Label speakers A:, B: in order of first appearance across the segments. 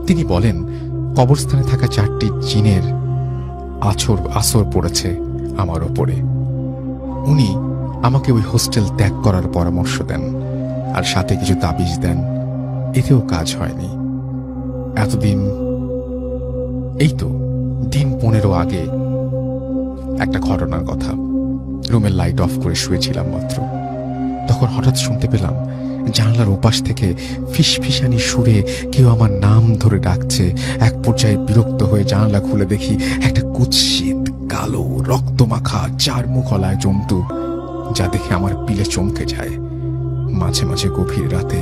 A: তিনি বলেন, কবরস্থানে থাকা 4টি জিনের আসর পড়েছে আমার ওপরে। উনি আমাকে ওই হোস্টেল ত্যাগ করার পরামর্শ দেন, আর সাথে কিছু তাবিজ দেন। এতেও কাজ হয়নি। এতদিন, এই তো দিন 15 আগে একটা ঘটনার কথা। রুমের লাইট অফ করে শুয়েছিলাম মাত্র, তখন হঠাৎ শুনতে পেলাম জানলার ওপাশ থেকে ফিসফিসানি সুরে কেউ আমার নাম ধরে ডাকছে। এক পর্যায়ে বিরক্ত হয়ে জানলা খুলে দেখি একটা কুৎসিত কালো রক্তমাখা 4 মুখলায় জন্তু, যা দেখে আমার পিলে চমকে যায়। মাঝে মাঝে গভীর রাতে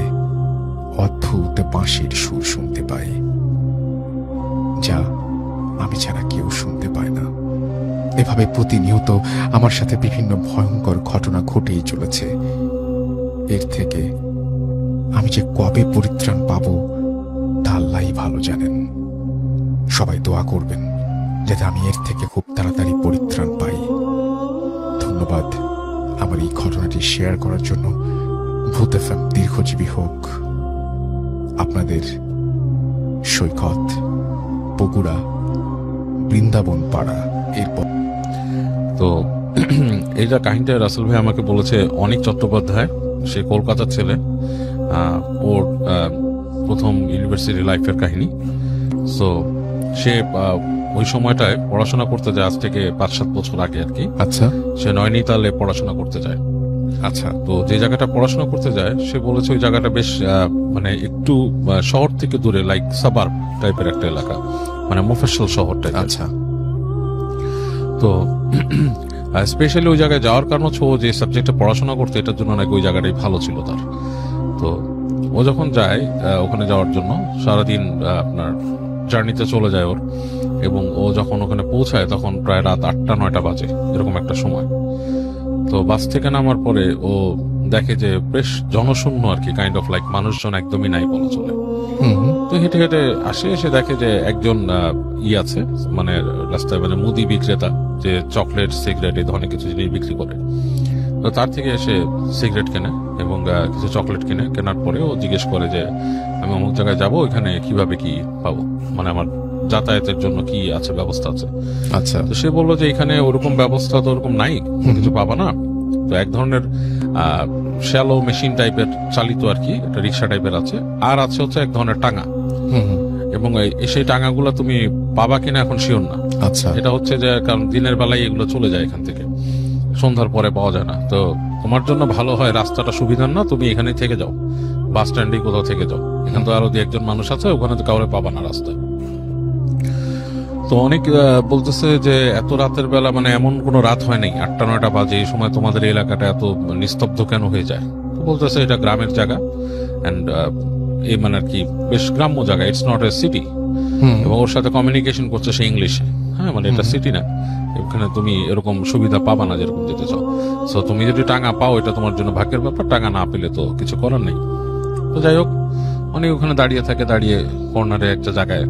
A: অদ্ভুত বাঁশির সুর শুনতে পাই, যা আমি ছাড়া কেউ শুনতে পায় না। এভাবে প্রতিনিয়ত আমার সাথে বিভিন্ন ভয়ঙ্কর ঘটনা ঘটেই চলেছে। এর থেকে আমি যে কবে পরিত্রাণ পাব তা আল্লাহই ভালো জানেন। সবাই দোয়া করবেন যাতে আমি এর থেকে খুব তাড়াতাড়ি পরিত্রাণ পাই। ধন্যবাদ আমার এই ঘটনাটি শেয়ার করার জন্য। ভূত এফএম দীর্ঘজীবী হোক। আপনাদের সৈকত, বগুড়া, বৃন্দাবন পাড়া। এরপর
B: তো এই যা কাহিনীটা রাসেল ভাই আমাকে বলেছে, অনিক চট্টোপাধ্যায়, সে কলকাতার ছেলে। ওর প্রথম ইউনিভার্সিটি লাইফের কাহিনী। সো সে ওই সময়টায় পড়াশোনা করতে যায়, আজ থেকে 5-7 বছর আগে আর কি।
A: আচ্ছা।
B: সে নয়নিতালে পড়াশোনা করতে যায়।
A: আচ্ছা।
B: তো যে জায়গাটা পড়াশোনা করতে যায়, সে বলেছে ওই জায়গাটা বেশ মানে একটু শহর থেকে দূরে, লাইক সাবার্ব টাইপের একটা এলাকা, মানে মফস্বল শহর টাইপ।
A: আচ্ছা।
B: তো স্পেশালি ওই জায়গায় যাওয়ার কারণ হচ্ছে ও যে সাবজেক্টে পড়াশোনা করতে, এটার জন্য নাকি ওই জায়গাটাই ভালো ছিল তার। তো ও যখন যায় ওখানে যাওয়ার জন্য, সারাদিন আপনার জার্নিতে চলে যায় ওর, এবং ও যখন ওখানে পৌঁছায় তখন প্রায় রাত 8টা-9টা বাজে, এরকম একটা সময়। তো বাস থেকে নামার পরে ও দেখে যে বেশ জনশূন্য আর কি, কাইন্ড অফ লাইক মানুষজন একদমই নাই বলা চলে। তো হেঁটে হেঁটে আসে, এসে দেখে যে একজন আছে, মানে রাস্তায়, মানে মুদি বিক্রেতা, যে চকলেট, সিগারেট, এই ধরনের কিছু জিনিস বিক্রি করে। তো তার থেকে এসে সিগারেট কেনে এবং কিছু চকলেট কিনে। কেনার পরে ও জিজ্ঞেস করে যে আমি অমুক জায়গায় যাবো, ওইখানে কিভাবে কি পাবো, মানে আমার যাতায়াতের জন্য কি আছে, ব্যবস্থা আছে।
A: আচ্ছা।
B: তো সে বললো যে এখানে ওরকম ব্যবস্থা তো ওরকম নাই, কিছু পাবা না। তো এক ধরনের শ্যালো মেশিন টাইপের চালিত আর কি, একটা রিক্সা টাইপের আছে, আর আছে হচ্ছে এক ধরনের টাঙা। এবং সেই টাঙাগুলো তুমি পাবা কিনা এখন শিওর না।
A: আচ্ছা।
B: এটা হচ্ছে যে কারণ দিনের বেলায় এগুলো চলে যায় এখান থেকে, সন্ধ্যার পরে পাওয়া যায় না। তো তোমার জন্য ভালো হয়, রাস্তাটা সুবিধার না, তুমি এখানে থেকে যাও, বাস স্ট্যান্ডে কোথাও থেকে যাও। এখানে তো আরো 2-1 জন মানুষ আছে, ওখানে তো কাউরে পাবা না রাস্তায়। তো অনেক বলতেছে যে এত রাতের বেলা, মানে এমন কোনো রাত হয় নাই, 8টা-9টা বাজে, এই সময় তোমাদের এই এলাকাটা এত নিস্তব্ধ কেন হয়ে যায়? তো বলতেছে এটা গ্রামের জায়গা, অ্যান্ড এই মানে আর কি বেশ গ্রাম্য জায়গা, ইটস নট এ সিটি। এবং ওর সাথে কমিউনিকেশন করছে সে ইংলিশে। হ্যাঁ, মানে এটা সিটি না, এখানে তুমি এরকম সুবিধা পাবা না যেরকম দিতে চাও। সো তুমি যদি টাঙা পাও, এটা তোমার জন্য ভাগ্যের ব্যাপার, টাঙা না পেলে তো কিছু করার নেই। তো যাই হোক, অনেক ওখানে দাঁড়িয়ে থাকে, দাঁড়িয়ে কর্নারে একটা জায়গায়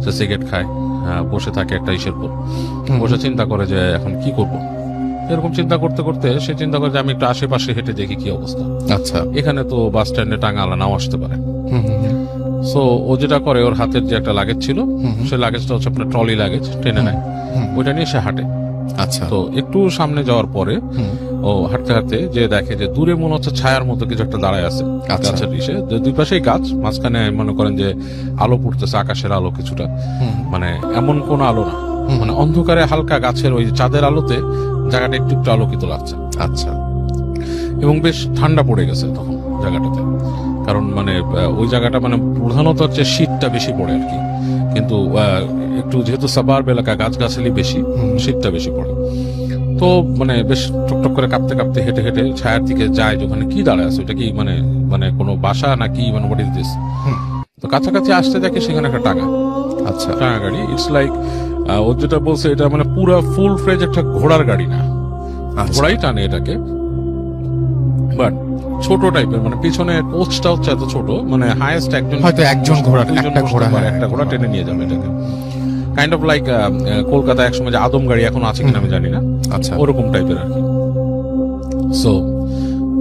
B: সে সিগারেট খায়, বসে থাকে একটা ইসের পর, বসে চিন্তা করে যে এখন কি করব। এরকম চিন্তা করতে করতে সে চিন্তা করে যে আমি একটু আশেপাশে হেঁটে দেখি কি অবস্থা।
A: আচ্ছা।
B: এখানে তো বাস স্ট্যান্ডে টাঙা আলা নাও আসতে পারে। সো ও যেটা করে, ওর হাতের যে একটা লাগেজ ছিল, সে লাগেজটা হচ্ছে আপনার ট্রলি লাগেজ, টেনে নেয়, ওইটা নিয়ে সে হাঁটে।
A: আচ্ছা।
B: তো একটু সামনে যাওয়ার পরে ও হাঁটতে হাঁটতে যে দেখে যে দূরে মনে হচ্ছে ছায়ার মতো কিছু একটা দাঁড়ায় আছে গাছের ইসে, দুই পাশেই গাছ, মাঝখানে মনে করেন যে আলো পড়তেছে, আকাশের আলো কিছুটা, মানে এমন কোন আলো না, মানে অন্ধকারে হালকা গাছের ওই চাঁদের আলোতে জায়গাটা একটু একটু আলোকিত লাগছে।
A: আচ্ছা।
B: এবং বেশ ঠান্ডা পড়ে গেছে তখন জায়গাটাতে, কারণ মানে ওই জায়গাটা মানে প্রধানত হচ্ছে শীতটা বেশি পড়ে আর কি, কিন্তু একটু যেহেতু সাবার্ব এলাকা, গাছগাছালি বেশি, শীতটা বেশি পড়ে। তো মানে বেশ টকটক করে কাঁপতে কাঁপতে হেঁটে হেঁটে ছায়ার দিকে যায়, যেখানে কি দাঁড়ায় আছে, ওটা কি মানে মানে কোনো বাসা নাকি, মানে হোয়াট ইজ দিস। তো কাছাকাছি আসতে দেখে সেখানে একটা টাঙা। আচ্ছা। টাঙা গাড়ি, ইটস লাইক ও যেটা বলছে, এটা মানে পুরো ফুল ফ্রেজ একটা ঘোড়ার গাড়ি না, ঘোড়াই টানে এটাকে, বাট ছোট টাইপের, মানে পিছনে কোচটা হচ্ছে এত ছোট, মানে হাইয়েস্ট একজন ঘোড়া, একটা ঘোড়া টেনে নিয়ে যাবে এটাকে। কাইন্ড অফ লাইক কলকাতায় একসময় যে আদম গাড়ি, এখন আছে কিনা আমি জানি না, আচ্ছা, ওরকম টাইপের আর কি। সো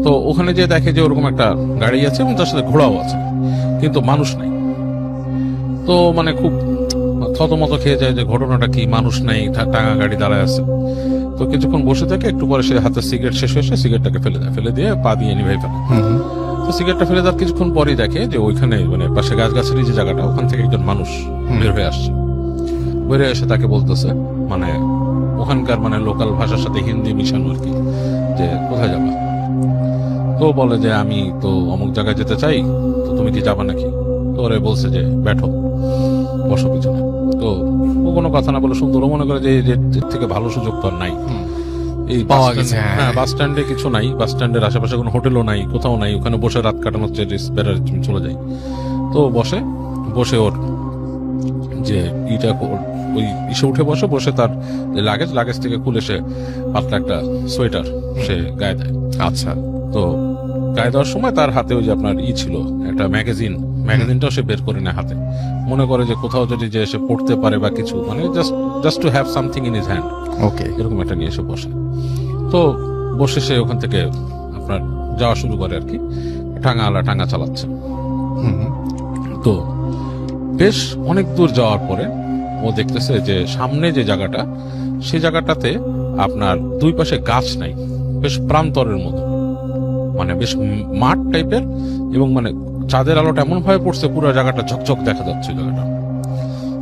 B: তো ওখানে যে দেখে যে ওরকম একটা গাড়ি আছে এবং তার সাথে ঘোড়াও আছে, কিন্তু মানুষ নাই। তো মানে খুব থতমত খেয়ে যায় যে ঘটনাটা কি, মানুষ নাই, টাঙা গাড়ি দাঁড়ায় আছে। তো কিছুক্ষণ বসে থাকে, একটু পরে সে হাতে সিগারেট শেষ হয়েছে, সিগারেটটাকে ফেলে দেয়, ফেলে দিয়ে পা দিয়ে নিভাই ফেলে। তো সিগারেটটা ফেলে দেওয়ার কিছুক্ষণ পরেই দেখে যে ওইখানে মানে পাশে গাছগাছালি যে জায়গাটা, ওখান থেকে একজন মানুষ বের হয়ে আসছে। বের হয়ে এসে তাকে বলতেছে, মানে ওখানকার মানে লোকাল ভাষার সাথে হিন্দি মিশানো আর কি, যে কোথায় যাবা। তো বলে যে আমি তো অমুক জায়গায় যেতে চাই, তো তুমি কি যাবা নাকি। তো ওরে বলছে যে ব্যাঠো, বসো পিছনে। তো ও কোনো কথা না বলে সুন্দর, ও মনে করে যে এর থেকে ভালো সুযোগ তো আর নাই। এই
A: পাওয়া গেছে,
B: হ্যাঁ, বাস স্ট্যান্ডে কিছু নাই, বাস স্ট্যান্ডের আশেপাশে কোনো হোটেলও নাই, কোথাও নাই, ওখানে বসে রাত কাটানোর চেয়ে বেটার চলে যাই। তো বসে ওর যে ইটা ওই ইসে উঠে বসে তার যে লাগেজ থেকে খুলে সে পাতলা একটা সোয়েটার সে গায়ে দেয়।
A: আচ্ছা।
B: তো গায়ে দেওয়ার সময় তার হাতে ওই যে আপনার ছিল একটা ম্যাগাজিনটাও সে বের করে নেয় হাতে, মনে করে যে কোথাও যদি যে সে পড়তে পারে বা কিছু, মানে just to have something in his hand,
A: okay,
B: এরকম একটা নিয়ে এসে বসে। তো বসে সে ওখান থেকে আপনার যাওয়া শুরু করে আর কি, টাঙা চালাচ্ছে। তো বেশ অনেক দূর যাওয়ার পরে ও দেখতেছে যে সামনে যে জায়গাটা, সেই জায়গাটাতে আপনার দুই পাশে গাছ নাই, বেশ প্রান্তরের মতো, মানে বেশ মাঠ টাইপের, এবং মানে চাঁদের আলোটা এমন ভাবে পড়ছে পুরো জায়গাটা ঝকঝক দেখা যাচ্ছে জায়গাটা।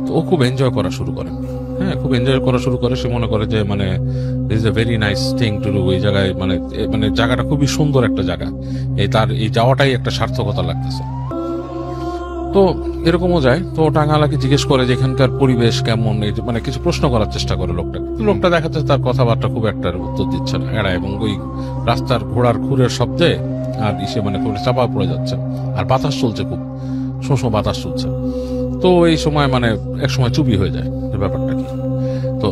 B: তো ও খুব এনজয় করা শুরু করে, হ্যাঁ খুব এনজয় করা শুরু করে। সে মনে করে যে মানে this is a very nice thing to do, এই জায়গায় মানে জায়গাটা খুবই সুন্দর একটা জায়গা, তার এই যাওয়াটাই একটা সার্থকতা লাগতেছে। তো এরকমও যায়। তো টাঙ্গালাকে জিজ্ঞেস করে যে এখানকার পরিবেশ কেমন, মানে কিছু প্রশ্ন করার চেষ্টা করে লোকটা দেখাচ্ছে তার কথাবার্তা খুব একটা উত্তর দিচ্ছে না, এরা, এবং ওই রাস্তার ঘোড়ার খুরের শব্দে আর ইসে মানে খুব চাপা পড়ে যাচ্ছে, আর বাতাস চলছে, খুব শোঁ বাতাস চলছে। তো এই সময় মানে এক সময় চুপি হয়ে যায় যে ব্যাপারটা কি। তো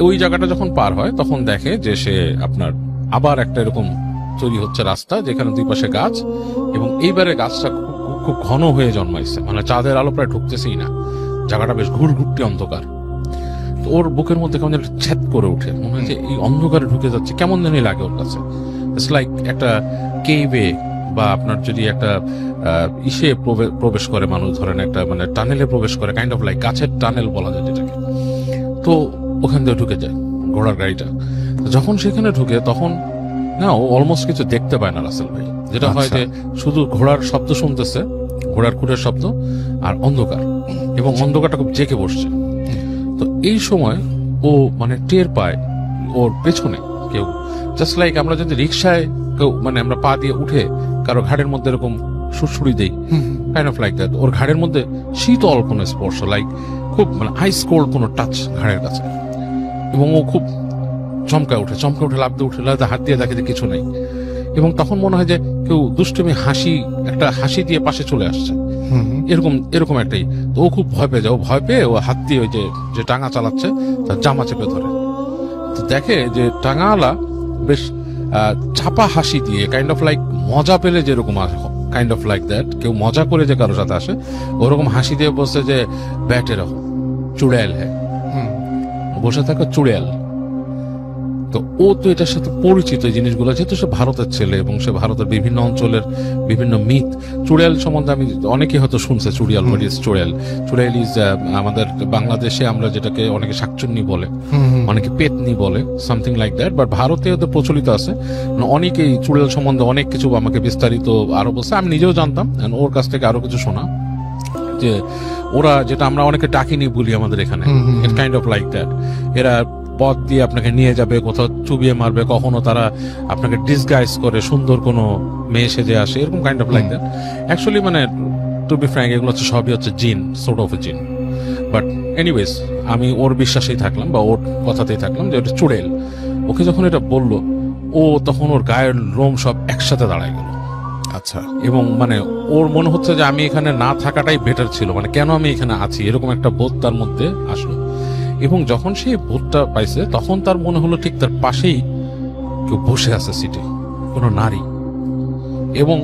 B: ওই জায়গাটা যখন পার হয় তখন দেখে যে সে আপনার আবার একটা এরকম তৈরি হচ্ছে রাস্তা, যেখানে দুই পাশে গাছ, এবং এইবারে গাছটা খুব ঘন হয়ে জন্মাইছে, মানে চাঁদের আলো প্রায় ঢুকতেছেই না, জায়গাটা বেশ ঘুরঘুরটি অন্ধকার। তো ওর বুকের মধ্যে কেমন যেন ছেদ করে ওঠে, মনে হয় যে এই অন্ধকারে ঢুকে যাচ্ছে, কেমন জানি লাগে ওর কাছে। ইটস লাইক একটা কেভে, বা আপনার যদি একটা ইসে প্রবেশ করে মানুষ, ধরেন একটা মানে টানেলে প্রবেশ করে, কাইন্ড অফ লাইক গাছের টানেল বলা যায় যেটাকে। তো ওখান দিয়ে ঢুকে যায় ঘোড়ার গাড়িটা। যখন সেখানে ঢুকে তখন না, ও অলমোস্ট কিছু দেখতে পায় না রাসেল ভাই, যেটা হয় যে শুধু ঘোড়ার শব্দ শুনতেছে, ঘোড়ার খুরের শব্দ, আর অন্ধকার, এবং অন্ধকারটা খুব জেঁকে বসছে। তো এই সময় ও মানে টের পায় ওর পেছনে কেউ, জাস্ট লাইক আমরা যদি রিক্সায় কেউ মানে আমরা পা দিয়ে উঠে কারো ঘাড়ের মধ্যে এরকম সুড়সুড়ি দেই, কাইন্ড অফ লাইক দ্যাট, ওর ঘাড়ের মধ্যে শীতল কোনো স্পর্শ, লাইক খুব মানে আইস কোল্ড কোনো টাচ ঘাড়ের কাছে। এবং ও খুব চমকে উঠে লাফ দিয়ে উঠে হাত দিয়ে দেখে যে কিছু নেই, এবং তখন মনে হয় যে কেউ দুষ্টুমি একটা হাসি দিয়ে পাশে চলে আসছে, এরকম একটাই। তো ও খুব ভয় পেয়ে যায়, ভয় পেয়ে ও হাত দিয়ে ওই যে টাঙা চালাচ্ছে তার জামা চেপে ধরে। তো দেখে যে টাঙাওয়ালা বেশ চাপা হাসি দিয়ে, কাইন্ড অফ লাইক মজা পেলে যেরকম কাইন্ড অফ লাইক দ্যাট, কেউ মজা করে যে কারোর সাথে আসে ওরকম হাসি দিয়ে বসে যে ব্যাটে রকম চুড়েল হ্যাঁ, বসে থাকো চুড়েল। তো ও তো এটার সাথে পরিচিত এই জিনিসগুলো, যেহেতু সে ভারতের ছেলে এবং সে ভারতের বিভিন্ন অঞ্চলের বিভিন্ন মিথ, চুড়েল সম্বন্ধে আমি অনেকে হয়তো শুনছে, চুড়িয়াল, হোয়াট ইজ চুড়েল? চুড়েল ইজ আমাদের বাংলাদেশে আমরা যেটাকে অনেকে শাকচুন্নি বলে, অনেকে পেতনি বলে, সামথিং লাইক দ্যাট, বাট ভারতে ওদের প্রচলিত আছে। অনেকেই চুড়েল সম্বন্ধে অনেক কিছু আমাকে বিস্তারিত আরো বলছে, আমি নিজেও জানতাম, ওর কাছ থেকে আরো কিছু শোনা, যে ওরা যেটা আমরা অনেকে ডাকিনি বলি আমাদের এখানে, ইট কাইন্ড অফ লাইক দ্যাট। এরা পথ দিয়ে আপনাকে নিয়ে যাবে, কোথাও চুবিয়ে মারবে, কখনো তারা আপনাকে ডিসগাইজ করে সুন্দর কোনো মেয়ে সেজে আসে, এরকম kind of like that. Actually মানে টু বি ফ্র্যাঙ্ক এগুলো হচ্ছে সবই হচ্ছে জিন, সোর্ট অফ এ জিন। বাট এনিওয়েজ আমি ওর বিশ্বাসেই থাকলাম বা ওর কথাতেই থাকলাম যে ওটা চুড়েল। ওকে যখন এটা বললো, ও তখন ওর গায়ের লোম সব একসাথে দাঁড়ায় গেল।
A: আচ্ছা।
B: এবং মানে ওর মনে হচ্ছে যে আমি এখানে না থাকাটাই বেটার ছিল, মানে কেন আমি এখানে আছি, এরকম একটা বোধ তার মধ্যে আসলো। এবং যখন সেই বোধটা পাইছে তখন তার মনে হলো ঠিক তার পাশেই কেউ বসে আছে সিটে, কোনো নারী। এবং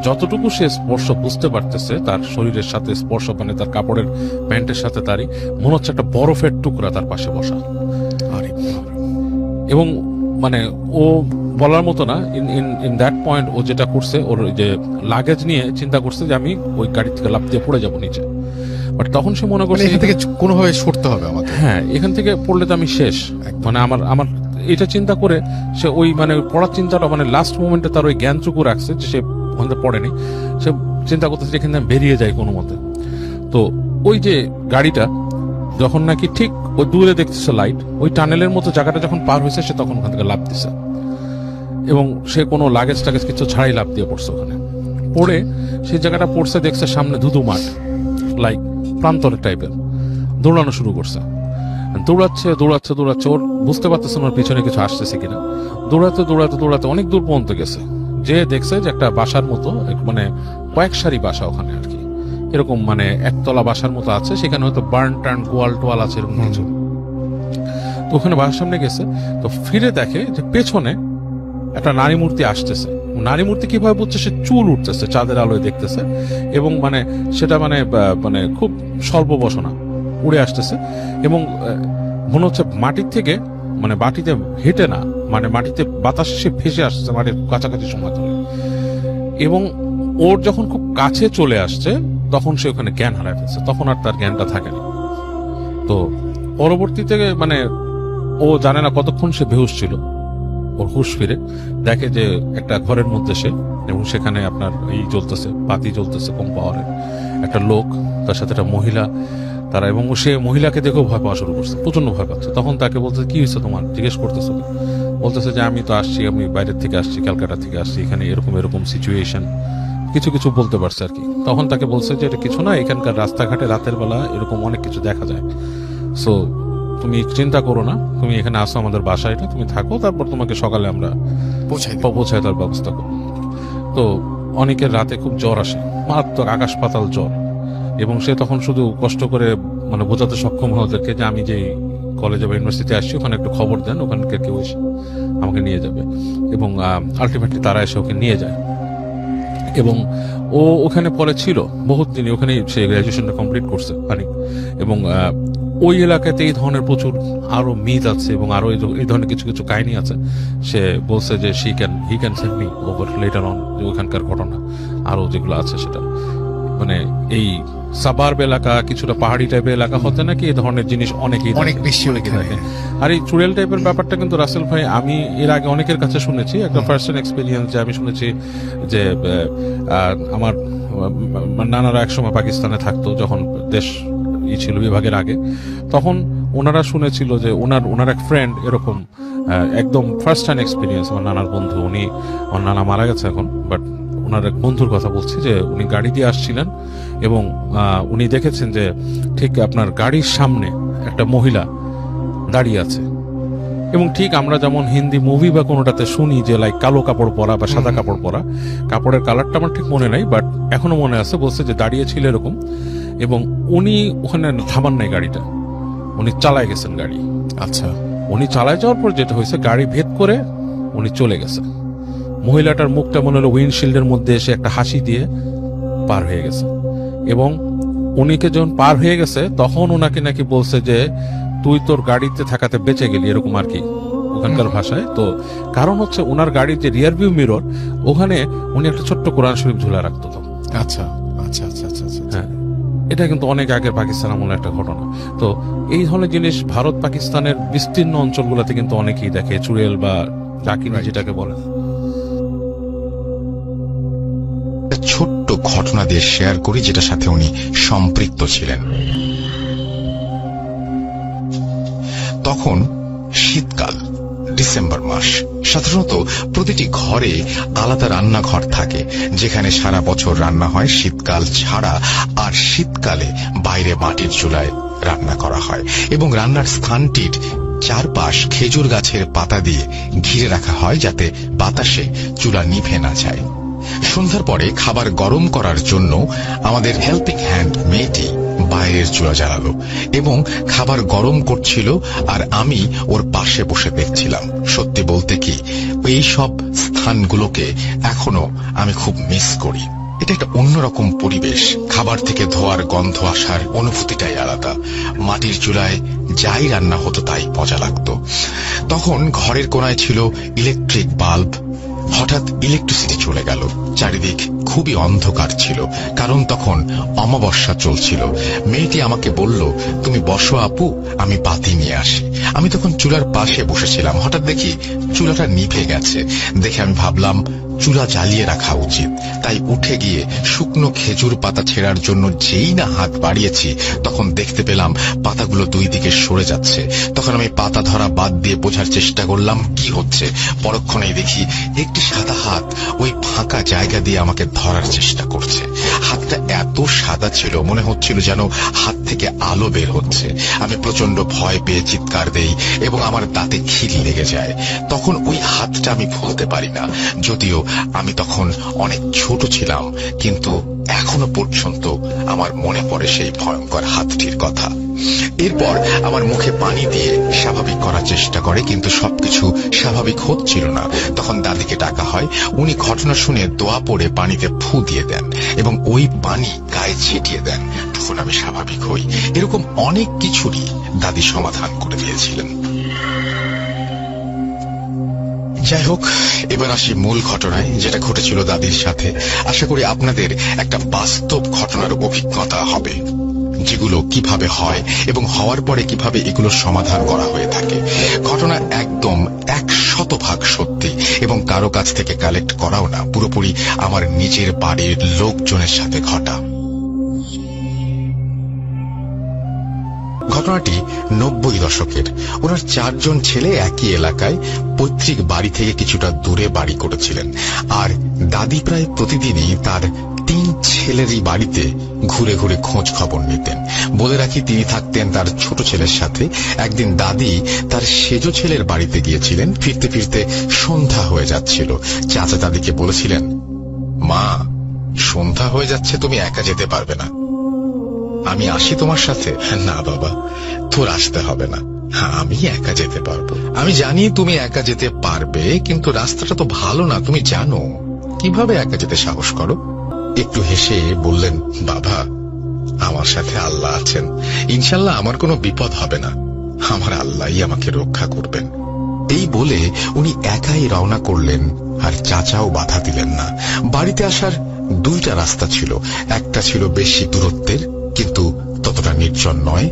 B: যতটুকু সে স্পর্শ বুঝতে পারতেছে তার শরীরের সাথে স্পর্শ, মানে তার কাপড়ের প্যান্টের সাথে তারই মনে হচ্ছে একটা বরফের টুকরা তার পাশে বসা। এবং মানে ও বলার মতো না, ইন দ্যাট পয়েন্ট ও যেটা করছে, ওর যে লাগেজ নিয়ে চিন্তা করছে যে আমি ওই গাড়ি থেকে লাফ দিয়ে পড়ে যাবো নিচে। বাট তখন সে মনে
A: মানে
B: করছে
A: এখান থেকে কোনোভাবে সরতে হবে আমাকে।
B: হ্যাঁ, এখান থেকে পড়লে তো আমি শেষ। মানে আমার এটা চিন্তা করে সে ওই মানে পড়ার চিন্তাটা মানে লাস্ট মোমেন্টে তার ওই জ্ঞানটুকু রাখছে যে সে ওখান থেকে পড়েনি। সে চিন্তা করতেছে এখান থেকে বেরিয়ে যায় কোনো মতে। তো ওই যে গাড়িটা যখন নাকি ঠিক ওই দূরে দেখতেছে লাইট, ওই টানেলের মতো জায়গাটা যখন পার হয়েছে সে তখন ওখান থেকে লাফ দিছে এবং সে কোনো লাগেজ টাগেজ কিছু ছাড়াই লাফ দিয়ে পড়ছে। ওখানে পড়ে সেই জায়গাটা পড়ছে, দেখছে সামনে ধুধু মাঠ, লাইক প্রান্তরের টাইপের। দৌড়ানো শুরু করছে, দৌড়াচ্ছে দৌড়াচ্ছে দৌড়াচ্ছে, ওর বুঝতে পারতেছে না ওর পিছনে কিছু আসতেছে কিনা। দৌড়াতে দৌড়াতে দৌড়াতে অনেক দূর পর্যন্ত গেছে, যে দেখছে যে একটা বাসার মতো, মানে কয়েক সারি বাসা ওখানে আর কি, এরকম মানে একতলা বাসার মতো আছে, সেখানে হয়তো বার্ন টার্ন গোয়াল টোয়াল আছে এরকম কিছু। তো ওখানে বাসার সামনে গেছে, তো ফিরে দেখে যে পেছনে একটা নারী মূর্তি আসতেছে। নারী মূর্তি কিভাবে বুঝছে, সে চুল উঠতেছে চাঁদের আলোয় দেখতেছে, এবং মানে সেটা মানে মানে খুব স্বল্প বসনা উড়ে আসতেছে, এবং মনে হচ্ছে মাটির থেকে মানে মাটিতে হেঁটে না, মানে মাটিতে বাতাসে সে ভেসে আসছে মাটির কাছাকাছি সময় ধরে। এবং ওর যখন খুব কাছে চলে আসছে তখন সে ওখানে জ্ঞান হারায় ফেলছে, তখন আর তার জ্ঞানটা থাকেনি। তো পরবর্তীতে মানে ও জানে না কতক্ষণ সে বেহুশ ছিল, ওর হুশ ফিরে দেখে যে একটা ঘরের মধ্যে সে, এবং সেখানে আপনার এই জ্বলতেছে, বাতি জ্বলতেছে কম পাওয়ারের, একটা লোক, তার সাথে একটা মহিলা, তারা, এবং সে মহিলাকে দেখেও ভয় পাওয়া শুরু করছে, প্রচন্ড ভয় পাচ্ছে। তখন তাকে বলতেছে কি হয়েছে তোমার, জিজ্ঞেস করতেছে, বলতেছে যে আমি তো আসছি, আমি বাইরের থেকে আসছি, ক্যালকাটা থেকে আসছি, এখানে এরকম এরকম সিচুয়েশন, কিছু কিছু বলতে পারছে আর কি। তখন তাকে বলছে যে এটা কিছু না, এখানকার রাস্তাঘাটে রাতের বেলা এরকম অনেক কিছু দেখা যায়, সো তুমি চিন্তা করো না, তুমি এখানে আসো আমাদের বাসায়, তুমি থাকো, তারপর তোমাকে সকালে আমরা পৌঁছায় তার ব্যবস্থা করো। তো অনেকের রাতে খুব জ্বর আসে, মারাত্মক আকাশ পাতাল জ্বর, এবং সে তখন শুধু কষ্ট করে মানে বোঝাতে সক্ষম হয় ওদেরকে যে আমি যে কলেজে বা ইউনিভার্সিটিতে আসছি ওখানে একটু খবর দেন, ওখানকার কেউ এসে আমাকে নিয়ে যাবে। এবং আলটিমেটলি তারা এসে ওকে নিয়ে যায়, এবং ও ওখানে পরে ছিল বহুত দিনই, ওখানে সে গ্রাজুয়েশনটা কমপ্লিট করছে পানি। এবং ওই এলাকাতে এই ধরনের প্রচুর আরো মিথ আছে, এবং আরো এই ধরনের কিছু কিছু কাহিনী আছে। সে বলছে যে he can send me over letter on, যে ওখানকার ঘটনা আরো যেগুলো আছে সেটা, মানে এই সাবার্ব এলাকা, কিছুটা পাহাড়ি টাইপের এলাকা হতে নাকি এই ধরনের জিনিস অনেক বেশি দেখে। আর এই চুড়েল টাইপের ব্যাপারটা কিন্তু রাসেল ভাই আমি এর আগে অনেকের কাছে শুনেছি, একটা ফার্স্ট হ্যান্ড এক্সপিরিয়েন্স, যে আমি শুনেছি যে আমার নানারা একসময় পাকিস্তানে থাকতো, যখন দেশ ছিল বিভাগের আগে, তখন ওনারা শুনেছিল যে ওনার এক ফ্রেন্ড এরকম একদম ফার্স্ট হ্যান্ড এক্সপিরিয়েন্স, আমার নানার বন্ধু, আমার নানা মারা গেছে এখন, বাট ওনার এক বন্ধুর কথা বলছি, যে উনি গাড়ি দিয়ে আসছিলেন এবং উনি দেখেছেন যে ঠিক আপনার গাড়ির সামনে একটা মহিলা দাঁড়িয়ে আছে, এবং ঠিক আমরা যেমন হিন্দি মুভি বা কোনোটাতে শুনি যে লাইক কালো কাপড় পরা বা সাদা কাপড় পরা, কাপড়ের কালারটা আমার ঠিক মনে নাই, বাট এখনো মনে আছে, বলছে যে দাঁড়িয়ে ছিল এরকম, এবং উনি ওখানে থামান নাই গাড়িটা, উনি চালায় গেছেন গাড়ি।
A: আচ্ছা,
B: উনি চালায় যাওয়ার পর যেটা হয়েছে, গাড়ি ভেদ করে উনি চলে গেছে। মহিলাটার মুখটা মনে হলো উইন্ডশিল্ডের মধ্যে এসে একটা হাসি দিয়ে পার হয়ে গেছে, এবং উনিকে যখন পার হয়ে গেছে তখন ওনাকে নাকি বলছে যে তুই তোর গাড়িতে থাকাতে বেঁচে গেলি, এরকম আর কি ওখানকার ভাষায়। তো কারণ হচ্ছে ওনার গাড়ির যে রিয়ার ভিউ মিরর, ওখানে উনি একটা ছোট্ট কোরআন শরীফ ঝুলা রাখতো। তো
A: আচ্ছা আচ্ছা আচ্ছা আচ্ছা,
B: হ্যাঁ, এটা কিন্তু অনেক আগের পাকিস্তান আমলের একটা ঘটনা। তো এই ধরনের জিনিস ভারত পাকিস্তানের বিস্তীর্ণ অঞ্চলগুলোতে কিন্তু অনেকেই দেখে, চুড়েল বা ডাকিনী যেটাকে বলে।
C: ছোট্ট ঘটনা দিয়ে শেয়ার করি, যেটার সাথে উনি সম্পৃক্ত ছিলেন। তখন শীতকাল, ডিসেম্বর মাস। সাধারণত প্রতিটি ঘরে আলাদা রান্নাঘর থাকে, যেখানে সারা বছর রান্না হয়, শীতকাল ছাড়া। আর শীতকালে বাইরে মাটির চুলায় রান্না করা হয়, এবং রান্নার স্থানটির চারপাশ খেজুর গাছের পাতা দিয়ে ঘিরে রাখা হয়, যাতে বাতাসে চুলা নিভে না যায়। সন্ধ্যার পরে খাবার গরম করার জন্য আমাদের হেল্পিং হ্যান্ড মেয়েটি বাইরের চুলা জ্বালালো এবং খাবার গরম করছিল, আর আমি ওর পাশে বসে দেখছিলাম। সত্যি বলতে কি, এই সব স্থানগুলোকে এখনো আমি খুব মিস করি। এটা একটা অন্যরকম পরিবেশ, খাবার থেকে ধোয়ার গন্ধ আসার অনুভূতিটাই আলাদা। মাটির চুলায় যাই রান্না হতো তাই মজা লাগতো। তখন ঘরের কোনায় ছিল ইলেকট্রিক বাল্ব। হঠাৎ ইলেকট্রিসিটি চলে গেল, চারিদিক খুবই অন্ধকার ছিল, কারণ তখন অমাবস্যা চলছিল। মেয়েটি আমাকে বলল, তুমি বসো আপু, আমি বাতি নিয়ে আসি। আমি তখন চুলার পাশে বসেছিলাম। হঠাৎ দেখি চুলাটা নিভে গেছে। দেখে আমি ভাবলাম চুলা জ্বালিয়ে রাখা উচিত। তাই উঠে গিয়ে শুকনো খেজুর পাতা ছেঁড়ার জন্য যেই না হাত বাড়িয়েছি, তখন দেখতে পেলাম পাতাগুলো দুই দিকে সরে যাচ্ছে। তখন আমি পাতা ধরা বাদ দিয়ে বোঝার চেষ্টা করলাম কি হচ্ছে। পরক্ষণেই দেখি একটি সাদা হাত ওই ফাঁকা জায়গা দিয়ে আমাকে ধরার চেষ্টা করছে। হাতটা এত সাদা ছিল, মনে হচ্ছিল যেন হাত থেকে আলো বের হচ্ছে। আমি প্রচন্ড ভয় পেয়ে চিৎকার দেই এবং আমার দাঁতে খিল লেগে যায়। তখন ওই হাতটা আমি ভুলতে পারি না। যদিও আমি তখন অনেক ছোট ছিলাম, কিন্তু এখনো পর্যন্ত আমার মনে পড়ে সেই ভয়ঙ্কর হাতটির কথা। এরপর আমার মুখে পানি দিয়ে স্বাভাবিক করার চেষ্টা করে, কিন্তু সবকিছু স্বাভাবিক হচ্ছিল না। তখন দাদিকে ডাকা হয়। উনি ঘটনা শুনে দোয়া পড়ে পানিতে ফু দিয়ে দেন এবং ওই পানি গায়ে ছিটিয়ে দেন। তখন আমি স্বাভাবিক হই। এরকম অনেক কিছুরই দাদি সমাধান করে দিয়েছিলেন। যাই হোক, এবার আসি মূল ঘটনায়, যেটা ঘটেছিল দাদির সাথে। আশা করি আপনাদের একটা বাস্তব ঘটনার অভিজ্ঞতা হবে, যেগুলো কিভাবে হয় এবং হওয়ার পরে কিভাবে এগুলো সমাধান করা হয়ে থাকে। ঘটনা একদম 100% সত্যি এবং কারো কাছ থেকে কালেক্ট করাও না, পুরোপুরি আমার নিজের বাড়ির লোকজনের সাথে ঘটা। ঘটনাটি 90 দশকের। ওনার 4 জন ছেলে একই এলাকায় পৈতৃক বাড়ি থেকে কিছুটা দূরে বাড়ি করেছিলেন, আর দাদি প্রায় প্রতিদিনই তার 3 ছেলেরই বাড়িতে ঘুরে ঘুরে খোঁজ খবর নিতেন। বলে রাখি, তিনি থাকতেন তার ছোট ছেলের সাথে। একদিন দাদি তার সেজো ছেলের বাড়িতে গিয়েছিলেন। ফিরতে ফিরতে সন্ধ্যা হয়ে যাচ্ছিল। চাচা দাদিকে বলেছিলেন, মা, সন্ধ্যা হয়ে যাচ্ছে, তুমি একা যেতে পারবে না, আমি আসি তোমার সাথে? না বাবা, তোর আসতে হবে না, আমি একা যেতে পারবো। আমি জানি তুমি একা যেতে পারবে, কিন্তু রাস্তাটা তো ভালো না, তুমি জানো। কিভাবে একা যেতে সাহস করো? একটু হেসে বললেন, বাবা, আমার সাথে আল্লাহ আছেন, ইনশাল্লাহ আমার কোনো বিপদ হবে না, আমার আল্লাহই আমাকে রক্ষা করবেন। এই বলে উনি একাই রওনা করলেন, আর চাচাও বাধা দিলেন না। বাড়িতে আসার 2টা রাস্তা ছিল। একটা ছিল বেশি দূরত্বের, কিন্তু ততটা নির্জন নয়।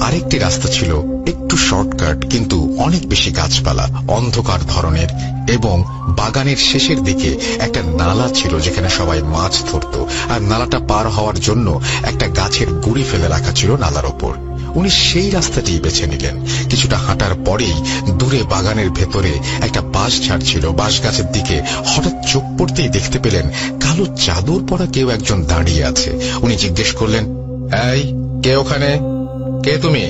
C: আরেকটি রাস্তা ছিল একটু শর্টকাট, কিন্তু অনেক বেশি গাছপালা, অন্ধকার ধরনের, এবং বাগানের শেষের দিকে একটা নালা ছিল যেখানে সবাই মাছ ধরত। আর নালাটা পার হওয়ার জন্য একটা গাছের গুঁড়ি ফেলে রাখা ছিল নালার ওপর। উনি সেই রাস্তাটি বেছে নিলেন। কিছুটা হাঁটার পরেই দূরে বাগানের ভেতরে একটা বাঁশ ঝাড় ছিল। বাঁশ গাছের দিকে হঠাৎ চোখ পড়তেই দেখতে পেলেন কালো চাদর পরা কেউ একজন দাঁড়িয়ে আছে। উনি জিজ্ঞেস করলেন, এই, কে ওখানে? কে তুমি?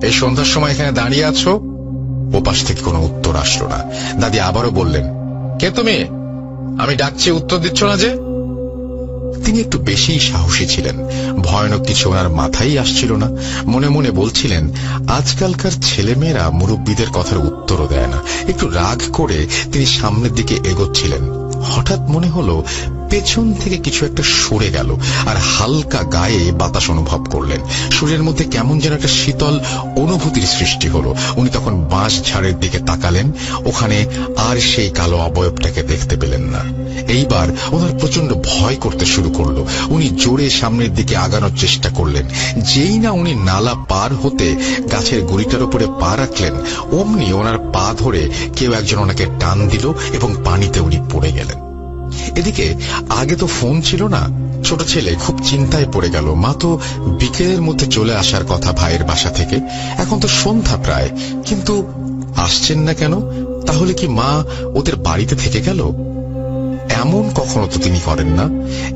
C: এই সন্ধ্যার সময় এখানে দাঁড়িয়ে আছো? ওপাশ থেকে কোনো উত্তর আসলো না। দাদি আবারও বললেন, কে তুমি? আমি ডাকছি, উত্তর দিচ্ছ না যে? তিনি একটু বেশি সাহসী ছিলেন। ভয়ানক কিছু ওনার মাথায় আসছিল না। মনে মনে বলছিলেন, আজকালকার ছেলেমেয়েরা মুরব্বীদের কথার উত্তরও দেয় না। একটু রাগ করে তিনি সামনের দিকে এগোচ্ছিলেন। হঠাৎ মনে হলো পেছন থেকে কিছু একটা সরে গেল, আর হালকা গায়ে বাতাস অনুভব করলেন। শরীরের মধ্যে কেমন যেন একটা শীতল অনুভূতির সৃষ্টি হলো। উনি তখন বাঁশ ঝাড়ের দিকে তাকালেন। ওখানে আর সেই কালো অবয়বটাকে দেখতে পেলেন না। এইবার ওনার প্রচন্ড ভয় করতে শুরু করলো। উনি জোরে সামনের দিকে আগানোর চেষ্টা করলেন। যেই না উনি নালা পার হতে গাছের গুড়িটার উপরে পা রাখলেন, অমনি ওনার পা ধরে কেউ একজন ওনাকে টান দিল এবং পানিতে উনি পড়ে গেলেন। এদিকে আগে তো ফোন ছিল না। ছোট ছেলে খুব চিন্তায় পড়ে গেল। মা তো বিকেলের মধ্যে চলে আসার কথা ভাইয়ের বাসা থেকে। এখন তো সন্ধ্যা প্রায়, কিন্তু আসছেন না কেন? তাহলে কি মা ওদের বাড়িতে থেকে গেল? এমন কখনো তো তিনি করেন না।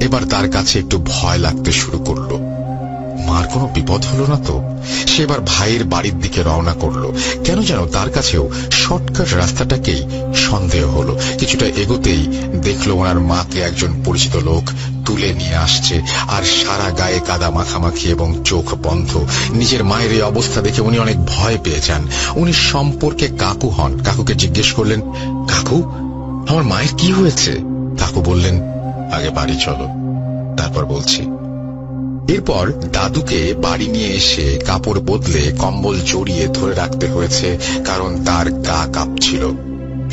C: এবার তার কাছে একটু ভয় লাগতে শুরু করলো। মার কোনো বিপদ হলো না তো? সে এবার ভাইয়ের বাড়ির দিকে রওনা করলো। কেন যেন তার কাছেও শর্টকাট রাস্তাটাকেই সন্দেহ হলো। কিছুটা এগোতেই দেখলো ওনার মাকে একজন পরিচিত লোক তুলে নিয়ে আসছে, আর সারা গায়ে কাদা মাখামাখি এবং চোখ বন্ধ। নিজের মায়ের এই অবস্থা দেখে উনি অনেক ভয় পেয়ে যান। উনি সম্পর্কে কাকু হন। কাকুকে জিজ্ঞেস করলেন, কাকু, আমার মায়ের কি হয়েছে? কাকু বললেন, আগে বাড়ি চলো, তারপর বলছি। এরপর দাদুকে বাড়ি নিয়ে এসে কাপড় বদলে কম্বল জড়িয়ে ধরে রাখতে হয়েছে, কারণ তার গা কাঁপছিল।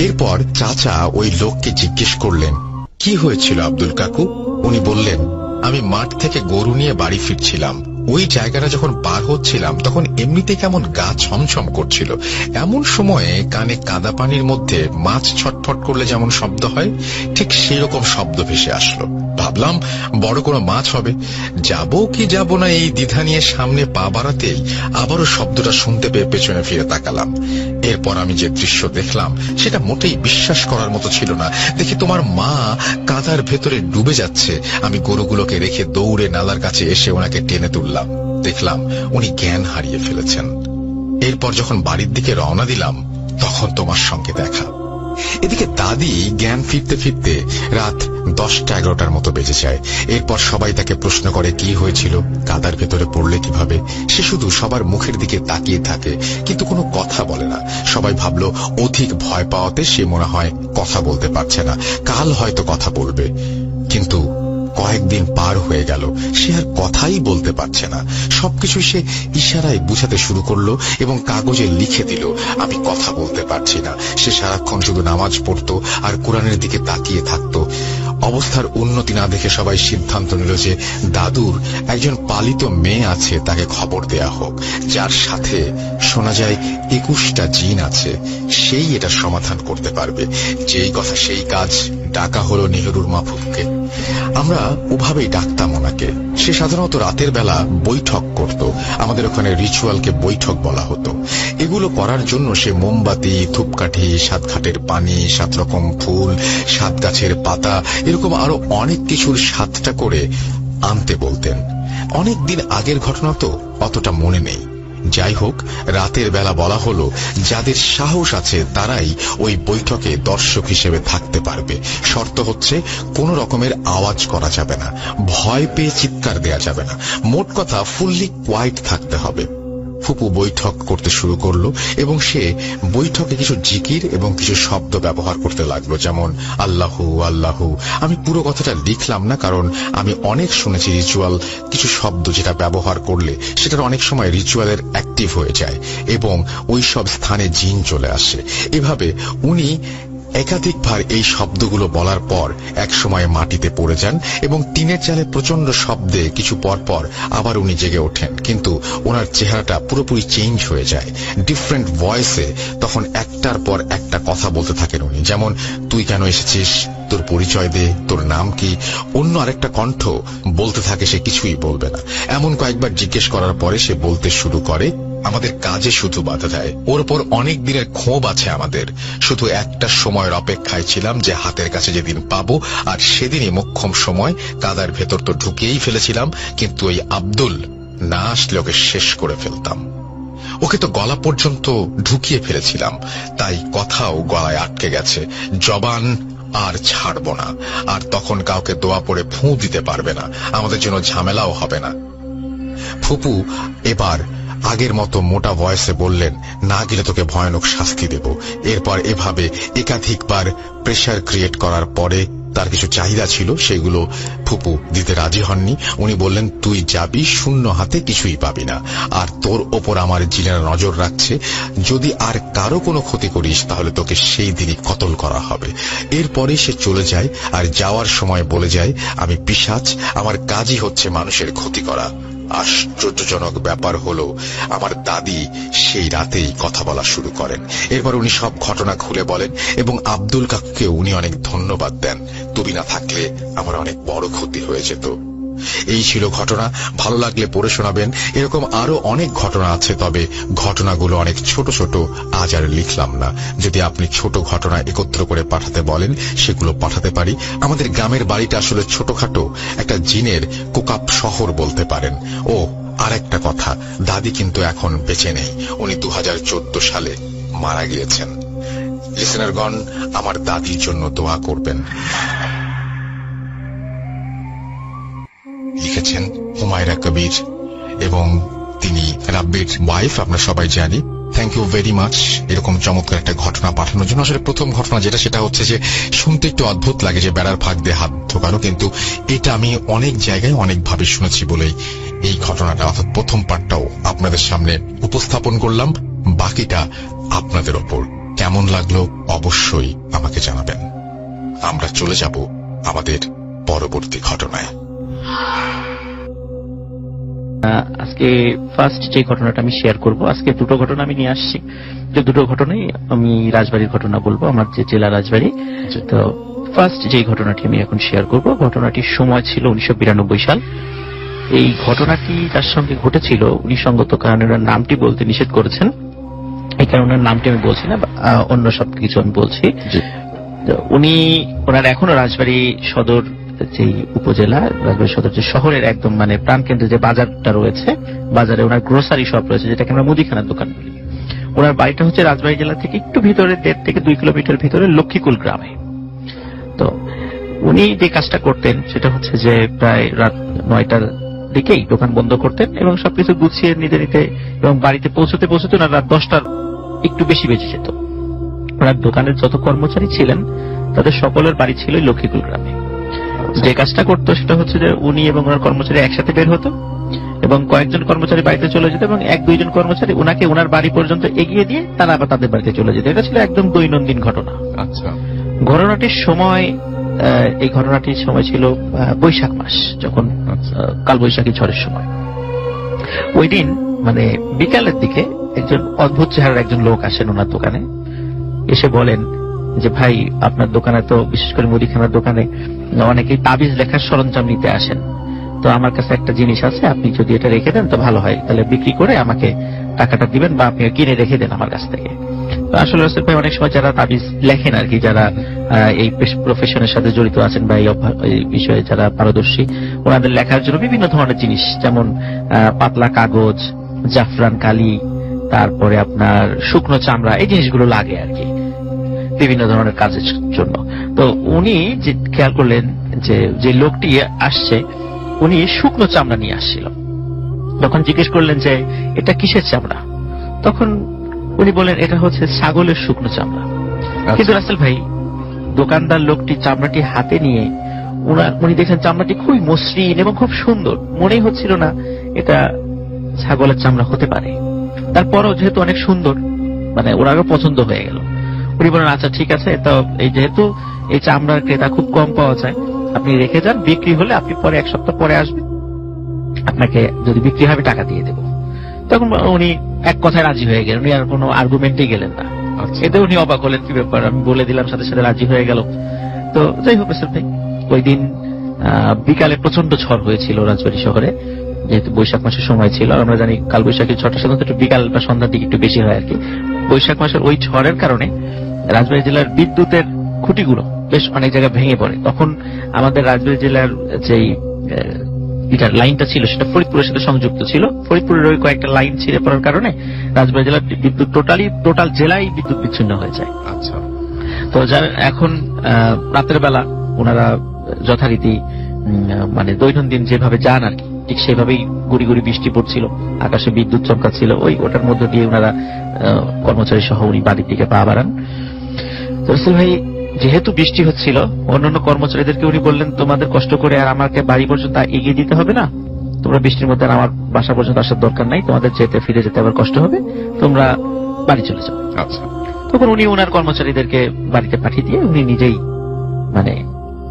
C: এরপর চাচা ওই লোককে জিজ্ঞেস করলেন, কি হয়েছিল আব্দুল কাকু? উনি বললেন, আমি মাঠ থেকে গরু নিয়ে বাড়ি ফিরছিলাম। ওই জায়গাটা যখন পার হচ্ছিলাম তখন এমনিতে কেমন গা ছমছম করছিল। এমন সময়ে কানে কাদা পানির মধ্যে মাছ ছটফট করলে যেমন শব্দ হয়, ঠিক সেরকম শব্দ ভেসে আসলো। ভাবলাম বড় কোনো মাছ হবে। যাব কি যাব না এই দ্বিধা নিয়ে সামনে পা বাড়াতেই আবারও শব্দটা শুনতে পেয়ে পেছনে ফিরে তাকালাম। এরপর আমি যে দৃশ্য দেখলাম সেটা মোটেই বিশ্বাস করার মতো ছিল না। দেখি তোমার মা কাদার ভেতরে ডুবে যাচ্ছে। আমি গরুগুলোকে রেখে দৌড়ে নালার কাছে এসে ওনাকে টেনে তুললাম। দেখলাম উনি জ্ঞান হারিয়ে ফেলেছেন। এরপর যখন বাড়ির দিকে রওনা দিলাম তখন তোমার সঙ্গে দেখা। এদিকে দাদি জ্ঞান ফিরতে ফিরতে রাত 10টা-11টার মতো বেজে যায়। এরপর সবাই তাকে প্রশ্ন করে কি হয়েছিল, কাদার ভেতরে পড়লে কিভাবে। সে শুধু সবার মুখের দিকে তাকিয়ে থাকে, কিন্তু কোনো কথা বলে না। সবাই ভাবলো অধিক ভয় পাওয়াতে সে মনে হয় কথা বলতে পারছে না, কাল হয়তো কথা বলবে। কিন্তু কয়েকদিন পার হয়ে গেল, সে আর কথাই বলতে পারছে না। সবকিছু সে ইশারায় বুঝাতে শুরু করলো এবং কাগজে লিখে দিল, আমি কথা বলতে পারছি না। সে সারাক্ষণ শুধু নামাজ পড়তো আর কোরআনের দিকে তাকিয়ে থাকতো। অবস্থার উন্নতি না দেখে সবাই সিদ্ধান্ত নিল যে দাদুর একজন পালিত মেয়ে আছে, তাকে খবর দেয়া হোক, যার সাথে শোনা যায় 21টা জিন আছে। সেই এটা সমাধান করতে পারবে। যেই কথা সেই কাজ, ডাকা হলো নেহরুর মাহফুবকে। আমরা ওভাবেই ডাকতাম ওনাকে। সে সাধারণত রাতের বেলা বৈঠক করত। আমাদের ওখানে রিচুয়ালকে বৈঠক বলা হতো। এগুলো করার জন্য সে মোমবাতি, ধূপকাঠি, 7 ঘাটের পানি, 7 রকম ফুল, 7 গাছের পাতা, এরকম আরো অনেক কিছুর 7টা করে আনতে বলতেন। অনেক দিন আগের ঘটনা তো অতটা মনে নেই। যাই হোক, রাতের বেলা বলা হলো যাদের সাহস আছে তারাই ওই বৈঠকে দর্শক হিসেবে থাকতে পারবে। শর্ত হচ্ছে কোনো রকমের আওয়াজ করা যাবে না, ভয় পেয়ে চিৎকার দেয়া যাবে না। মোট কথা ফুললি কোয়াইট থাকতে হবে। ফুপু বৈঠক করতে শুরু করলো এবং সে বৈঠকে কিছু জিকির এবং কিছু শব্দ ব্যবহার করতে লাগলো, যেমন আল্লাহু আল্লাহু। আমি পুরো কথাটা লিখলাম না, কারণ আমি অনেক শুনেছি রিচুয়াল কিছু শব্দ যেটা ব্যবহার করলে সেটার অনেক সময় রিচুয়ালের অ্যাক্টিভ হয়ে যায় এবং ওই সব স্থানে জিন চলে আসে। এভাবে উনি একাধিকবার এই শব্দগুলো বলার পর এক সময় মাটিতে পড়ে যান এবং টিনের চালে প্রচন্ড শব্দে কিছু পর পর আবার উনি জেগে ওঠেন। কিন্তু ওনার চেহারাটা পুরোপুরি চেঞ্জ হয়ে যায়। ডিফারেন্ট ভয়েসে তখন একটার পর একটা কথা বলতে থাকেন উনি, যেমন তুই কেন এসেছিস, তোর পরিচয় দে, তোর নাম কি। অন্য আরেকটা কণ্ঠ বলতে থাকে সে কিছুই বলবে না। এমন কয়েকবার জিজ্ঞেস করার পরে সে বলতে শুরু করে, আমাদের কাজে শুধু বাধা দেয়। ওর ওপর অনেক দিনের ক্ষোভ আছে আমাদের। শুধু একটা সময়ের অপেক্ষায় ছিলাম যে হাতের কাছে যেদিন পাবো, আর সেদিনই মোক্ষম সময়। কাদার ভেতর তো ঢুকিয়েই ফেলেছিলাম, কিন্তু ওই আব্দুল না আসলে ওকে শেষ করে ফেলতাম। ওকে তো গলা পর্যন্ত ঢুকিয়ে ফেলেছিলাম, তাই কথাও গলায় আটকে গেছে। জবান আর ছাড়ব না। আর তখন কাউকে দোয়া পড়ে ফুঁ দিতে পারবে না, আমাদের জন্য ঝামেলাও হবে না। ফুপু এবার আগের মতো মোটা ভয়েসে বললেন, না গেলে তোকে ভয়ানক শাস্তি দেব। এরপর এভাবে একাধিকবার প্রেশার ক্রিয়েট করার পরে তার কিছু চাহিদা ছিল, সেগুলো ফুপু দিতে রাজি হননি। উনি বললেন, তুই যাবি, শূন্য হাতে কিছুই পাবি না, আর তোর ওপর আমার জিনেরা নজর রাখছে। যদি আর কারো কোনো ক্ষতি করিস তাহলে তোকে সেই দিনই কতল করা হবে। এরপরে সে চলে যায়, আর যাওয়ার সময় বলে যায়, আমি পিশাচ, আমার কাজই হচ্ছে মানুষের ক্ষতি করা। আশ্চর্যজনক ব্যাপার হলো আমার দাদি সেই রাতেই কথা বলা শুরু করেন। এরপর উনি সব ঘটনা খুলে বলেন এবং আব্দুল কাকুকে উনি অনেক ধন্যবাদ দেন। তুমি না থাকলে আমার অনেক বড় ক্ষতি হয়ে যেত। এই ছিল ঘটনা। ভালো লাগলে পড়ে শোনাবেন। এরকম আরো অনেক ঘটনা আছে, তবে ঘটনাগুলো অনেক ছোট ছোট, আজ আর লিখলাম না। যদি আপনি ছোট ঘটনা একত্র করে পাঠাতে বলেন সেগুলো পাঠাতে পারি। আমাদের গ্রামের বাড়িটা আসলে ছোটখাটো একটা জিনের কোকাপ শহর বলতে পারেন। ও আর একটা কথা, দাদি কিন্তু এখন বেঁচে নেই। উনি 2014 সালে মারা গিয়েছেন। লিসেনারগণ, আমার দাদির জন্য দোয়া করবেন। লিখেছেন হুমায়রা কবির এবং তিনি রাব্বির ওয়াইফ, আমরা সবাই জানি। থ্যাংক ইউ ভেরি মাচ এরকম চমৎকার একটা ঘটনা পাঠানোর জন্য। আসলে প্রথম ঘটনা যেটা, সেটা হচ্ছে যে শুনতে একটু অদ্ভুত লাগে যে বেড়ার ফাঁক দিয়ে হাত ঢোকানো, কিন্তু এটা আমি অনেক জায়গায় অনেকভাবে শুনেছি বলেই এই ঘটনাটা, অর্থাৎ প্রথম পার্টটাও আপনাদের সামনে উপস্থাপন করলাম। বাকিটা আপনাদের ওপর। কেমন লাগলো অবশ্যই আমাকে জানাবেন। আমরা চলে যাব আমাদের পরবর্তী ঘটনায়।
D: আজকে ফার্স্ট যে ঘটনাটা আমি শেয়ার করব, আজকে দুটো ঘটনা আমি নিয়ে আসছি। যে দুটো ঘটনাই আমি রাজবাড়ির ঘটনা বলবো, আমার যে জেলা রাজবাড়ি। তো ফার্স্ট যে ঘটনাটি আমি এখন শেয়ার করব, ঘটনাটির সময় ছিল 1992 সাল। এই ঘটনাটি তার সঙ্গে ঘটেছিল, উনি সঙ্গত কারণে ওনার নামটি বলতে নিষেধ করেছেন, এই কারণে ওনার নামটি আমি বলছি না, অন্য সব কিছু আমি বলছি। উনি ওনার এখনো রাজবাড়ি সদর যে উপজেলা, রাজবাড়ি সদর যে শহরের একদম মানে প্রাণকেন্দ্রে যে বাজারটা রয়েছে, বাজারে ওনার গ্রোসারি শপ রয়েছে, যেটাকে আমরা মুদিখানার দোকান বলি। ওনার বাড়িটা হচ্ছে রাজবাড়ি জেলা থেকে একটু ভিতরে 1.5 থেকে 2 কিলোমিটার ভিতরে লক্ষ্মীকুল গ্রামে। তো উনি যে কাজটা করতেন সেটা হচ্ছে যে প্রায় রাত 9টার দিকেই দোকান বন্ধ করতেন এবং সবকিছু গুছিয়ে নিতে নিতে এবং বাড়িতে পৌঁছতে পৌঁছতে ওনার রাত 10টার একটু বেশি বেজে যেত। ওনার দোকানের যত কর্মচারী ছিলেন তাদের সকলের বাড়ি ছিল লক্ষ্মীকুল গ্রামে। যে কাজটা করতো সেটা হচ্ছে যে উনি এবং ওনার কর্মচারী একসাথে বের হতো এবং কয়েকজন কর্মচারী বাড়িতে চলে যেত এবং 1-2 জন কর্মচারী ওনাকে ওনার বাড়ি পর্যন্ত এগিয়ে দিয়ে তারা আবার তাদের বাড়িতে চলে যেত। এটা ছিল একদম দৈনন্দিন ঘটনা।
A: আচ্ছা,
D: ঘটনাটির সময় এই ঘটনাটির সময় ছিল বৈশাখ মাস, যখন কালবৈশাখী ঝড়ের সময়। ওই দিন মানে বিকালের দিকে একজন অদ্ভুত চেহারার একজন লোক আসেন ওনার দোকানে, এসে বলেন যে ভাই আপনার দোকানে তো বিশেষ করে মুদিখানার দোকানে অনেকেই তাবিজ লেখার সরঞ্জাম নিতে আসেন, তো আমার কাছে একটা জিনিস আছে, আপনি যদি এটা রেখে দেন তো ভালো হয়, তাহলে বিক্রি করে আমাকে টাকাটা দিবেন বা আপনি কিনে রেখে দেন আমার কাছ থেকে। আসলে রাসেল ভাই অনেক সময় যারা তাবিজ লেখেন আর কি, যারা এই প্রফেশনের সাথে জড়িত আছেন বা এই বিষয়ে যারা পারদর্শী, ওনাদের লেখার জন্য বিভিন্ন ধরনের জিনিস, যেমন পাতলা কাগজ, জাফরান কালি, তারপরে আপনার শুকনো চামড়া, এই জিনিসগুলো লাগে আর কি বিভিন্ন ধরনের কাজের জন্য। তো উনি যে খেয়াল করলেন যে লোকটি আসছে উনি শুকনো চামড়া নিয়ে আসছিল। তখন জিজ্ঞেস করলেন যে এটা কিসের চামড়া? তখন উনি বলেন এটা হচ্ছে ছাগলের শুকনো চামড়া। কিন্তু রাসেল ভাই দোকানদার লোকটি চামড়াটি হাতে নিয়ে উনি দেখেন চামড়াটি খুবই মসৃণ এবং খুব সুন্দর, মনেই হচ্ছিল না এটা ছাগলের চামড়া হতে পারে। তারপরও যেহেতু অনেক সুন্দর, মানে ওনারও পছন্দ হয়ে গেল। উনি বলেন আচ্ছা ঠিক আছে, তো এই যেহেতু এই চামড়ার ক্রেতা খুব কম পাওয়া যায়, আপনি রেখে যান, বিক্রি হলে আপনি পরে 1 সপ্তাহ পরে আসবেন, আপনাকে যদি বিক্রি হবে টাকা দিয়ে দেব। তখন উনি এক কথায় রাজি হয়ে গেলেন, উনি আর কোনো আর্গুমেন্টে গেলেন না। এতে উনি অবাক হলেন, কি ব্যাপার, আমি বলে দিলাম, সাথে সাথে রাজি হয়ে গেল। তো যাই হোক রাসেল ভাই, ওই দিন বিকালে প্রচন্ড ঝড় হয়েছিল রাজবাড়ী শহরে, যেহেতু বৈশাখ মাসের সময় ছিল। আমরা জানি কালবৈশাখী ঝড়টা সাধারণত একটু বিকাল বা সন্ধ্যার দিকে একটু বেশি হয় আর কি। বৈশাখ মাসের ওই ঝড়ের কারণে রাজবাড়ী জেলার বিদ্যুতের খুঁটিগুলো বেশ অনেক জায়গায় ভেঙে পড়ে। তখন আমাদের রাজবাড়ী জেলার যেই লাইনটা ছিল সেটা ফরিদপুরের সাথে সংযুক্ত ছিল। ফরিদপুরের ওই কয়েকটা লাইন ছিঁড়ে পড়ার কারণে রাজবাড়ী জেলার বিদ্যুৎ টোটাল জেলায় বিদ্যুৎ বিচ্ছিন্ন হয়ে যায়।
A: আচ্ছা,
D: তো যারা এখন রাতের বেলা ওনারা যথারীতি মানে দৈনন্দিন যেভাবে যান আর কি, ঠিক সেভাবেই গুড়ি গুড়ি বৃষ্টি পড়ছিল, আকাশে বিদ্যুৎ চমকাচ্ছিল, ওটার মধ্যে দিয়ে ওনারা কর্মচারী সহ উনি বাড়ির দিকে পা বাড়ান। তো রাসেল ভাই যেহেতু বৃষ্টি হচ্ছিল, অন্যান্য কর্মচারীদেরকে উনি বললেন তোমাদের কষ্ট করে আর আমাকে বাড়ি পর্যন্ত এগিয়ে দিতে হবে না, তোমরা বৃষ্টির মধ্যে আমার বাসা পর্যন্ত আসার দরকার নাই, তোমাদের ফিরে যেতে আবার কষ্ট হবে, তোমরা বাড়ি চলে যাও।
A: আচ্ছা,
D: তখন উনি ওনার কর্মচারীদেরকে বাড়িতে পাঠিয়ে দিয়ে উনি নিজেই মানে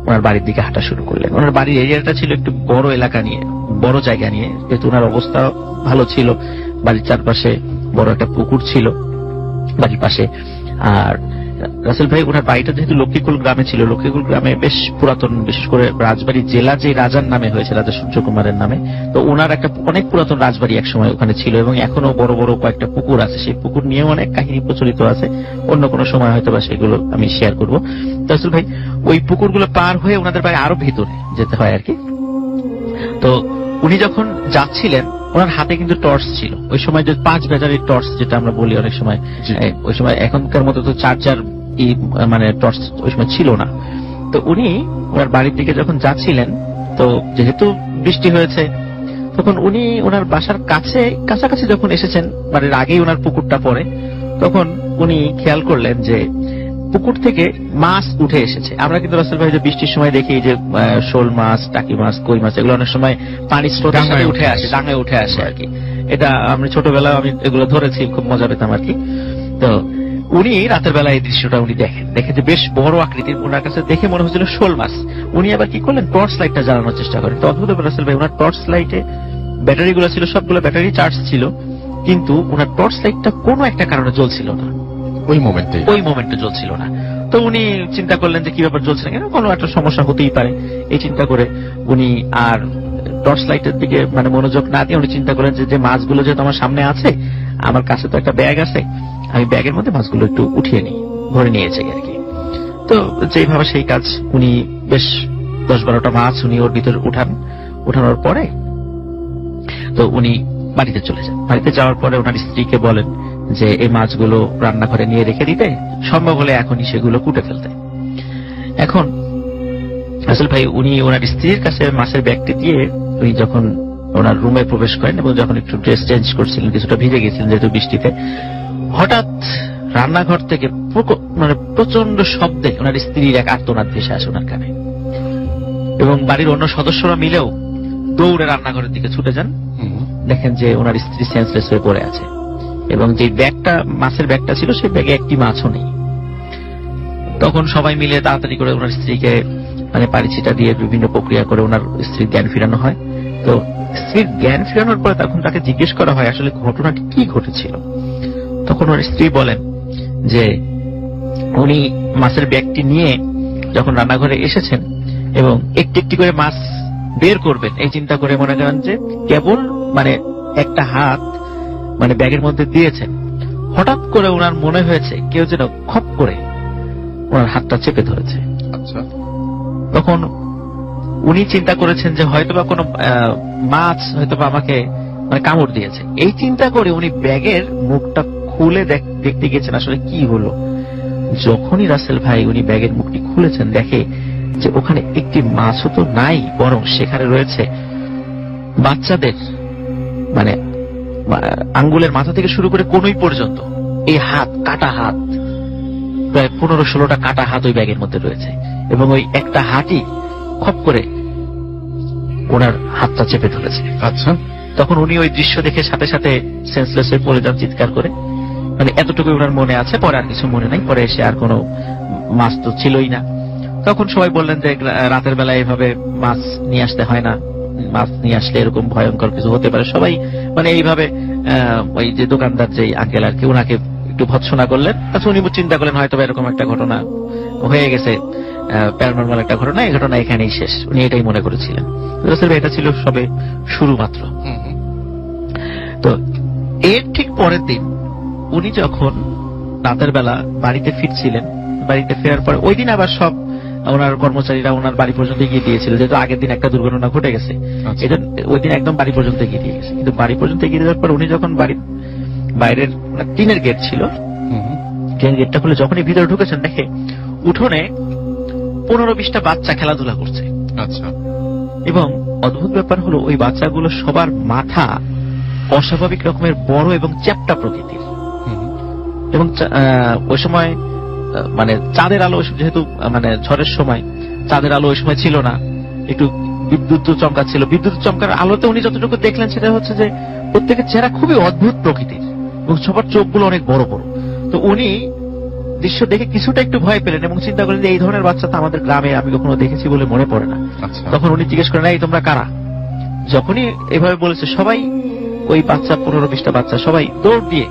D: ওনার বাড়ির দিকে হাঁটা শুরু করলেন। ওনার বাড়ির এরিয়াটা ছিল একটু বড় এলাকা নিয়ে, বড় জায়গা নিয়ে, যেহেতু ওনার অবস্থা ভালো ছিল, বাড়ির চারপাশে বড় একটা পুকুর ছিল বাড়ির পাশে। আর রাসেল ভাই ওনার বাড়িটা যেহেতু লক্ষ্মীকুল গ্রামে ছিল, লক্ষ্মীকুল গ্রামে বেশ পুরাতন, বিশেষ করে রাজবাড়ী জেলা যে রাজার নামে হয়েছে, রাজা সূর্য কুমারের নামে, তো ওনার একটা অনেক পুরাতন রাজবাড়ি এক সময় ওখানে ছিল এবং এখনো বড় বড় কয়েকটা পুকুর আছে। সেই পুকুর নিয়ে অনেক কাহিনী প্রচলিত আছে, অন্য কোনো সময় হয়তো বা সেগুলো আমি শেয়ার করবো। রাসেল ভাই ওই পুকুরগুলো পার হয়ে ওনাদের বাড়ি আরো ভিতরে যেতে হয় আর কি। তো উনি যখন যাচ্ছিলেন ওনার হাতে কিন্তু টর্চ ছিল, ওই সময় যে 5 ব্যাটারির টর্চ যেটা আমরা বলি অনেক সময়, ওই সময় এখনকার মতো তো চার্জার মানে টর্চ ওই সময় ছিল না। তো উনি ওনার বাড়ির দিকে যখন যাচ্ছিলেন, তো যেহেতু বৃষ্টি হয়েছে, তখন উনি ওনার বাসার কাছাকাছি যখন এসেছেন, বাড়ির আগেই ওনার পুকুরটা পড়ে, তখন উনি খেয়াল করলেন যে পুকুর থেকে মাছ উঠে এসেছে। আমরা কিন্তু রাসেল ভাই যে বৃষ্টির সময় দেখি যে শোল মাছ, টাকি মাছ, কই মাছ, এগুলো অনেক সময় পানির স্রোতের সাথে উঠে আসে, ডাঙায় উঠে আসে আর কি। এটা আমি ছোটবেলায় আমি এগুলো ধরেছি, খুব মজা পেতাম আর কি। তো উনি রাতের বেলা এই দৃশ্যটা উনি দেখেন যে বেশ বড় আকৃতির, ওনার কাছে দেখে মনে হচ্ছিল শোল মাছ। উনি আবার কি করলেন, টর্চ লাইটটা জ্বালানোর চেষ্টা করেন। তো অদ্ভুত ব্যাপার রাসেল ভাই, ওনার টর্চ লাইটে ব্যাটারি গুলো ছিল, সবগুলো ব্যাটারি চার্জ ছিল, কিন্তু ওনার টর্চ লাইটটা কোনো একটা কারণে জ্বলছিল না,
A: ওই মোমেন্টে
D: জ্বলছিল না। তো উনি চিন্তা করলেন যে কি ব্যাপার, জ্বলছে না কেন, কোনো একটা সমস্যা হতেই পারে। এই চিন্তা করে উনি আর টর্চ লাইটের দিকে মানে মনোযোগ না দিয়ে উনি চিন্তা করেন যে মাছগুলো যেহেতু আমার সামনে আছে, আমার কাছে তো একটা ব্যাগ আছে, আমি ব্যাগের মধ্যে মাছগুলো একটু উঠিয়ে নিই, ভরে নিয়েছে আর কি। তো যেইভাবে সেই কাজ, উনি বেশ 10-12টা মাছ উনি ওর ভিতরে উঠানোর পরে তো উনি বাড়িতে চলে যান। বাড়িতে যাওয়ার পরে ওনার স্ত্রীকে বলেন যে এই মাছগুলো রান্নাঘরে নিয়ে রেখে দিতে, সম্ভব হলে এখনই সেগুলো কুটে ফেলতে। এখন আসল ভাই উনি ওনার স্ত্রীর কাছে মাছের ব্যাগটি দিয়ে উনি যখন ওনার রুমে প্রবেশ করেন এবং যখন একটু ড্রেস চেঞ্জ করছিলেন, কিছুটা ভিজে গেছিলেন যেহেতু বৃষ্টিতে, হঠাৎ রান্নাঘর থেকে মানে প্রচন্ড শব্দে ওনার স্ত্রীর এক আর্তনাদ ভেসে আসে ওনার কানে, এবং বাড়ির অন্য সদস্যরা মিলেও দৌড়ে রান্নাঘরের দিকে ছুটে যান। দেখেন যে ওনার স্ত্রী সেন্সলেস হয়ে পড়ে আছে, এবং যে ব্যাগটা, মাছের ব্যাগটা ছিল, সেই ব্যাগে একটি মাছও নেই। তখন সবাই মিলে তাড়াতাড়ি করে ওনার স্ত্রীকে মানে পারিচিটা দিয়ে বিভিন্ন প্রক্রিয়া করে ওনার স্ত্রীর জ্ঞান ফিরানো হয়। তো স্ত্রীর জ্ঞান ফিরানোর পরে তখন তাকে জিজ্ঞেস করা হয় আসলে ঘটনাটি কি ঘটেছিল। তখন ওনার স্ত্রী বলেন যে উনি মাছের ব্যাগটি নিয়ে যখন রান্নাঘরে এসেছেন এবং একটি একটি করে মাছ বের করবেন এই চিন্তা করে মনে করেন যে কেবল মানে একটা হাত মানে ব্যাগের মধ্যে দিয়েছেন, হঠাৎ করে ওনার মনে হয়েছে কেউ যেন খপ করে ওনার হাতটা চেপে ধরেছে।
A: আচ্ছা,
D: তখন উনি চিন্তা করেছেন যে হয়তোবা কোনো মাছ হয়তোবা আমাকে মানে কামড় দিয়েছে। এই চিন্তা করে উনি ব্যাগের মুখটা খুলে দেখতে গেছেন আসলে কি হলো। যখনই রাসেল ভাই উনি ব্যাগের মুখটি খুলেছেন, দেখে যে ওখানে একটি মাছও তো নাই, বরং সেখানে রয়েছে বাচ্চাদের মানে আঙ্গুলের মাথা থেকে শুরু করে কোনই পর্যন্ত এই হাত, কাটা হাত, প্রায় 15-16টা কাটা হাত ওই ব্যাগের মধ্যে রয়েছে, এবং ওই একটা হাতই খপ করে ওনার হাতটা চেপে ধরেছে।
A: আচ্ছা,
D: তখন উনি ওই দৃশ্য দেখে সাথে সাথে সেন্সলেস হয়ে পড়ে যান চিৎকার করে। মানে এতটুকু ওনার মনে আছে, পরে আর কিছু মনে নাই। পরে এসে আর কোনো মাছ তো ছিলই না। তখন সবাই বললেন যে রাতের বেলায় এভাবে মাছ নিয়ে আসতে হয় না, মাছ নিয়ে আসলে এরকম ভয়ঙ্কর কিছু হতে পারে। সবাই মানে এইভাবে ওই যে দোকানদার যে আঙ্কেল আর কি, ওনাকে একটু ভৎসনা করলেন। আচ্ছা, উনি চিন্তা করলেন হয়তো এরকম একটা ঘটনা হয়ে গেছে, প্যারানরমাল একটা ঘটনা, এই ঘটনা এখানেই শেষ, উনি এটাই মনে করেছিলেন। এটা ছিল সবে শুরু মাত্র। তো এর ঠিক পরের দিন উনি যখন রাতের বেলা বাড়িতে ফিরছিলেন, বাড়িতে ফেরার পরে ওই দিন আবার সব ওনার কর্মচারীরা ওনার বাড়ি পর্যন্ত এগিয়ে দিয়েছিল, যেহেতু আগের দিন একটা দুর্ঘটনা ঘটে গেছে। এটা ওই দিন একদম বাড়ি পর্যন্ত এগিয়ে দিয়ে গেছে। কিন্তু বাড়ি পর্যন্ত এগিয়ে দেওয়ার পর উনি যখন বাড়ির বাইরের টিনের গেট ছিল, টিনের গেটটা খুলে যখনই ভিতরে ঢুকেছেন, দেখে উঠোনে 15-20টা বাচ্চা খেলাধুলা করছে।
A: আচ্ছা,
D: এবং অদ্ভুত ব্যাপার হলো ওই বাচ্চাগুলো সবার মাথা অস্বাভাবিক রকমের বড় এবং চ্যাপ্টা প্রকৃতির, এবং ওই সময় মানে চাঁদের আলো, যেহেতু মানে ঝড়ের সময় চাঁদের আলো ওই সময় ছিল না, একটু বিদ্যুৎ চমকাচ্ছিল। বিদ্যুৎ চমকার আলোতে উনি যতটুকু দেখলেন সেটা হচ্ছে যে প্রত্যেকের চেহারা খুবই অদ্ভুত প্রকৃতির এবং সবার চোখগুলো অনেক বড় বড়। তো উনি দৃশ্য দেখে কিছুটা একটু ভয় পেলেন এবং চিন্তা করলেন যে এই ধরনের বাচ্চা তো আমাদের গ্রামে আমি কখনো দেখেছি বলে মনে পড়ে না। তখন উনি জিজ্ঞেস করেন, এই তোমরা কারা? যখনই এভাবে বলেছে, সবাই ওই বাচ্চা 15-20টা বাচ্চা সবাই দৌড় দিয়ে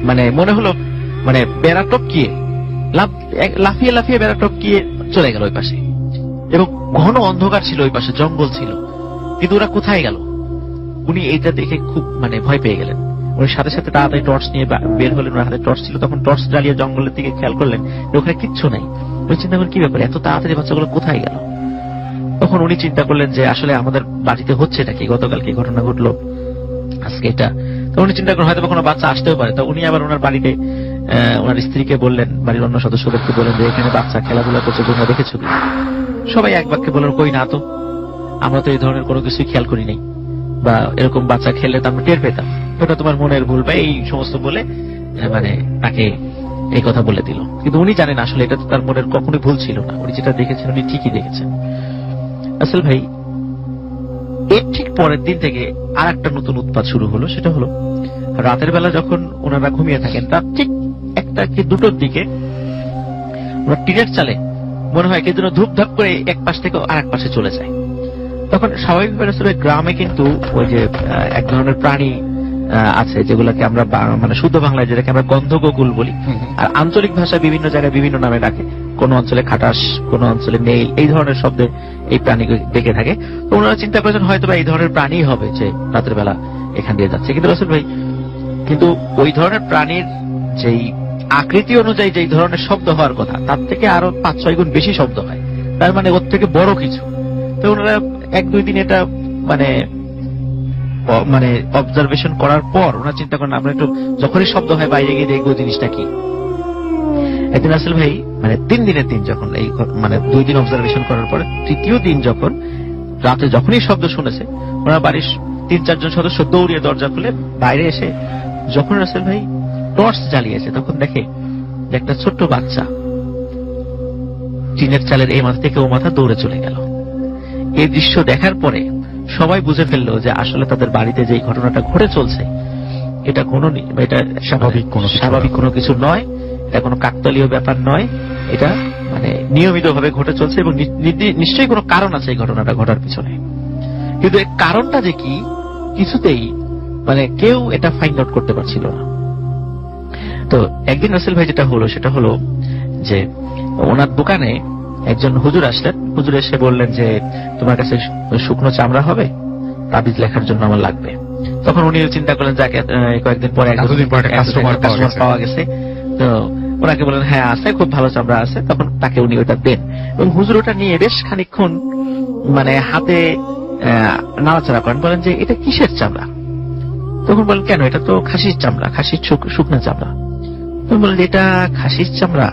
D: মানে মনে হলো মানে বেড়া টপকিয়ে লাফিয়ে লাফিয়ে বেড়া টপকিয়ে চলে গেল ওই পাশে, এবং ঘন অন্ধকার ছিল ওই পাশে, জঙ্গল ছিল, কিন্তু ওরা কোথায় গেল? উনি এইটা দেখে খুব মানে ভয় পেয়ে গেলেন। উনি সাথে সাথে তাড়াতাড়ি টর্চ নিয়ে বের হলেন, ওনার হাতে টর্চ ছিল। তখন টর্চ জ্বালিয়ে জঙ্গলের দিকে খেয়াল করলেন ওখানে কিচ্ছু নাই। উনি চিন্তা করলেন কি ব্যাপার, এত তাড়াতাড়ি বাচ্চাগুলো কোথায় গেল? তখন উনি চিন্তা করলেন যে আসলে আমাদের বাড়িতে হচ্ছে এটা কি, গতকালকে ঘটনা ঘটলো, আজকে এটা। তো উনি চিন্তা করেন হয়তো কোনো বাচ্চা আসতেও পারে। তো উনি আবার ওনার বাড়িতে ওনার স্ত্রীকে বললেন, বাড়ির অন্য সদস্যদেরকে বললেন যে এখানে বাচ্চা খেলাধুলা করছে, তোমরা দেখেছো কি? সবাই এক বাক্যে বললেন, কই না তো, আমরা তো এই ধরনের কোনো কিছুই খেয়াল করি নাই, বা এরকম বাচ্চা খেললে তো আমরা টের পেতাম, ওটা তোমার মনের ভুল বা এই সমস্ত বলে মানে তাকে এই কথা বলে দিল। কিন্তু উনি জানেন আসলে এটা তো তার মনের কখনোই ভুল ছিল না, উনি যেটা দেখেছেন উনি ঠিকই দেখেছেন। আসল ভাই এর ঠিক পরের দিন থেকে আর একটা নতুন উৎপাত শুরু হলো। সেটা হলো রাতের বেলা যখন ওনারা ঘুমিয়ে থাকেন, রাত ঠিক একটা কি দুটোর দিকে টিনের চালে মনে হয় কি যেন ধূপধাপ করে এক পাশ থেকে আরেক পাশে চলে যায়। তখন স্বাভাবিকভাবে আসলে গ্রামে কিন্তু ওই যে এক ধরনের প্রাণী আছে যেগুলোকে আমরা মানে শুদ্ধ বাংলায় যেটাকে আমরা গন্ধগোকুল বলি, আর আঞ্চলিক ভাষায় বিভিন্ন জায়গায় বিভিন্ন নামে ডাকে। কোন অঞ্চলে খাটাস, কোন অঞ্চলে নেইল, এই ধরনের শব্দে এই প্রাণী ডেকে থাকে। তো ওনারা চিন্তা করেছেন হয়তো বা এই ধরনের প্রাণী হবে যে রাতের বেলা এখান দিয়ে যাচ্ছে। কিন্তু রাসেল ভাই, কিন্তু ওই ধরনের প্রাণীর যেই আকৃতি অনুযায়ী যেই ধরনের শব্দ হওয়ার কথা তার থেকে আরো 5-6 গুণ বেশি শব্দ হয়, তার মানে ওর থেকে বড় কিছু। তো ওনারা 1-2 দিন এটা মানে অবজারভেশন করার পর ওনারা চিন্তা করেন আমরা একটু যখনই শব্দ হয় বাইরে গিয়ে দেখবো জিনিসটা কি। একদিন রাসেল ভাই মানে 3 দিনের দিন যখন এই মানে 2 দিন অবজারভেশন করার পরে তৃতীয় দিন যখন রাতে যখনই শব্দ শুনেছে, ওনারা বাড়ির 3-4 জন সদস্য দৌড়িয়ে দরজা খুলে বাইরে এসে যখন রাসেল ভাই টর্চ জ্বালিয়েছে তখন দেখে যে একটা ছোট্ট বাচ্চা টিনের চালের এই মাথা থেকে ও মাথা দৌড়ে চলে গেল। এই দৃশ্য দেখার পরে সবাই বুঝে ফেললো যে আসলে তাদের বাড়িতে যে ঘটনাটা ঘটে চলছে এটা স্বাভাবিক কোনো কিছু নয়, এটা কোনো কাকতালীয় ব্যাপার নয়, এটা মানে নিয়মিতভাবে ঘটে চলছে এবং নিশ্চয়ই কোনো কারণ আছে এই ঘটনাটা ঘটার পিছনে। কিন্তু এই কারণটা যে কি কিছুতেই মানে কেউ এটা ফাইন্ড আউট করতে পারছিল না। তো একদিন রাসেল ভাই যেটা হলো সেটা হলো যে ওনার দোকানে একজন হুজুর আসলেন। হুজুর এসে বললেন যে তোমার কাছে শুকনো চামড়া হবে, তাবিজ লেখার জন্য আমার লাগবে। তখন উনি চিন্তা করলেন যাকে কয়েকদিন পরে কাস্টমার পাওয়া গেছে, তো ওনাকে বললেন হ্যাঁ আছে, খুব ভালো চামড়া আছে। তখন তাকে উনি ওটা দেন এবং হুজুর ওটা নিয়ে বেশ খানিকক্ষণ মানে হাতে নাড়াচাড়া করেন, বলেন যে এটা কিসের চামড়া? তখন বলেন কেন, এটা তো খাসির চামড়া, খাসির শুকনো চামড়া। তখন বলেন এটা খাসির চামড়া,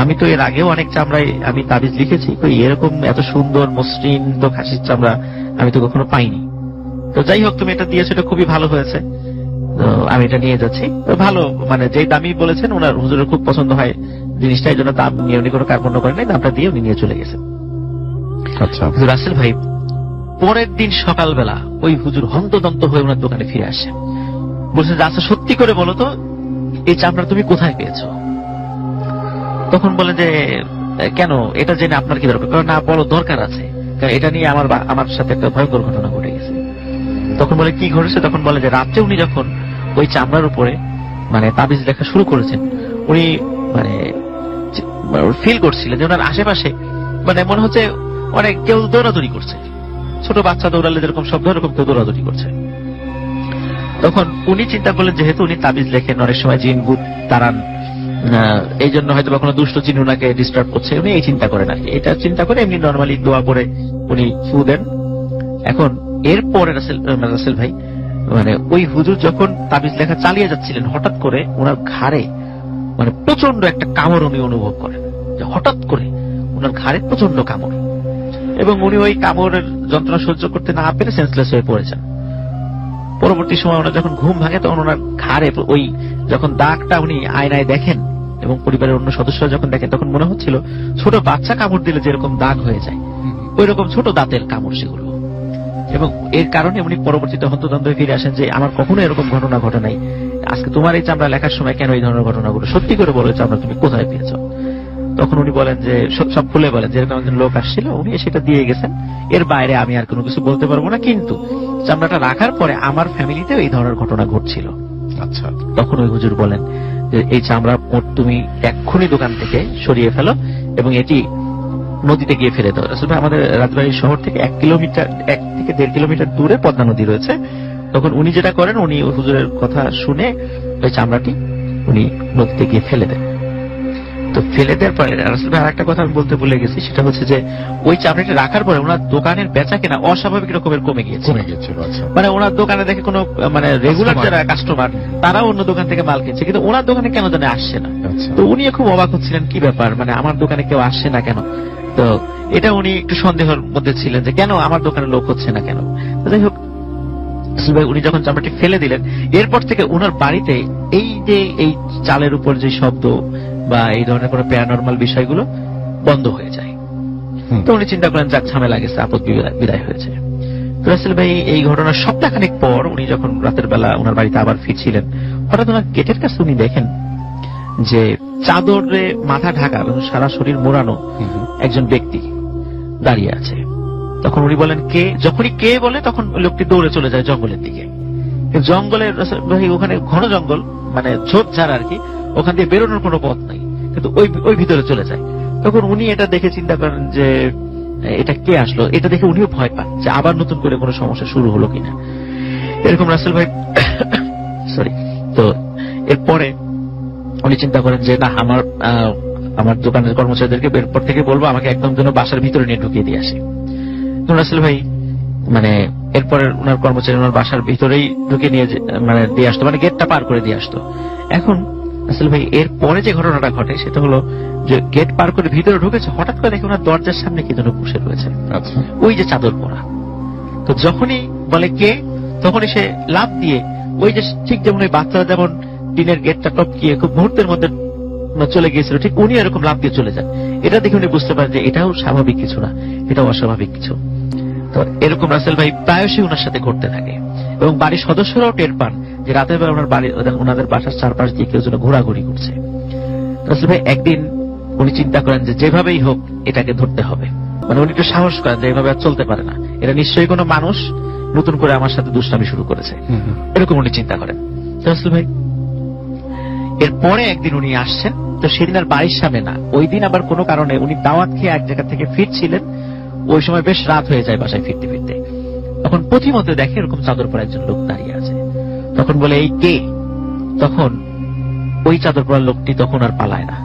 D: আমি তো এর আগেও অনেক চামড়ায় আমি তাবিজ লিখেছি, এরকম এত সুন্দর মসৃণ তো খাসির চামড়া আমি তো কখনো পাইনি। তো যাই হোক তুমি এটা দিয়েছো, এটা খুবই ভালো হয়েছে, তো আমি এটা নিয়ে যাচ্ছি। তো ভালো মানে যেই দামি বলেছেন ওনার হুজুরের খুব পছন্দ হয় জিনিসটা, এই জন্য দাম নিয়ে উনি কোনো কার্পণ্য করেন নাই, দামটা দিয়ে উনি নিয়ে চলে গেছেন।
A: আচ্ছা,
D: রাসেল ভাই পরের দিন সকালবেলা ওই হুজুর হন্তদন্ত হয়ে ওনার দোকানে ফিরে আসে, বলছে যে আচ্ছা সত্যি করে বলো তো এই চামড়া তুমি কোথায় পেয়েছো? তখন বলে যে কেন, এটা জেনে আপনার কি দরকার? না বলো, দরকার আছে, কারণ এটা নিয়ে আমার সাথে একটা ভয়ঙ্কর ঘটনা ঘটে গেছে। তখন বলে কি ঘটেছে? তখন বলে যে রাত্রে উনি যখন ওই চামড়ার উপরে মানে তাবিজ লেখা শুরু করেছেন, উনি মানে ফিল করছিলেন যে ওনার আশেপাশে মানে মনে হচ্ছে অনেক কেউ দৌড়াদৌড়ি করছে, ছোট বাচ্চা দৌড়ালে যেরকম শব্দ এরকম কেউ দৌড়াদৌড়ি করছে। তখন উনি চিন্তা করলেন যেহেতু উনি তাবিজ লেখেন, অনেক সময় জিন ভূত তাড়ান, এই জন্য হয়তো বা কোনো দুষ্ট জিন উনাকে ডিস্টার্ব করছে, উনি এই চিন্তা করেন আর এটা চিন্তা করে এমনি নর্মালি দোয়া করে উনি ফু দেন। এখন এরপরে রাসেল ভাই মানে ওই হুজুর যখন তাবিজ লেখা চালিয়ে যাচ্ছিলেন হঠাৎ করে ওনার ঘাড়ে মানে প্রচন্ড একটা কামড় উনি অনুভব করেন, হঠাৎ করে ওনার ঘাড়ে প্রচন্ড কামড়, এবং উনি ওই কামড়ের যন্ত্রণা সহ্য করতে না পেরে সেন্সলেস হয়ে পড়েছেন। পরবর্তী সময় ওনার যখন ঘুম ভাঙে তখন ওনার ঘাড়ে ওই যখন দাগটা উনি আয়নায় দেখেন এবং পরিবারের অন্য সদস্যরা যখন দেখেন তখন মনে হচ্ছিল ছোট বাচ্চা কামড় দিলে যেরকম দাগ হয়ে যায় ওই রকম ছোট দাঁতের কামড় সেগুলো। এবং এর কারণে উনি পরবর্তীতে হন্তদন্ত ফিরে আসেন যে আমার কখনো এরকম ঘটনা ঘটে নাই, আজকে তোমার এই চামড়া লেখার সময় কেন এই ধরনের ঘটনাগুলো, সত্যি করে বলো চামড়া তুমি কোথায় পেয়েছ? তখন উনি বলেন যে সব খুলে বলেন যে এরকম একজন লোক আসছিল, উনি সেটা দিয়ে গেছেন, এর বাইরে আমি আর কোনো কিছু বলতে পারবো না, কিন্তু চামড়াটা রাখার পরে আমার ফ্যামিলিতেও এই ধরনের ঘটনা ঘটছিল।
A: আচ্ছা,
D: তখন ওই হুজুর বলেন যে এই চামড়া তুমি এক্ষুনি দোকান থেকে সরিয়ে ফেলো এবং এটি নদীতে গিয়ে ফেলে দাও। আসলে আমাদের রাজবাড়ির শহর থেকে 1 থেকে 1.5 কিলোমিটার দূরে পদ্মা নদী রয়েছে। তখন উনি যেটা করেন, উনি ওই হুজুরের কথা শুনে ওই চামড়াটি উনি নদীতে গিয়ে ফেলে দেন। তো ফেলে দেওয়ার পরে আসলে আর একটা কথা আমি বলতে ভুলে গেছি, সেটা হচ্ছে যে ওই চামড়াটি রাখার পরে ওনার দোকানের বেচা কেনা অস্বাভাবিক রকমের কমে গিয়েছিল। মানে ওনার দোকানে দেখে কোনো মানে রেগুলার যারা কাস্টমার তারাও অন্য দোকান থেকে মাল কিনছে, কিন্তু ওনার দোকানে কেন জানে আসছে না। তো উনি খুব অবাক হচ্ছিলেন, কি ব্যাপার, মানে আমার দোকানে কেউ আসছে না কেন? তো এটা উনি একটু সন্দেহের মধ্যে ছিলেন যে কেন আমার দোকানে লোক হচ্ছে না কেন। যাই হোক, উনি যখন চামড়াটি ফেলে দিলেন এরপর থেকে ওনার বাড়িতে এই যে এই চালের উপর যে শব্দ বা এই ধরনের কোন প্যারানরমাল বিষয়গুলো বন্ধ হয়ে যায়। তো উনি চিন্তা করেন যাক ঝামেলা গেছে, আপদ বিদায় হয়েছে। রাসেল ভাই এই ঘটনার সপ্তাহখানেক পর উনি যখন রাতের বেলা ওনার বাড়িতে আবার ফিরছিলেন, হঠাৎ ওনার গেটের কাছে উনি দেখেন যে চাদরে মাথা ঢাকা এবং সারা শরীর মোড়ানো একজন ব্যক্তি দাঁড়িয়ে আছে। তখন উনি বলেন কে? যখনই কে বলে তখন লোকটি দৌড়ে চলে যায় জঙ্গলের দিকে। জঙ্গলের ওখানে ঘন জঙ্গল, মানে ঝোপঝাড় আর কি, ওখান দিয়ে বেরোনোর কোনো পথ নাই, কিন্তু ওই ভিতরে চলে যায়। তখন উনি এটা দেখে চিন্তা করেন যে এটা কে আসলো। এটা দেখে উনিও ভয় পান যে আবার নতুন করে কোনো সমস্যা শুরু হলো কিনা, এরকম রাসেল ভাই সরি। তো এরপরে উনি চিন্তা করেন যে না, আমার দোকানের কর্মচারীদেরকে এরপর থেকে বলবো আমাকে একদম যেন বাসার ভিতরে নিয়ে ঢুকিয়ে দিয়ে আসে। রাসেল ভাই মানে এরপরে ওনার কর্মচারী ওনার বাসার ভিতরেই ঢুকে নিয়ে মানে দিয়ে আসতো, মানে গেটটা পার করে দিয়ে আসতো। এখন রাসেল ভাই এর পরে যে ঘটনাটা ঘটে সেটা হলো যে গেট পার করে ভিতরে ঢুকেছে, হঠাৎ করে দেখে ওনার দরজার সামনে কি যেন বসে রয়েছে, ওই যে চাদর পরা। তো যখনই বলে কে, তখনই সে লাফ দিয়ে ওই যে ঠিক যেমন ওই বাচ্চারা যেমন টিনের গেটটা টপকিয়ে খুব মুহূর্তের মধ্যে চলে গিয়েছিল, ঠিক উনি এরকম লাফ দিয়ে চলে যান। এটা দেখে উনি বুঝতে পারেন যে এটাও স্বাভাবিক কিছু না, এটাও অস্বাভাবিক কিছু। তো এরকম রাসেল ভাই প্রায়শই ওনার সাথে ঘটতে থাকে এবং বাড়ির সদস্যরাও টের পান যে রাতের বেলা ওনাদের বাসার চারপাশ দিয়ে কেউ যেন ঘোরাঘুরি করছে। রাসেল ভাই একদিন উনি চিন্তা করেন যে যেভাবেই হোক এটাকে ধরতে হবে, মানে উনি একটু সাহস করেন যে এভাবে আর চলতে পারে না, এটা নিশ্চয়ই কোনো মানুষ নতুন করে আমার সাথে দুষ্টামি শুরু করেছে, এরকম উনি চিন্তা করেন। রাসেল ভাই এরপরে একদিন উনি আসছেন, তো সেদিন আর বাড়ির সামনে না, ওই দিন আবার কোনো কারণে উনি দাওয়াত খেয়ে এক জায়গা থেকে ফিরছিলেন। ওই সময় বেশ রাত হয়ে যায় বাসায় ফিরতে ফিরতে। তখন পথিমধ্যে দেখে এরকম চাদর পরা একজন লোক দাঁড়িয়ে আছে। তখন বলে এই কে? তখন ওই চাদর পরা লোকটি তখন আর পালায় না,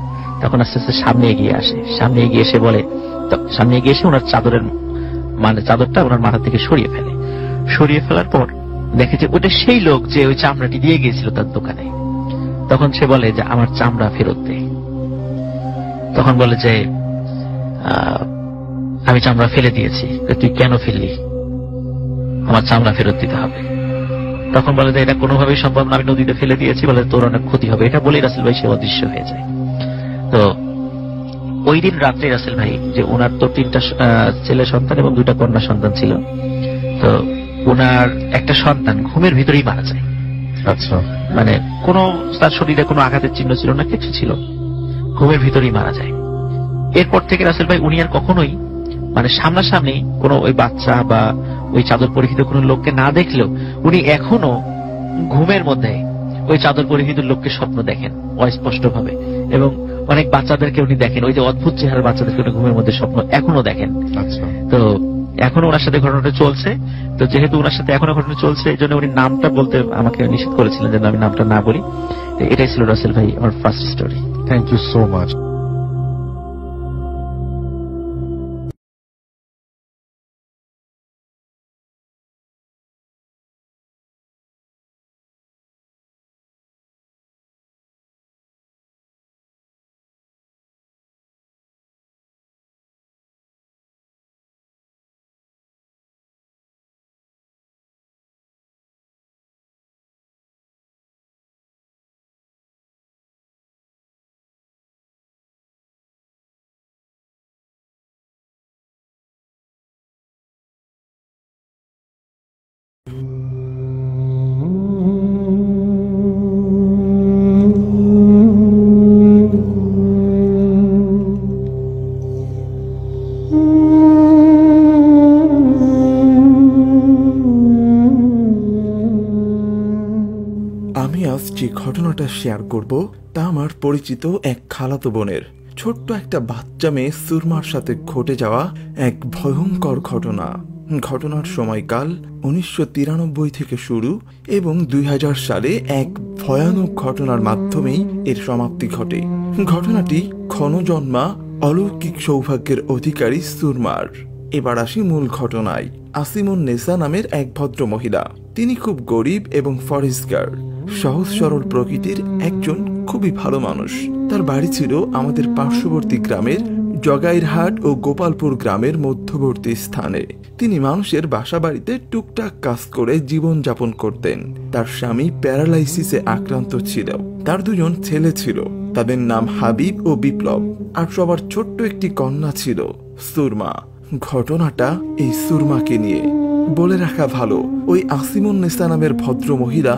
D: তখন আস্তে আস্তে সামনে এগিয়ে আসে। সামনে এগিয়ে এসে বলে, সামনে এগিয়ে এসে ওনার চাদরের মানে চাদরটা ওনার মাথা থেকে সরিয়ে ফেলে। সরিয়ে ফেলার পর দেখে যে ওটা সেই লোক যে ওই চামড়াটি দিয়ে গিয়েছিল তার দোকানে। তখন সে বলে যে আমার চামড়া ফেরত দে। তখন বলে যে আমি চামড়া ফেলে দিয়েছি। তুই কেন ফেললি? আমার চামড়া ফেরত দিতে হবে। তখন বলে যে এটা কোনোভাবেই সম্ভব না, আমি নদীতে ফেলে দিয়েছি, বলে তোর অনেক ক্ষতি হবে। এটা বলেই রাসেল ভাই সে অদৃশ্য হয়ে যায়। তো ওই দিন রাত্রে রাসেল ভাই যে ওনার তো 3টা ছেলে সন্তান এবং 2টা কন্যা সন্তান ছিল, তো ওনার একটা সন্তান ঘুমের ভিতরেই মারা যায়।
A: আচ্ছা,
D: মানে কোনো তার শরীরে কোনো আঘাতের চিহ্ন ছিল না, কিছু ছিল, ঘুমের ভিতরেই মারা যায়। এরপর থেকে রাসেল ভাই উনি আর কখনোই মানে সামনাসামনি কোনো ওই বাচ্চা বা ওই চাদর পরিহিত কোনো লোককে না দেখলেও উনি এখনো ঘুমের মধ্যে ওই চাদর পরিহিত লোককে স্বপ্ন দেখেন অস্পষ্ট ভাবে, এবং অনেক বাচ্চাদেরকে উনি দেখেন, ওই যে অদ্ভুত চেহারার বাচ্চাদেরকে উনি ঘুমের মধ্যে স্বপ্ন এখনো দেখেন।
A: আচ্ছা,
D: তো এখনো ওনার সাথে ঘটনাটা চলছে। তো যেহেতু ওনার সাথে এখনো ঘটনা চলছে, এই জন্য উনি নামটা বলতে আমাকে নিষেধ করেছিলেন যে আমি নামটা না বলি। এটাই ছিল রাসেল ভাই আমার first story.
A: Thank you so much.
E: আমি আজ যে ঘটনাটা শেয়ার করব তা আমার পরিচিত এক খালাতো বোনের ছোট্ট একটা বাচ্চা মেয়ে সুরমার সাথে ঘটে যাওয়া এক ভয়ঙ্কর ঘটনা। ঘটনার সময়কাল 1993 থেকে শুরু এবং 2000 সালে এক ভয়ানক ঘটনার মাধ্যমেই এর সমাপ্তি ঘটে। ঘটনাটি ক্ষণজন্মা অলৌকিক সৌভাগ্যের অধিকারী সুরমার। এবার আসি মূল ঘটনায়। আসিমুন নেসা নামের এক ভদ্র মহিলা, তিনি খুব গরিব এবং ফরেস্টগার, সহজ সরল প্রকৃতির একজন খুবই ভালো মানুষ। তার বাড়ি ছিল আমাদের পার্শ্ববর্তী গ্রামের জগাইরহাট ও গোপালপুর গ্রামের মধ্যবর্তী স্থানে। তিনি মানুষের বাসা বাড়িতে টুকটাক কাজ করে জীবন যাপন করতেন। তার স্বামী প্যারালাইসিসে আক্রান্ত ছিল। তার 2জন ছেলে ছিল, তাদের নাম হাবিব ও বিপ্লব, আর সবার ছোট্ট একটি কন্যা ছিল সুরমা। ঘটনাটা এই সুরমাকে নিয়ে। বলে রাখা ভালো, ওই আসিমুন নেসা নামের ভদ্র মহিলা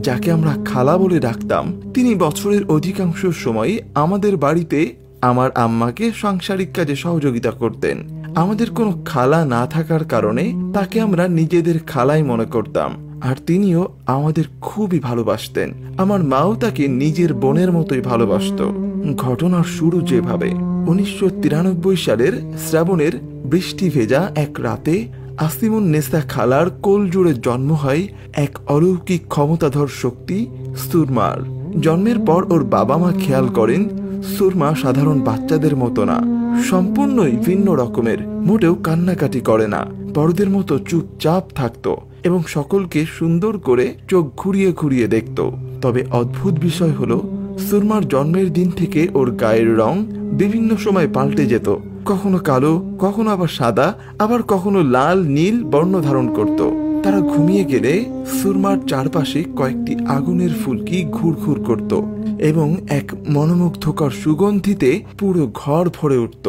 E: যাকে আমরা খালা বলে ডাকতাম, তিনি বছরের অধিকাংশ সময় আমাদের বাড়িতে আমার আম্মাকে সাংসারিক কাজে সহযোগিতা করতেন। আমাদের কোনো খালা না থাকার কারণে তাকে আমরা নিজেদের খালাই মনে করতাম, আর তিনিও আমাদের খুবই ভালোবাসতেন। আমার মাও তাকে নিজের বোনের মতোই ভালোবাসত। ঘটনার শুরু যেভাবে, 1993 সালের শ্রাবণের বৃষ্টি ভেজা এক রাতে আসিমুন নেসা খালার কোল জুড়ে জন্ম হয় এক অলৌকিক ক্ষমতাধর শক্তি সুরমার। জন্মের পর ওর বাবা মা খেয়াল করেন সুরমা সাধারণ বাচ্চাদের মতো না, সম্পূর্ণই ভিন্ন রকমের। মোটেও কান্নাকাটি করে না, বড়দের মতো চুপচাপ থাকতো এবং সকলকে সুন্দর করে চোখ ঘুরিয়ে ঘুরিয়ে দেখত। তবে অদ্ভুত বিষয় হলো, সুরমার জন্মের দিন থেকে ওর গায়ের রং বিভিন্ন সময় পাল্টে যেত। কখনো কালো, কখনো আবার সাদা, আবার কখনো লাল নীল বর্ণ ধারণ করত। তারা ঘুমিয়ে গেলে সুরমার চারপাশে কয়েকটি আগুনের ফুলকি ঘুরঘুর করত এবং এক মনোমুগ্ধকর সুগন্ধিতে পুরো ঘর ভরে উঠত।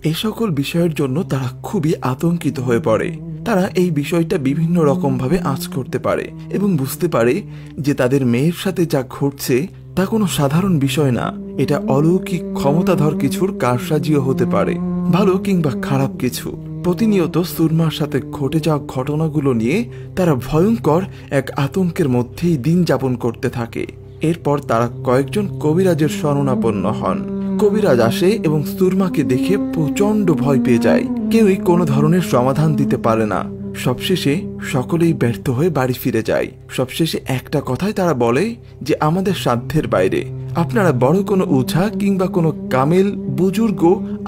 E: এই সকল বিষয়ের জন্য তারা খুবই আতঙ্কিত হয়ে পড়ে। তারা এই বিষয়টা বিভিন্ন রকম ভাবে আঁচ করতে পারে এবং বুঝতে পারে যে তাদের মেয়ের সাথে যা ঘটছে তা কোনো সাধারণ বিষয় না, এটা অলৌকিক ক্ষমতাধর কিছুর কারসাজিও হতে পারে, ভালো কিংবা খারাপ কিছু। প্রতিনিয়ত সুরমার সাথে ঘটে যাওয়া ঘটনাগুলো নিয়ে তারা ভয়ঙ্কর এক আতঙ্কের মধ্যেই দিন যাপন করতে থাকে। এরপর তারা কয়েকজন কবিরাজের শরণাপন্ন হন। কবিরাজ আসে এবং সুরমাকে দেখে প্রচন্ড ভয় পেয়ে যায়। কেউই কোনো ধরনের সমাধান দিতে পারে না। সবশেষে সকলেই ব্যর্থ হয়ে বাড়ি ফিরে যায়। সবশেষে একটা কথাই তারা বলে যে আমাদের সাধ্যের বাইরে, আপনারা বড় কোনো ওঝা কিংবা কোনো কামেল বুজুর্গ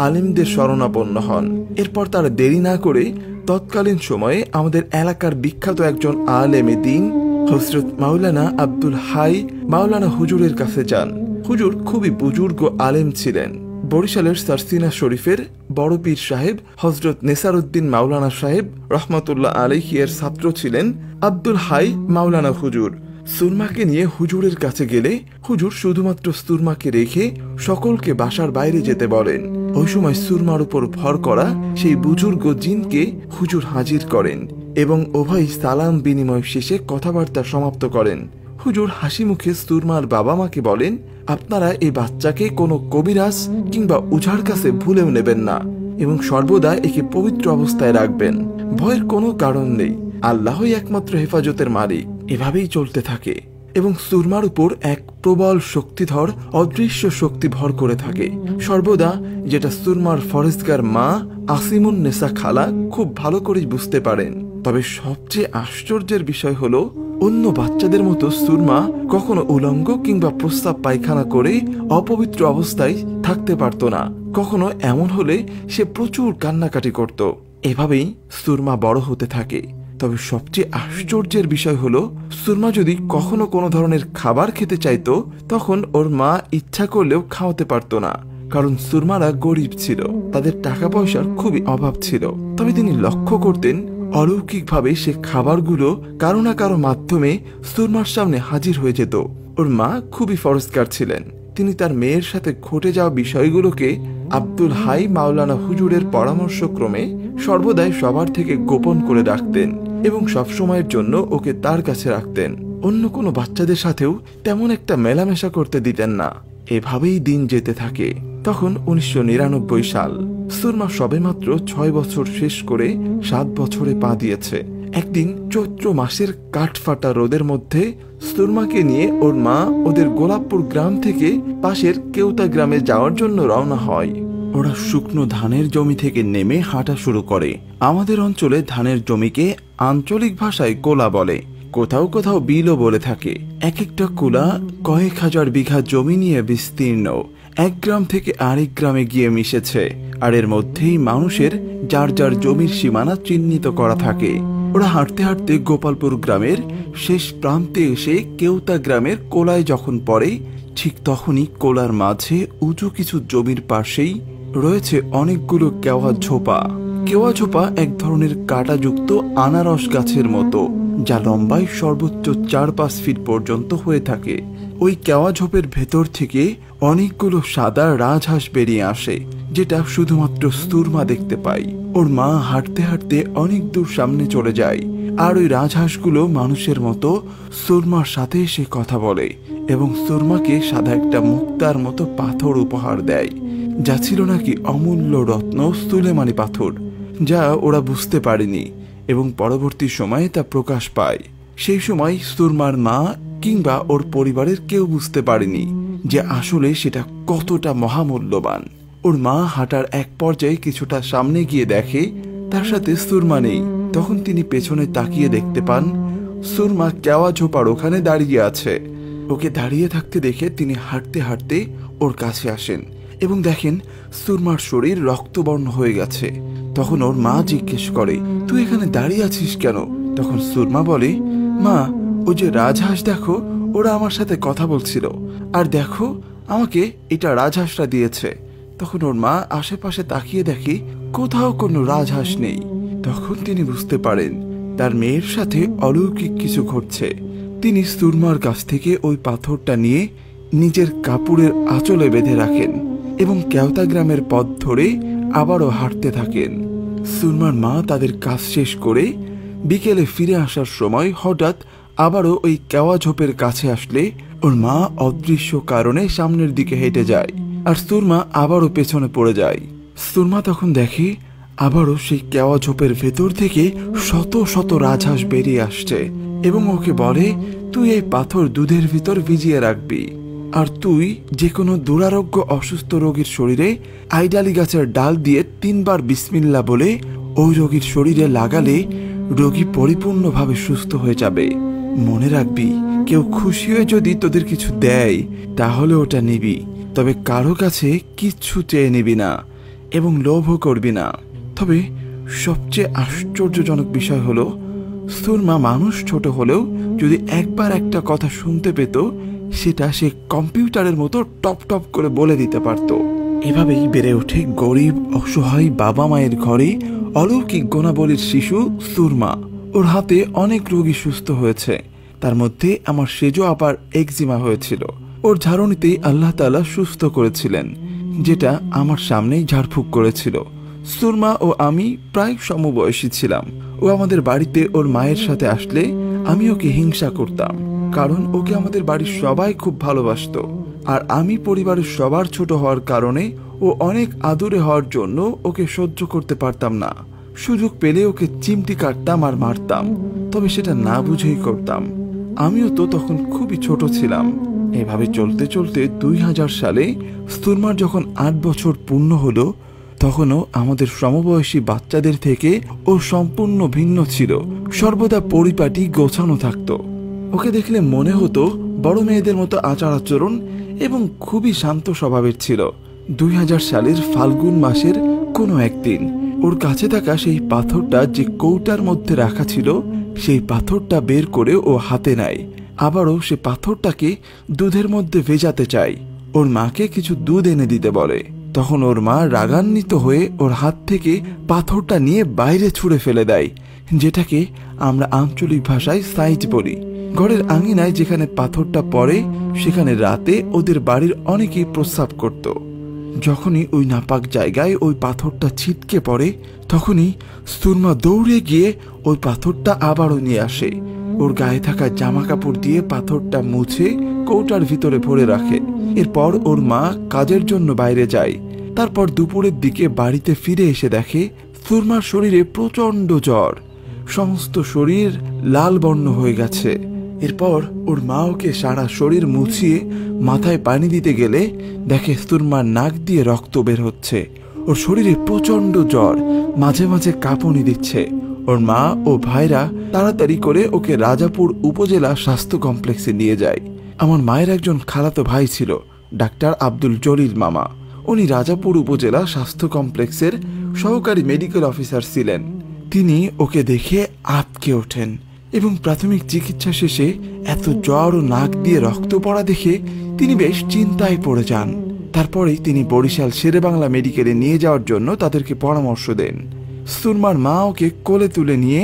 E: আলেমদের শরণাপন্ন হন। এরপর তারা দেরি না করে তৎকালীন সময়ে আমাদের এলাকার বিখ্যাত একজন আলেমে দ্বীন হযরত মাওলানা আব্দুল হাই মাওলানা হুজুরের কাছে যান। হুজুর খুবই বুজুর্গ আলেম ছিলেন। বরিশালের সারসিনা শরীফের বড় পীর সাহেব হযরত নেসারউদ্দিন মাওলানা সাহেব রহমাতুল্লাহ আলাইহি এর ছাত্র ছিলেন আব্দুল হাই মাওলানা হুজুর। সুরমাকে নিয়ে হুজুরের কাছে গেলে হুজুর শুধুমাত্র সুরমাকে রেখে সকলকে বাসার বাইরে যেতে বলেন। ওই সময় সুরমার উপর ভর করা সেই বুজুর্গ জিনকে হুজুর হাজির করেন এবং উভয় সালাম বিনিময় শেষে কথাবার্তা সমাপ্ত করেন। হুজুর হাসি মুখে সুরমার বাবা মাকে বলেন, আপনারা এই বাচ্চাকে কোনো কবিরাজ কিংবা উঝার কাছে ভুলেও নেবেন না এবং সর্বদা একে পবিত্র অবস্থায় রাখবেন। ভয়ের কোনো কারণ নেই, আল্লাহই একমাত্র হেফাজতের মালিক। এভাবেই চলতে থাকে এবং সুরমার উপর এক প্রবল শক্তিধর অদৃশ্য শক্তি ভর করে থাকে সর্বদা, যেটা সুরমার ফরেজগার মা আসিমুন নেসা খালা খুব ভালো করে বুঝতে পারেন। তবে সবচেয়ে আশ্চর্যের বিষয় হলো, অন্য বাচ্চাদের মতো সুরমা কখনো উলঙ্গ কিংবা প্রস্রাব পায়খানা করে অপবিত্র অবস্থায় থাকতে পারত না। কখনো এমন হলে সে প্রচুর কান্নাকাটি করত। এভাবেই সুরমা বড় হতে থাকে। তবে সবচেয়ে আশ্চর্যের বিষয় হলো, সুরমা যদি কখনো কোনো ধরনের খাবার খেতে চাইতো তখন ওর মা ইচ্ছা করলেও খাওয়াতে পারত না, কারণ সুরমারা গরিব ছিল, তাদের টাকা পয়সার খুবই অভাব ছিল। তবে তিনি লক্ষ্য করতেন অলৌকিকভাবে সে খাবারগুলো কারো না কারো মাধ্যমে সুরমার সামনে হাজির হয়ে যেত। ওর মা খুবই ফরজগার ছিলেন। তিনি তার মেয়ের সাথে ঘটে যাওয়া বিষয়গুলোকে আব্দুল হাই মাওলানা হুজুরের পরামর্শক্রমে সর্বদাই সবার থেকে গোপন করে রাখতেন এবং সবসময়ের জন্য ওকে তার কাছে রাখতেন। অন্য কোনো বাচ্চাদের সাথেও তেমন একটা মেলামেশা করতে দিতেন না। এভাবেই দিন যেতে থাকে। তখন 1999 সাল। সুরমা সবেমাত্র 6 বছর শেষ করে 7 বছরে পা দিয়েছে। একদিন চৈত্র মাসের কাঠফাটা রোদের মধ্যে সুরমাকে নিয়ে ওর মা ওদের গোলাপপুর গ্রাম থেকে পাশের কেউতা গ্রামে যাওয়ার জন্য রওনা হয়। ওরা শুকনো ধানের জমি থেকে নেমে হাঁটা শুরু করে। আমাদের অঞ্চলে ধানের জমিকে আঞ্চলিক ভাষায় কোলা বলে, কোথাও কোথাও বিলও বলে থাকে। এক একটা কোলা কয়েক হাজার বিঘা জমি নিয়ে বিস্তীর্ণ, এক গ্রাম থেকে আরেক গ্রামে গিয়ে মিশেছে, আর এর মধ্যেই মানুষের যার যার জমির সীমানা চিহ্নিত করা থাকে। ওরা হাঁটতে হাঁটতে গোপালপুর গ্রামের শেষ প্রান্তে এসে কেউতা গ্রামের কোলায় যখন পড়ে, ঠিক তখনই কোলার মাঝে উঁচু কিছু জমির পাশেই রয়েছে অনেকগুলো কেওয়া ঝোপা। কেওয়া ঝোপা এক ধরনের কাঁটাযুক্ত আনারস গাছের মতো, যা লম্বায় সর্বোচ্চ 4-5 ফিট পর্যন্ত হয়ে থাকে। ওই কেওয়া ঝোপের ভেতর থেকে অনেকগুলো সাদা রাজহাঁস বেরিয়ে আসে, যেটা শুধুমাত্র সুরমা দেখতে পায়। ওর মা হাঁটতে হাঁটতে অনেক দূর সামনে চলে যায় আর ওই রাজহাঁসগুলো মানুষের মতো সুরমার সাথে সে কথা বলে এবং সুরমাকে সাদা একটা মুক্তার মতো পাথর উপহার দেয়, যা ছিল নাকি অমূল্য রত্ন সুলেমানি পাথর, যা ওরা বুঝতে পারেনি এবং পরবর্তী সময়ে তা প্রকাশ পায়। সেই সময় সুরমার মা কিংবা ওর পরিবারের কেউ বুঝতে পারেনি যে আসলে সেটা কতটা মহামূল্যবান। ওর মা হাঁটার এক পর্যায়ে কিছুটা সামনে গিয়ে দেখে তার সাথে সুরমা নেই। তখন তিনি পেছনে তাকিয়ে দেখতে পান সুরমা কেওয়া ঝোপার ওখানে দাঁড়িয়ে আছে। ওকে দাঁড়িয়ে থাকতে দেখে তিনি হাঁটতে হাঁটতে ওর কাছে আসেন এবং দেখেন সুরমার শরীর রক্তবর্ণ হয়ে গেছে। তখন ওর মা জিজ্ঞেস করে, তুই এখানে দাঁড়িয়ে আছিস কেন? তখন সুরমা বলে, মা, ওই যে রাজহাঁস দেখো, ওরা আমার সাথে কথা বলছিল, আর দেখো আমাকে এটা রাজহাঁসরা দিয়েছে। তখন ওর মা আশেপাশে তাকিয়ে দেখে কোথাও কোনো রাজহাঁস নেই। তখন তিনি বুঝতে পারেন তার মেয়ের সাথে অলৌকিক কিছু ঘটছে। তিনি সুরমার কাছ থেকে ওই পাথরটা নিয়ে নিজের কাপড়ের আঁচলে বেঁধে রাখেন এবং কেওতা গ্রামের পথ ধরে আবারও হাঁটতে থাকেন। সুরমার মা তাদের কাজ শেষ করে বিকেলে ফিরে আসার সময় হঠাৎ আবারও ওই কেওয়া ঝোপের কাছে আসলে ওর মা অদৃশ্য কারণে সামনের দিকে হেঁটে যায় আর সুরমা আবারও পেছনে পড়ে যায়। সুরমা তখন দেখে আবারও সেই কেওয়া ঝোপের ভেতর থেকে শত শত রাজহাঁস বেরিয়ে আসছে এবং ওকে বলে, তুই এই পাথর দুধের ভিতর ভিজিয়ে রাখবি, আর তুই যে কোনো দুরারোগ্য অসুস্থ রোগীর শরীরে আইডালি গাছের ডাল দিয়ে 3 বার বিসমিল্লাহ বলে ওই রোগীর শরীরে লাগালে রোগী পরিপূর্ণভাবে সুস্থ হয়ে যাবে। মনে রাখবি, কেউ খুশি হয়ে যদি তোদের কিছু দেয় তাহলে ওটা নিবি, তবে কারো কাছে কিচ্ছু চেয়ে নিবি না এবং লোভও করবি না। তবে সবচেয়ে আশ্চর্যজনক বিষয় হলো, সুরমা মানুষ ছোট হলেও যদি একবার একটা কথা শুনতে পেত সেটা সে কম্পিউটারের মতো টপ টপ করে বলে দিতে পারত। এভাবেই বেড়ে ওঠে গরিব অসহায় বাবা মায়ের ঘরে অলৌকিক গুণাবলীর শিশু সুরমা। ওর হাতে অনেক রোগী সুস্থ হয়েছে, তার মধ্যে আমার সেজো আবার একজিমা হয়েছিল। ওর ঝাড়নিতেই আল্লাহ তাআলা সুস্থ করেছিলেন, যেটা আমার সামনেই ঝাড়ফুঁক করেছিল। সুরমা ও আমি প্রায় সমবয়সী ছিলাম। ও আমাদের বাড়িতে ওর মায়ের সাথে আসলে আমি ওকে হিংসা করতাম, কারণ ওকে আমাদের বাড়ির সবাই খুব ভালোবাসতো, আর আমি পরিবারের সবার ছোট হওয়ার কারণে ও অনেক আদুরে হওয়ার জন্য ওকে সহ্য করতে পারতাম না। সুযোগ পেলে ওকে চিমটি কাটতাম আর মারতাম, তবে সেটা না বুঝেই করতাম। আমিও তো তখন খুবই ছোট ছিলাম। এভাবে চলতে চলতে 2000 সালে সুরমার যখন 8 বছর পূর্ণ হলো, তখনও আমাদের সমবয়সী বাচ্চাদের থেকে ও সম্পূর্ণ ভিন্ন ছিল। সর্বদা পরিপাটি গোছানো থাকতো। ওকে দেখলে মনে হতো বড় মেয়েদের মতো আচার আচরণ এবং খুবই শান্ত স্বভাবের ছিল। 2000 সালের ফাল্গুন মাসের কোনো একদিন ওর কাছে থাকা সেই পাথরটা যে কৌটার মধ্যে রাখা ছিল, সেই পাথরটা বের করে ও হাতে নেয়। আবারও সে পাথরটাকে দুধের মধ্যে ভেজাতে চায়। ওর মাকে কিছু দুধ এনে দিতে বলে। তখন ওর মা রাগান্বিত হয়ে ওর হাত থেকে পাথরটা নিয়ে বাইরে ছুঁড়ে ফেলে দেয়, যেটাকে আমরা আঞ্চলিক ভাষায় সাইজ বলি। ঘরের আঙিনায় যেখানে পাথরটা পড়ে সেখানে রাতে ওদের বাড়ির অনেকেই প্রস্রাব করত। যখনই ওই নাপাক জায়গায় ওই পাথরটা ছিটকে পড়ে, তখনই সুরমা দৌড়ে গিয়ে ওই পাথরটা আবারও নিয়ে আসে। ওর গায়ে থাকা জামা কাপড় দিয়ে পাথরটা মুছে কৌটার ভিতরে ভরে রাখে। এরপর ওর মা কাজের জন্য বাইরে যায়। তারপর দুপুরের দিকে বাড়িতে ফিরে এসে দেখে সুরমার শরীরে প্রচন্ড জ্বর, সমস্ত শরীর লাল বর্ণ হয়ে গেছে। এরপর ওর মা ওকে সারা শরীর মুছিয়ে মাথায় পানি দিতে গেলে দেখে সুরমার নাক দিয়ে রক্ত বের হচ্ছে। ওর শরীরে প্রচন্ড জ্বর, মাঝে মাঝে কাঁপুনি দিচ্ছে। ওর মা ও ভাইরা তাড়াতাড়ি করে ওকে রাজাপুর উপজেলা স্বাস্থ্য কমপ্লেক্সে নিয়ে যায়। আমার মায়ের একজন খালাতো ভাই ছিল, ডাক্তার আব্দুল জলিল মামা। উনি রাজাপুর উপজেলা স্বাস্থ্য কমপ্লেক্সের সহকারী মেডিকেল অফিসার ছিলেন। তিনি ওকে দেখে আঁতকে ওঠেন এবং প্রাথমিক চিকিৎসা শেষে এত জ্বর ও নাক দিয়ে রক্ত পড়া দেখে তিনি বেশ চিন্তায় পড়ে যান। তারপরেই তিনি বরিশাল শেরেবাংলা মেডিকেলে নিয়ে যাওয়ার জন্য তাদেরকে পরামর্শ দেন। সুরমার মা ওকে কোলে তুলে নিয়ে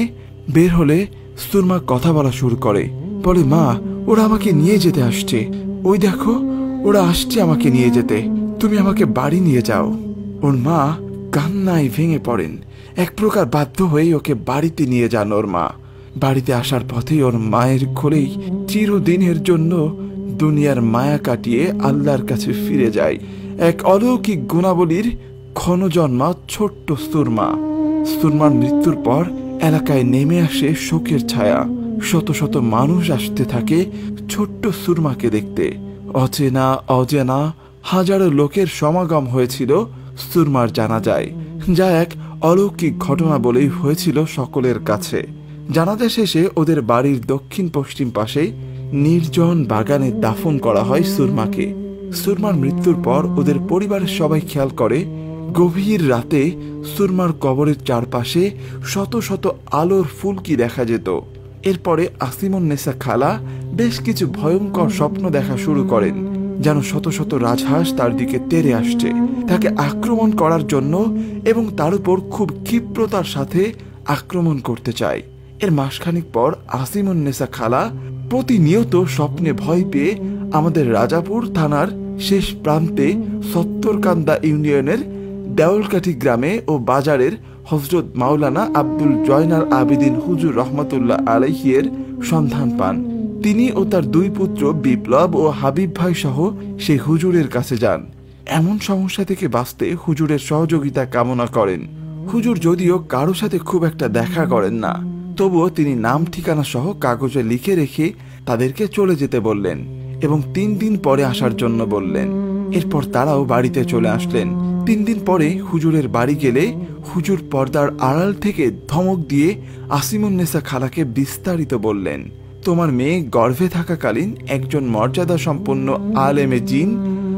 E: বের হলে সুরমা কথা বলা শুরু করে। বলে, মা, ওরা আমাকে নিয়ে যেতে আসছে, ওই দেখো ওরা আসছে আমাকে নিয়ে যেতে, তুমি আমাকে বাড়ি নিয়ে যাও। ওর মা কান্নায় ভেঙে পড়েন। এক প্রকার বাধ্য হয়ে ওকে বাড়িতে নিয়ে যান ওর মা। বাড়িতে আসার পথে ওর মায়ের কোলেই চিরদিনের জন্য দুনিয়ার মায়া কাটিয়ে আল্লাহর কাছে ফিরে যায় এক অলৌকিক গুণাবলীর ক্ষণজন্মা ছোট্ট সুরমা। সুরমার মৃত্যুর পর এলাকায় নেমে আসে শোকের ছায়া। শত শত মানুষ আসতে থাকে ছোট্ট সুরমাকে দেখতে। অচেনা অজানা হাজারো লোকের সমাগম হয়েছিল সুরমার জানাজায়, যা এক অলৌকিক ঘটনা বলেই হয়েছিল সকলের কাছে। জানাজা শেষে ওদের বাড়ির দক্ষিণ পশ্চিম পাশে নির্জন বাগানে দাফন করা হয় সুরমাকে। সুরমার মৃত্যুর পর ওদের পরিবারের সবাই খেয়াল করে গভীর রাতে সুরমার কবরের চারপাশে শত শত আলোর ফুলকি দেখা যেত। এরপরে আসিমুন্নেসা খালা বেশ কিছু ভয়ঙ্কর স্বপ্ন দেখা শুরু করেন, যেন শত শত রাজহাঁস তার দিকে তেড়ে আসছে, তাকে আক্রমণ করার জন্য এবং তার উপর খুব ক্ষিপ্রতার সাথে আক্রমণ করতে চায়। এর মাসখানিক পর আসিমুন্নেসা খালা প্রতিনিয়ত স্বপ্নে ভয় পেয়ে আমাদের রাজাপুর থানার শেষ প্রান্তে সত্তরকান্দা ইউনিয়নের দেওলকাঠি গ্রামে ও বাজারের হযরত মাওলানা আব্দুল জয়নাল আবেদিন হুজুর রহমতুল্লাহ আলাইহির সন্ধান পান। তিনি ও তার দুই পুত্র বিপ্লব ও হাবিব ভাই সহ সেই হুজুরের কাছে যান। এমন সমস্যা থেকে বাঁচতে হুজুরের সহযোগিতা কামনা করেন। হুজুর যদিও কারো সাথে খুব একটা দেখা করেন না, তবুও তিনি নাম ঠিকানা সহ কাগজে লিখে রেখে তাদেরকে চলে যেতে বললেন এবং 3 দিন পরে আসার জন্য বললেন। এরপর তারাও বাড়িতে চলে আসলেন। 3 দিন পরে হুজুরের বাড়ি গেলে হুজুর পর্দার আড়াল থেকে ধমক দিয়ে আসিমুন্নেসা খালাকে বিস্তারিত বললেন, তোমার মেয়ে গর্ভে থাকাকালীন একজন মর্যাদা সম্পন্ন আলেমে জিন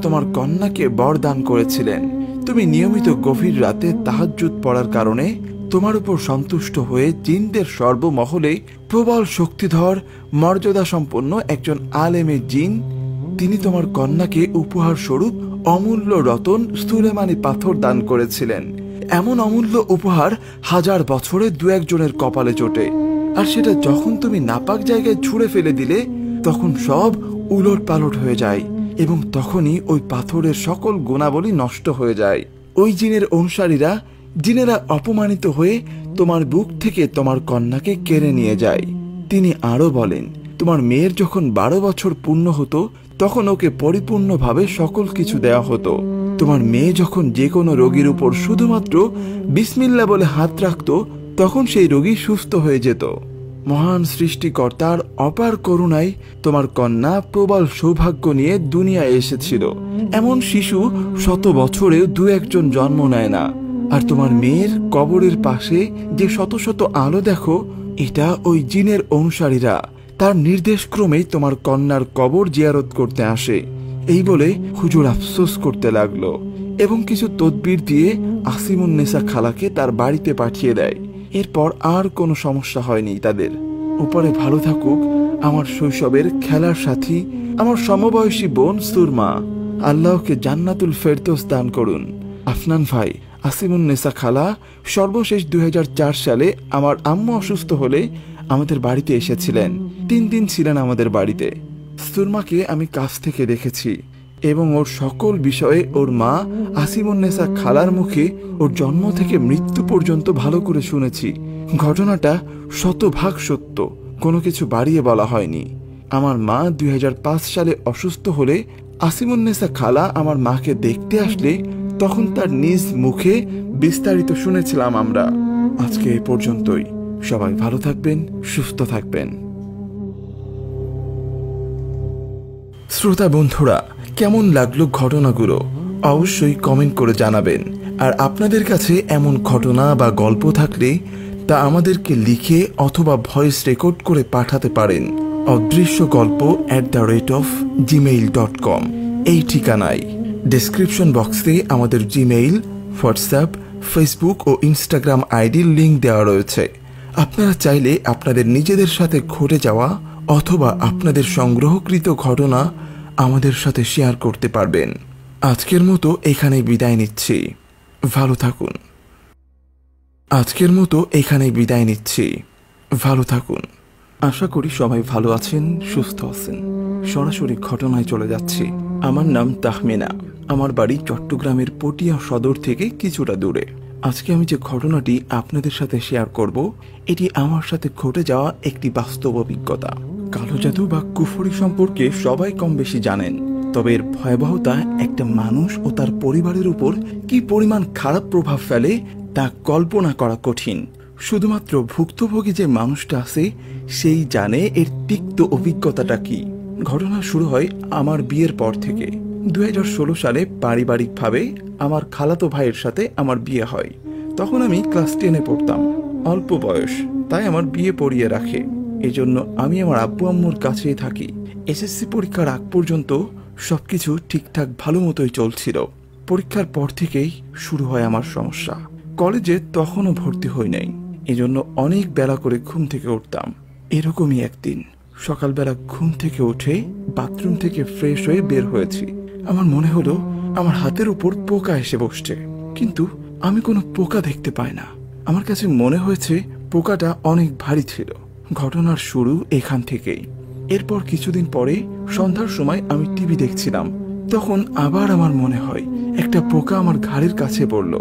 E: তোমার কন্যাকে বরদান করেছিলেন। তুমি নিয়মিত গভীর রাতে তাহাজ্জুদ পড়ার কারণে তোমার উপর সন্তুষ্ট হয়ে জিনদের সর্বমহলে প্রবল শক্তিধর মর্যাদা সম্পন্ন একজন আলেমে জিন তিনি তোমার কন্যাকে উপহার স্বরূপ অমূল্য রতন সুলেমানি পাথর দান করেছিলেন। এমন অমূল্য উপহার 1000 বছরে 2-1 জনের কপালে জোটে, আর সেটা যখন তুমি নাপাক জায়গায় ছুঁড়ে ফেলে দিলে তখন সব উলট পালট হয়ে যায় এবং তখনই ওই পাথরের সকল গুণাবলী নষ্ট হয়ে যায়। ওই জিনের অনুসারীরা জিনেরা অপমানিত হয়ে তোমার বুক থেকে তোমার কন্যাকে কেড়ে নিয়ে যায়। তিনি আরো বলেন, তোমার মেয়ের যখন 12 বছর পূর্ণ হতো তখন ওকে পরিপূর্ণভাবে সকল কিছু দেওয়া হতো। তোমার মেয়ে যখন যে কোনো রোগীর উপর শুধুমাত্র বিসমিল্লাহ বলে হাত রাখত তখন সেই রোগী সুস্থ হয়ে যেত। মহান সৃষ্টিকর্তার অপার করুণায় তোমার কন্যা প্রবল সৌভাগ্য নিয়ে দুনিয়ায় এসেছিল। এমন শিশু 100 বছরেও 2-1 জন জন্ম নেয় না। আর তোমার মেয়ের কবরের পাশে যে শত শত আলো দেখো, এটা ওই জিনের অনুসারীরা তার নির্দেশ ক্রমেই তোমার কন্যার কবর জিয়ারত করতে আসে। এই বলে হুজুর আফসোস করতে লাগলো এবং কিছু তদবির দিয়ে আসিমুন্নেসা খালাকে তার বাড়িতে পাঠিয়ে দেয়। এরপর আর কোনো সমস্যা হয়নি তাদের। উপরে ভালো থাকুক আমার শৈশবের খেলার সাথী, আমার সমবয়সী বোন সুরমা। আল্লাহকে জান্নাতুল ফেরদৌস দান করুন। আফনান ভাই, আসিমুন্নেসা খালা সর্বশেষ 2004 সালে আমার আম্মু অসুস্থ হলে আমাদের বাড়িতে এসেছিলেন। 3 দিন ছিলেন আমাদের বাড়িতে। সুরমাকে আমি কাছ থেকে দেখেছি এবং ওর সকল বিষয়ে ওর মা আসিমুন্নেসা খালার মুখে ওর জন্ম থেকে মৃত্যু পর্যন্ত ভালো করে শুনেছি। ঘটনাটা 100% সত্য, কোনো কিছু বাড়িয়ে বলা হয়নি। আমার মা 2005 সালে অসুস্থ হলে আসিমুন্নেসা খালা আমার মাকে দেখতে আসলে তখন তার নিজ মুখে বিস্তারিত শুনেছিলাম আমরা। আজকে এই পর্যন্তই। সবাই ভালো থাকবেন, সুস্থ থাকবেন। শ্রোতা বন্ধুরা, কেমন লাগলো ঘটনাগুলো অবশ্যই কমেন্ট করে জানাবেন। আর আপনাদের কাছে এমন ঘটনা বা গল্প থাকলে তা আমাদেরকে লিখে অথবা ভয়েস রেকর্ড করে পাঠাতে পারেন odrishogolpo@gmail.com এই ঠিকানায়। ডেসক্রিপশন বক্সে আমাদের জিমেইল, হোয়াটসঅ্যাপ, ফেসবুক ও ইনস্টাগ্রাম আইডির লিঙ্ক দেওয়া রয়েছে। আপনারা চাইলে আপনাদের নিজেদের সাথে ঘটে যাওয়া অথবা আপনাদের সংগ্রহকৃত ঘটনা আমাদের সাথে শেয়ার করতে পারবেন। আজকের মতো এখানেই বিদায় নিচ্ছি। ভালো থাকুন। ভালো থাকুন। আশা করি সবাই ভালো আছেন, সুস্থ আছেন। সরাসরি ঘটনায় চলে যাচ্ছি। আমার নাম তাহমিনা। আমার বাড়ি চট্টগ্রামের পটিয়া সদর থেকে কিছুটা দূরে। আজকে আমি যে ঘটনাটি আপনাদের সাথে শেয়ার করব, এটি আমার সাথে ঘটে যাওয়া একটি বাস্তব অভিজ্ঞতা। কালো জাদু বা কুফরি সম্পর্কে সবাই কম বেশি জানেন, তবে এর ভয়াবহতা একটা মানুষ ও তার পরিবারের উপর কি পরিমাণ খারাপ প্রভাব ফেলে তা কল্পনা করা কঠিন। শুধুমাত্র ভুক্তভোগী যে মানুষটা আছে সেই জানে এর তিক্ত অভিজ্ঞতাটা কি। ঘটনা শুরু হয় আমার বিয়ের পর থেকে। 2016 সালে পারিবারিকভাবে আমার খালাতো ভাইয়ের সাথে আমার বিয়ে হয়। তখন আমি ক্লাস 10-এ পড়তাম, অল্প বয়স, তাই আমার বিয়ে পড়িয়ে রাখে। এজন্য আমি আমার আব্বু আম্মুর কাছেই থাকি। এসএসসি পরীক্ষার আগ পর্যন্ত সবকিছু ঠিকঠাক ভালো মতোই চলছিল। পরীক্ষার পর থেকেই শুরু হয় আমার সমস্যা। কলেজে তখনও ভর্তি হই নাই, এজন্য অনেক বেলা করে ঘুম থেকে উঠতাম। এরকমই একদিন সকালবেলা ঘুম থেকে উঠে বাথরুম থেকে ফ্রেশ হয়ে বের হয়েছি। আমার মনে হলো আমার হাতের উপর পোকা এসে বসছে, কিন্তু আমি কোনো পোকা দেখতে পাই না। আমার কাছে মনে হয়েছে পোকাটা অনেক ভারী ছিল। ঘটনার শুরু এখান থেকেই। এরপর কিছুদিন পরে সন্ধ্যার সময় আমি টিভি দেখছিলাম। তখন আবার আমার মনে হয় একটা পোকা আমার ঘাড়ের কাছে পড়ল।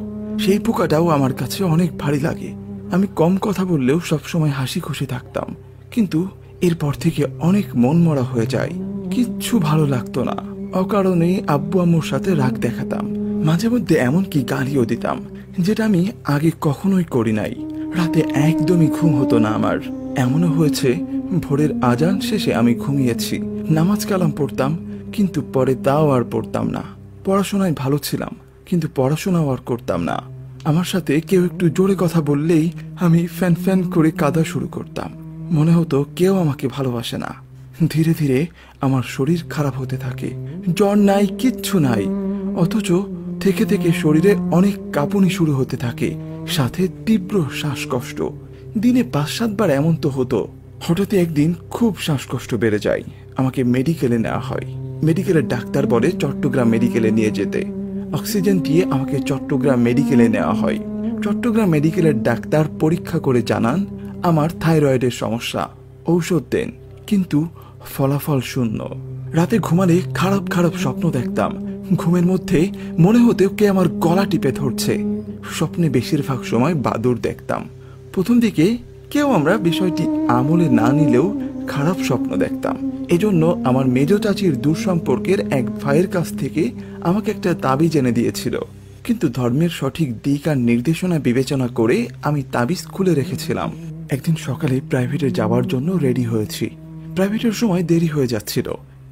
E: সেই পোকাটাও আমার কাছে অনেক ভারী লাগে। আমি কম কথা বললেও সবসময় হাসি খুশি থাকতাম, কিন্তু এরপর থেকে অনেক মন মরা হয়ে যায়। কিচ্ছু ভালো লাগতো না। অকারণে আব্বু আম্মুর সাথে রাগ দেখাতাম, মাঝে মধ্যে এমনকি গালিও দিতাম, যেটা আমি আগে কখনোই করি নাই। রাতে একদমই ঘুম হতো না আমার। এমনও হয়েছে ভোরের আজান শেষে আমি ঘুমিয়েছি, নামাজ কালাম পড়তাম, কিন্তু পরে তাও আর পড়তাম না। পড়াশোনায় ভালো ছিলাম, কিন্তু পড়াশোনাও আর করতাম না। আমার সাথে কেউ একটু জোরে কথা বললেই আমি ফ্যান ফ্যান করে কাঁদা শুরু করতাম। মনে হতো কেউ আমাকে ভালোবাসে না। ধীরে ধীরে আমার শরীর খারাপ হতে থাকে। জ্বর নাই, কিচ্ছু নাই, অথচ থেকে থেকে শরীরে অনেক কাঁপুনি শুরু হতে থাকে, সাথে তীব্র শ্বাসকষ্ট। দিনে 5-7 বার এমন তো হতো। হঠাৎ একদিন খুব শ্বাসকষ্ট বেড়ে যায়। আমাকে মেডিকেলে নেওয়া হয়। মেডিকেলের ডাক্তার বলে চট্টগ্রাম মেডিকেলে নিয়ে যেতে। অক্সিজেন দিয়ে আমাকে চট্টগ্রাম মেডিকেলে নেওয়া হয়। চট্টগ্রাম মেডিকেলের ডাক্তার পরীক্ষা করে জানান আমার থাইরয়েডের সমস্যা। ঔষধ দেন, কিন্তু ফলাফল শূন্য। রাতে ঘুমালে খারাপ খারাপ স্বপ্ন দেখতাম। ঘুমের মধ্যে মনে হতো কে আমার গলা টিপে ধরছে। স্বপ্নে বেশিরভাগ সময় বাদুড় দেখতাম। প্রথম দিকে কেউ আমরা বিষয়টি আমলে না নিলেও খারাপ স্বপ্ন দেখতাম। এজন্য আমার মেজ চাচির দূর সম্পর্কের এক ভাইয়ের কাছ থেকে আমাকে একটা তাবিজ এনে দিয়েছিল, কিন্তু ধর্মের সঠিক দিক আর নির্দেশনা বিবেচনা করে আমি তাবিজ খুলে রেখেছিলাম। একদিন সকালে প্রাইভেটে যাওয়ার জন্য রেডি হয়েছি। প্রাইভেটের সময় দেরি হয়ে যাচ্ছিল,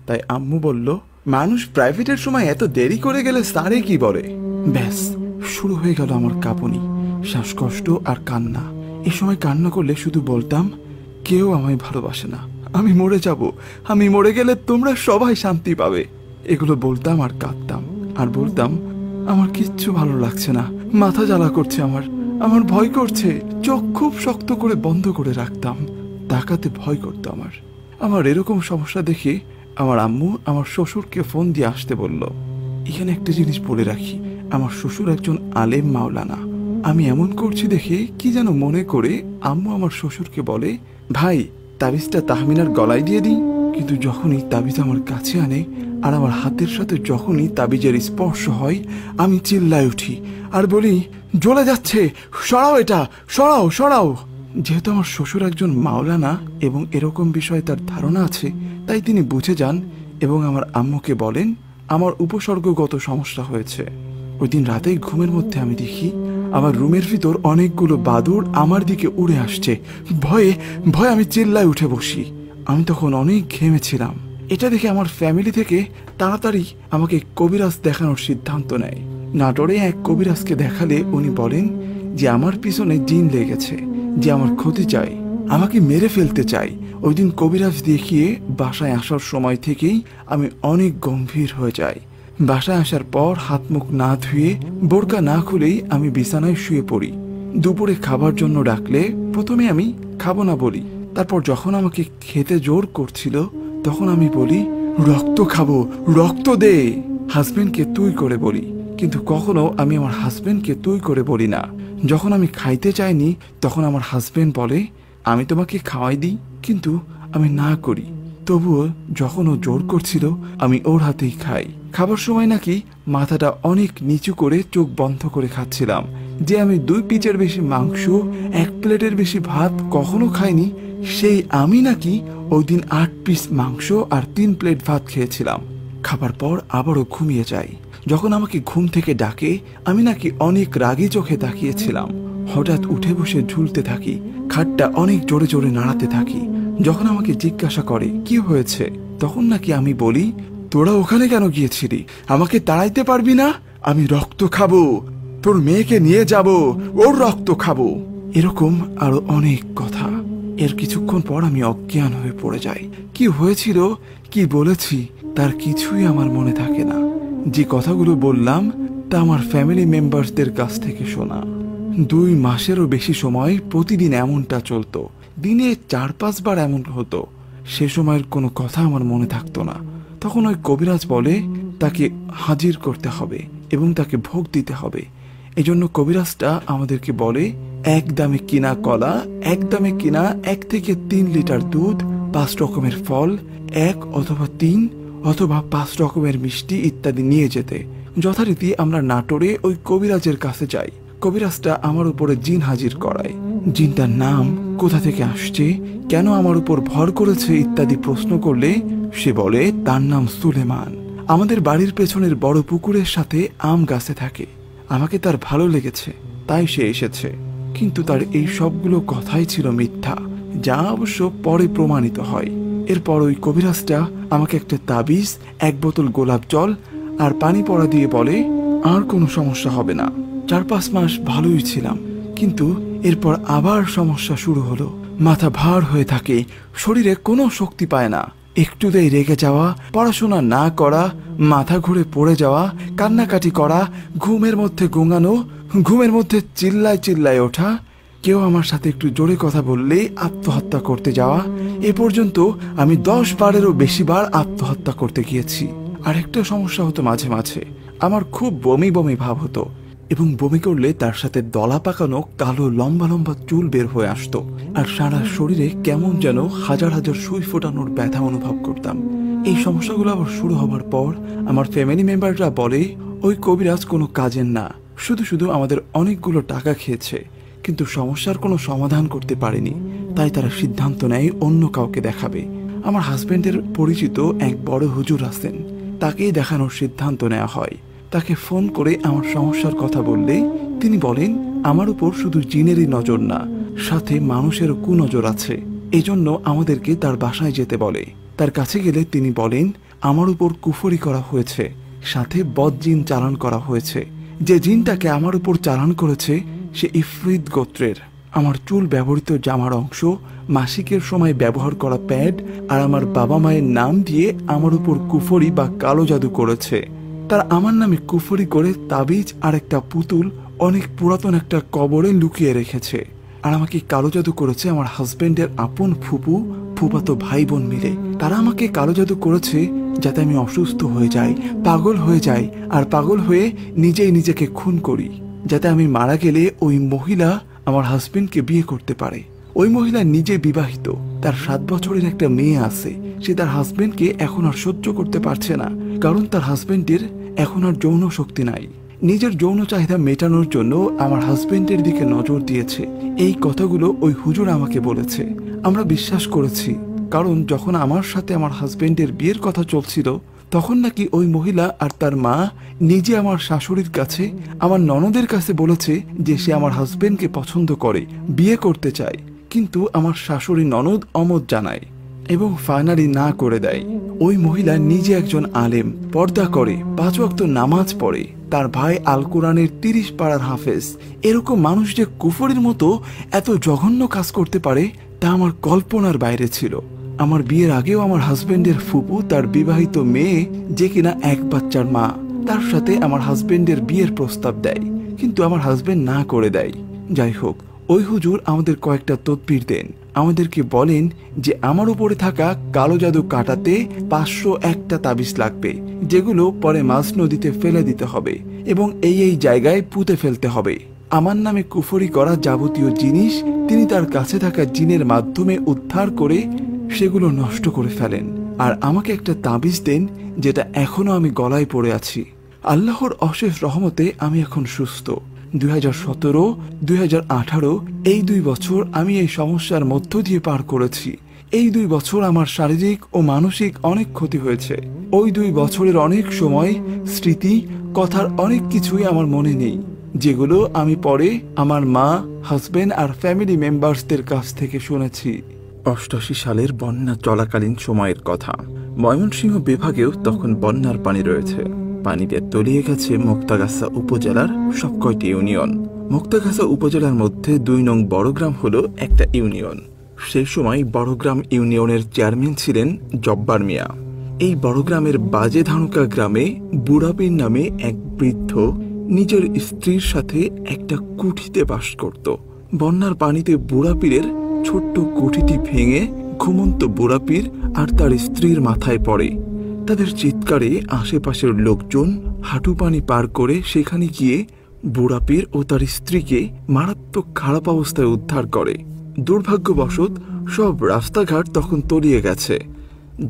E: তাই আম্মু বলল, মানুষ প্রাইভেটের সময় এত দেরি করে গেলে স্যারে কি বলে। ব্যাস শুরু হয়ে গেল আমার কাঁপুনি, শ্বাসকষ্ট আর কান্না। এই সময় কান্না করলে শুধু বলতাম, কেউ আমায় ভালোবাসে না, আমি মরে যাব, আমি মরে গেলে তোমরা সবাই শান্তি পাবে। এগুলো বলতাম আর কাঁদতাম, আর বলতাম আমার কিচ্ছু ভালো লাগছে না, মাথা জ্বালা করছে, আমার ভয় করছে। চোখ খুব শক্ত করে বন্ধ করে রাখতাম, তাকাতে ভয় করতো আমার এরকম সমস্যা দেখে আমার আম্মু আমার শ্বশুরকে ফোন দিয়ে আসতে বলল। এখানে একটা জিনিস বলে রাখি, আমার শ্বশুর একজন আলেম মাওলানা। আমি এমন করছি দেখে কি যেন মনে করে আম্মু আমার শ্বশুরকে বলে, ভাই তাবিজটা তাহমিনার গলায় দিয়ে দিই। কিন্তু যখনই তাবিজ আমার কাছে আনে আর আমার হাতের সাথে যখনই তাবিজের স্পর্শ হয়, আমি চিল্লায় উঠি আর বলি, জ্বলে যাচ্ছে, সরাও এটা, সরাও সরাও। যেহেতু আমার শ্বশুর একজন মাওলানা এবং এরকম বিষয়ে তার ধারণা আছে, তাই তিনি বুঝে যান এবং আমার আম্মুকে বলেন আমার উপসর্গগত সমস্যা হয়েছে। ওই দিন রাতে ঘুমের মধ্যে আমি দেখি আমার রুমের ভিতর অনেকগুলো বাদুড় আমার দিকে উড়ে আসছে। ভয়ে ভয়ে আমি চিল্লায় উঠে বসি। আমি তখন অনেক ঘেমেছিলাম। এটা দেখে আমার ফ্যামিলি থেকে তাড়াতাড়ি আমাকে কবিরাজ দেখানোর সিদ্ধান্ত নেয়। নাটোরে এক কবিরাজকে দেখালে উনি বলেন যে আমার পিছনে জিন লেগেছে, যে আমার ক্ষতি চাই, আমাকে মেরে ফেলতে চাই। ওই দিন কবিরাজ দেখিয়ে বাসায় আসার সময় থেকেই আমি অনেক গম্ভীর হয়ে যাই। বাসায় আসার পর হাত মুখ না ধুয়ে বোরকা না খুলেই আমি বিছানায় শুয়ে পড়ি। দুপুরে খাবার জন্য ডাকলে প্রথমে আমি খাবো না বলি, তারপর যখন আমাকে খেতে জোর করছিল তখন আমি বলি, রক্ত খাবো, রক্ত দে। হাজবেন্ডকে তুই করে বলি, কিন্তু কখনো আমি আমার হাজবেন্ডকে তুই করে বলি না। যখন আমি খাইতে চাইনি তখন আমার হাজবেন্ড বলে, আমি তোমাকে খাওয়াই দিই, কিন্তু আমি না করি। তবুও যখন ও জোর করছিল আমি ওর হাতেই খাই। খাবার সময় নাকি মাথাটা অনেক নিচু করে চোখ বন্ধ করে খাচ্ছিলাম, যে আমি 2 পিচের বেশি মাংস, 1 প্লেটের বেশি ভাত কখনো খাইনি, সেই আমি নাকি ওই দিন 8 পিস মাংস আর 3 প্লেট ভাত খেয়েছিলাম। খাবার পর আবারও ঘুমিয়ে যাই। যখন আমাকে ঘুম থেকে ডাকে, আমি নাকি অনেক রাগী চোখে তাকিয়েছিলাম। হঠাৎ উঠে বসে ঝুলতে থাকি, খাটটা অনেক জোরে জোরে নাড়াতে থাকি। যখন আমাকে জিজ্ঞাসা করে কি হয়েছে, তখন নাকি আমি বলি, তোরা ওখানে কেন গিয়েছিলি? আমাকে তাড়াইতে পারবি না? আমি রক্ত খাবো, তোর মেয়েকে নিয়ে যাব, ওর রক্ত খাবো। এরকম আরো অনেক কথা। এর কিছুক্ষণ পর আমি অজ্ঞান হয়ে পড়ে যাই। কি হয়েছিল, কি বলেছি, তার কিছুই আমার মনে থাকে না। যে কথাগুলো বললাম তা আমার ফ্যামিলি মেম্বারসদের কাছ থেকে শোনা। 2 মাসেরও বেশি সময় প্রতিদিন এমনটা চলতো। দিনে 4-5 বার এমন হতো। সে সময়ের কোনো কথা আমার মনে থাকতো না। তখন ওই কবিরাজ বলে তাকে হাজির করতে হবে এবং তাকে ভোগ দিতে হবে। এজন্য কবিরাজটা আমাদেরকে বলে, 1 দামে কিনা কলা, 1 দামে কিনা 1 থেকে 3 লিটার দুধ, 5 রকমের ফল, 1 অথবা 3 অথবা 5 রকমের মিষ্টি ইত্যাদি নিয়ে যেতে। যথারীতি আমরা নাটোরে ওই কবিরাজের কাছে যাই। কবিরাজটা আমার উপরে জিন হাজির করায়। জিনটার নাম, কোথা থেকে আসছে, কেন আমার উপর ভর করেছে ইত্যাদি প্রশ্ন করলে সে বলে তার নাম সুলেমান। আমাদের বাড়ির পেছনের বড় পুকুরের সাথে আম গাছে থাকে। আমাকে তার ভালো লেগেছে, তাই সে এসেছে। কিন্তু তার এই সবগুলো কথাই ছিল মিথ্যা, যা অবশ্য পরে প্রমাণিত হয়। এরপর ওই কবিরাজটা আমাকে একটা তাবিজ, 1 বোতল গোলাপ জল আর পানি পড়া দিয়ে বলে আর কোনো সমস্যা হবে না। 4-5 মাস ভালোই ছিলাম, কিন্তু এরপর আবার সমস্যা শুরু হলো। মাথা ভার হয়ে থাকে, শরীরে কোনো শক্তি পায় না, একটুতেই রেগে যাওয়া, পড়াশোনা না করা, মাথা ঘুরে পড়ে যাওয়া, কান্নাকাটি করা, ঘুমের মধ্যে গোঙানো, ঘুমের মধ্যে চিল্লায় চিল্লায় ওঠা, কেউ আমার সাথে একটু জোরে কথা বললেই আত্মহত্যা করতে যাওয়া। এ পর্যন্ত আমি 10 বারেরও বেশি বার আত্মহত্যা করতে গিয়েছি। আর একটা সমস্যা হতো, মাঝে মাঝে আমার খুব বমি বমি ভাব হতো এবং বমি করলে তার সাথে দলা পাকানো কালো লম্বা লম্বা চুল বের হয়ে আসতো। আর সারা শরীরে কেমন যেন হাজার হাজার সুই ফোটানোর ব্যথা অনুভব করতাম। এই সমস্যাগুলো আবার শুরু হবার পর আমার ফ্যামিলি মেম্বাররা বলে ওই কবিরাজ কোনো কাজের না, শুধু শুধু আমাদের অনেকগুলো টাকা খেয়েছে, কিন্তু সমস্যার কোনো সমাধান করতে পারেনি। তাই তারা সিদ্ধান্ত নেয় অন্য কাউকে দেখাবে। আমার হাজবেন্ডের পরিচিত এক বড় হুজুর আছেন, তাকেই দেখানোর সিদ্ধান্ত নেওয়া হয়। তাকে ফোন করে আমার সমস্যার কথা বললে তিনি বলেন আমার উপর শুধু জিনেরই নজর না, সাথে মানুষেরও কুনজর আছে। এজন্য আমাদেরকে তার বাসায় যেতে বলে। তার কাছে গেলে তিনি বলেন আমার উপর কুফরি করা হয়েছে, সাথে বদজিন চালান করা হয়েছে। যে জিনটাকে আমার উপর চালান করেছে সে ইফরিত গোত্রের। আমার চুল ব্যবহৃত জামার অংশ, মাসিকের সময় ব্যবহার করা প্যাড আর আমার বাবা মায়ের নাম দিয়ে আমার উপর কুফরি বা কালো জাদু করেছে। তার আমার নামে কুফরি করে তাবিজ আর একটা পুতুল অনেক পুরাতন একটা কবরে লুকিয়ে রেখেছে। আর আমাকে কালো জাদু করেছে আমার হাজবেন্ডের আপন ফুপু ফুফাতো ভাই বোন মিলে। তারা আমাকে কালো জাদু করেছে যাতে আমি অসুস্থ হয়ে যাই, পাগল হয়ে যাই, আর পাগল হয়ে নিজেই নিজেকে খুন করি, যাতে আমি মারা গেলে ওই মহিলা আমার হাজবেন্ডকে বিয়ে করতে পারে। ওই মহিলা নিজে বিবাহিত, তার 7 বছরের একটা মেয়ে আছে। সে তার হাজবেন্ডকে এখন আর সহ্য করতে পারছে না, কারণ তার হাজবেন্ডের এখন আর যৌন শক্তি নাই। নিজের যৌন চাহিদা মেটানোর জন্য আমার হাজবেন্ডের দিকে নজর দিয়েছে। এই কথাগুলো ওই হুজুর আমাকে বলেছে। আমরা বিশ্বাস করেছি, কারণ যখন আমার সাথে আমার হাজবেন্ডের বিয়ের কথা চলছিল তখন নাকি ওই মহিলা আর তার মা নিজে আমার শাশুড়ির কাছে, আমার ননদের কাছে বলেছে যে সে আমার হাজবেন্ডকে পছন্দ করে, বিয়ে করতে চায়। কিন্তু আমার শাশুড়ি ননদ অমত জানায় এবং ফাইনালি না করে দেয়। ওই মহিলা নিজে একজন আলেম, পর্দা করে, 5 ওয়াক্ত নামাজ পড়ে, তার ভাই আল কোরআনের 30 পারার হাফেজ। এরকম মানুষ যে কুফরির মতো এত জঘন্য কাজ করতে পারে তা আমার কল্পনার বাইরে ছিল। আমার বিয়ের আগেও আমার হাজবেন্ডের ফুপু তার বিবাহিত মেয়ে, যে কিনা 1 বাচ্চার মা, তার সাথে আমার হাজবেন্ডের বিয়ের প্রস্তাব দেয়, কিন্তু আমার হাজবেন্ড না করে দেয়। যাই হোক, ওই হুজুর আমাদের কয়েকটা তদবির দেন। আমাদেরকে বলেন যে আমার উপরে থাকা কালো জাদু কাটাতে 501টা তাবিজ লাগবে, যেগুলো পরে মাঝ নদীতে ফেলে দিতে হবে এবং এই জায়গায় পুঁতে ফেলতে হবে। আমার নামে কুফরি করা যাবতীয় জিনিস তিনি তার কাছে থাকা জিনের মাধ্যমে উদ্ধার করে সেগুলো নষ্ট করে ফেলেন। আর আমাকে একটা তাবিজ দেন, যেটা এখনো আমি গলায় পড়ে আছি। আল্লাহর অশেষ রহমতে আমি এখন সুস্থ। 2017, 2018 এই 2 বছর আমি এই সমস্যার মধ্য দিয়ে পার করেছি। এই 2 বছর আমার শারীরিক ও মানসিক অনেক ক্ষতি হয়েছে। ওই 2 বছরের অনেক সময়, স্মৃতি, কথার অনেক কিছুই আমার মনে নেই, যেগুলো আমি পরে আমার মা, হাজবেন্ড আর ফ্যামিলি মেম্বার্সদের কাছ থেকে শুনেছি। 88 সালের বন্যা চলাকালীন সময়ের কথা। ময়মনসিংহ বিভাগেও তখন বন্যার পানি রয়েছে। পানিতে তলিয়ে গেছে মুক্তাগাছা উপজেলার সবকয়টি ইউনিয়ন। মুক্তাগাছা উপজেলার মধ্যে 2 নং বড়গ্রাম হলো একটা ইউনিয়ন। সেই সময় বড়গ্রাম ইউনিয়নের চেয়ারম্যান ছিলেন জব্বার মিয়া। এই বড়গ্রামের বাজেধানুকা গ্রামে বুড়াপীর নামে এক বৃদ্ধ নিজের স্ত্রীর সাথে একটা কুঠিতে বাস করত। বন্যার পানিতে বুড়াপীরের ছোট্ট কুঠিটি ভেঙে ঘুমন্ত বুড়াপীর আর তার স্ত্রীর মাথায় পড়ে। তাদের চিৎকারে আশেপাশের লোকজন হাঁটু পানি পার করে সেখানে গিয়ে বুড়াপীর ও তার স্ত্রীকে মারাত্মক খারাপ অবস্থায় উদ্ধার করে। দুর্ভাগ্যবশত সব রাস্তাঘাট তখন তলিয়ে গেছে।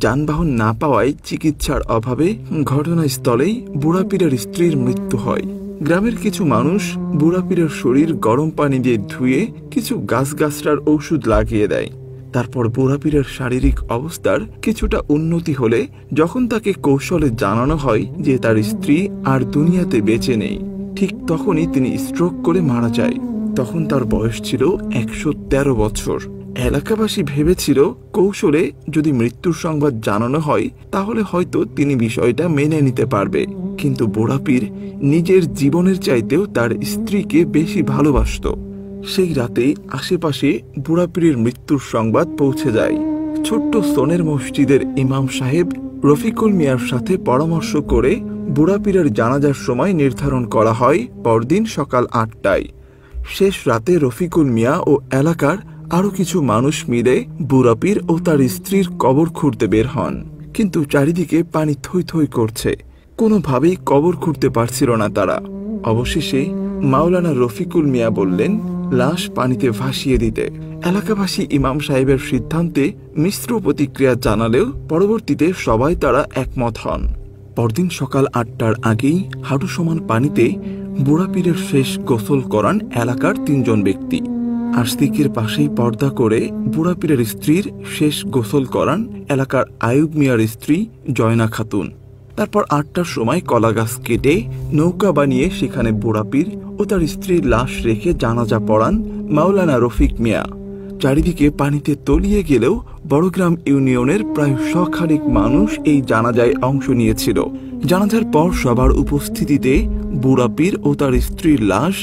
E: যানবাহন না পাওয়ায় চিকিৎসার অভাবে ঘটনাস্থলেই বুড়াপীরের স্ত্রীর মৃত্যু হয়। গ্রামের কিছু মানুষ বুড়াপীরের শরীর গরম পানি দিয়ে ধুয়ে কিছু গাছগাছড়ার ঔষধ লাগিয়ে দেয়। তারপর বুড়াপীরের শারীরিক অবস্থার কিছুটা উন্নতি হলে যখন তাকে কৌশলে জানানো হয় যে তার স্ত্রী আর দুনিয়াতে বেঁচে নেই, ঠিক তখনই তিনি স্ট্রোক করে মারা যায়। তখন তার বয়স ছিল 113 বছর। এলাকাবাসী ভেবেছিল কৌশলে যদি মৃত্যুর সংবাদ জানানো হয় তাহলে হয়তো তিনি বিষয়টা মেনে নিতে পারবে, কিন্তু বুড়াপীর নিজের জীবনের চাইতেও তার স্ত্রীকে বেশি ভালোবাসত। সেই রাতে আশেপাশে বুড়াপীরের মৃত্যুর সংবাদ পৌঁছে যায়। ছোট্ট সোনের মসজিদের ইমাম সাহেব রফিকুল মিয়ার সাথে পরামর্শ করে বুড়াপীরের জানাজার সময় নির্ধারণ করা হয় পরদিন সকাল 8টায়। শেষ রাতে রফিকুল মিয়া ও এলাকার আরো কিছু মানুষ মিলে বুড়াপীর ও তার স্ত্রীর কবর খুঁড়তে বের হন, কিন্তু চারিদিকে পানি থই থই করছে। কোনোভাবেই কবর খুঁড়তে পারছিল না তারা। অবশেষে মাওলানা রফিকুল মিয়া বললেন লাশ পানিতে ভাসিয়ে দিতে। এলাকাবাসী ইমাম সাহেবের সিদ্ধান্তে মিশ্র প্রতিক্রিয়া জানালেও পরবর্তীতে সবাই তারা একমত হন। পরদিন সকাল 8টার আগেই হাঁটু সমান পানিতে বুড়াপীরের শেষ গোসল করান এলাকার 3 জন ব্যক্তি। আশতিকের পাশেই পর্দা করে বুড়াপীরের স্ত্রীর শেষ গোসল করান এলাকার আয়ুব মিয়ার স্ত্রী জয়না খাতুন। তারপর 8টার সময় কলা গাছ কেটে নৌকা বানিয়ে সেখানে বুড়াপীর ও তার স্ত্রীর লাশ রেখে জানাজা পড়ান মাওলানা রফিক মিয়া। চারিদিকে পানিতে তলিয়ে গেলেও বড়গ্রাম ইউনিয়নের প্রায় 100 খানেক মানুষ এই জানাজায় অংশ নিয়েছিল। জানাজার পর সবার উপস্থিতিতে বুড়াপীর ও তার স্ত্রীর লাশ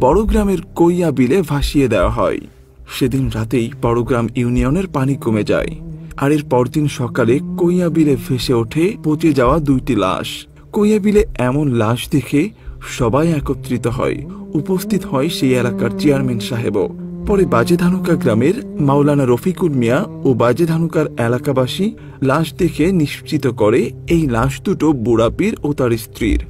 E: বড়গ্রামের কইয়া বিলে ভাসিয়ে দেওয়া হয়। সেদিন রাতেই বড়গ্রাম ইউনিয়নের পানি কমে যায়, আর এর পরদিন সকালে কইয়া বিলে ভেসে ওঠে পচে যাওয়া 2টি লাশ। কইয়া বিলে এমন লাশ দেখে সবাই একত্রিত হয়। উপস্থিত হয় সেই এলাকার চেয়ারম্যান সাহেবও। পরে বাজেধানুকা গ্রামের মাওলানা রফিকুল মিয়া ও বাজেধানুকার এলাকাবাসী লাশ দেখে নিশ্চিত করে এই লাশ দুটো বুড়াপীর ও তার স্ত্রীর।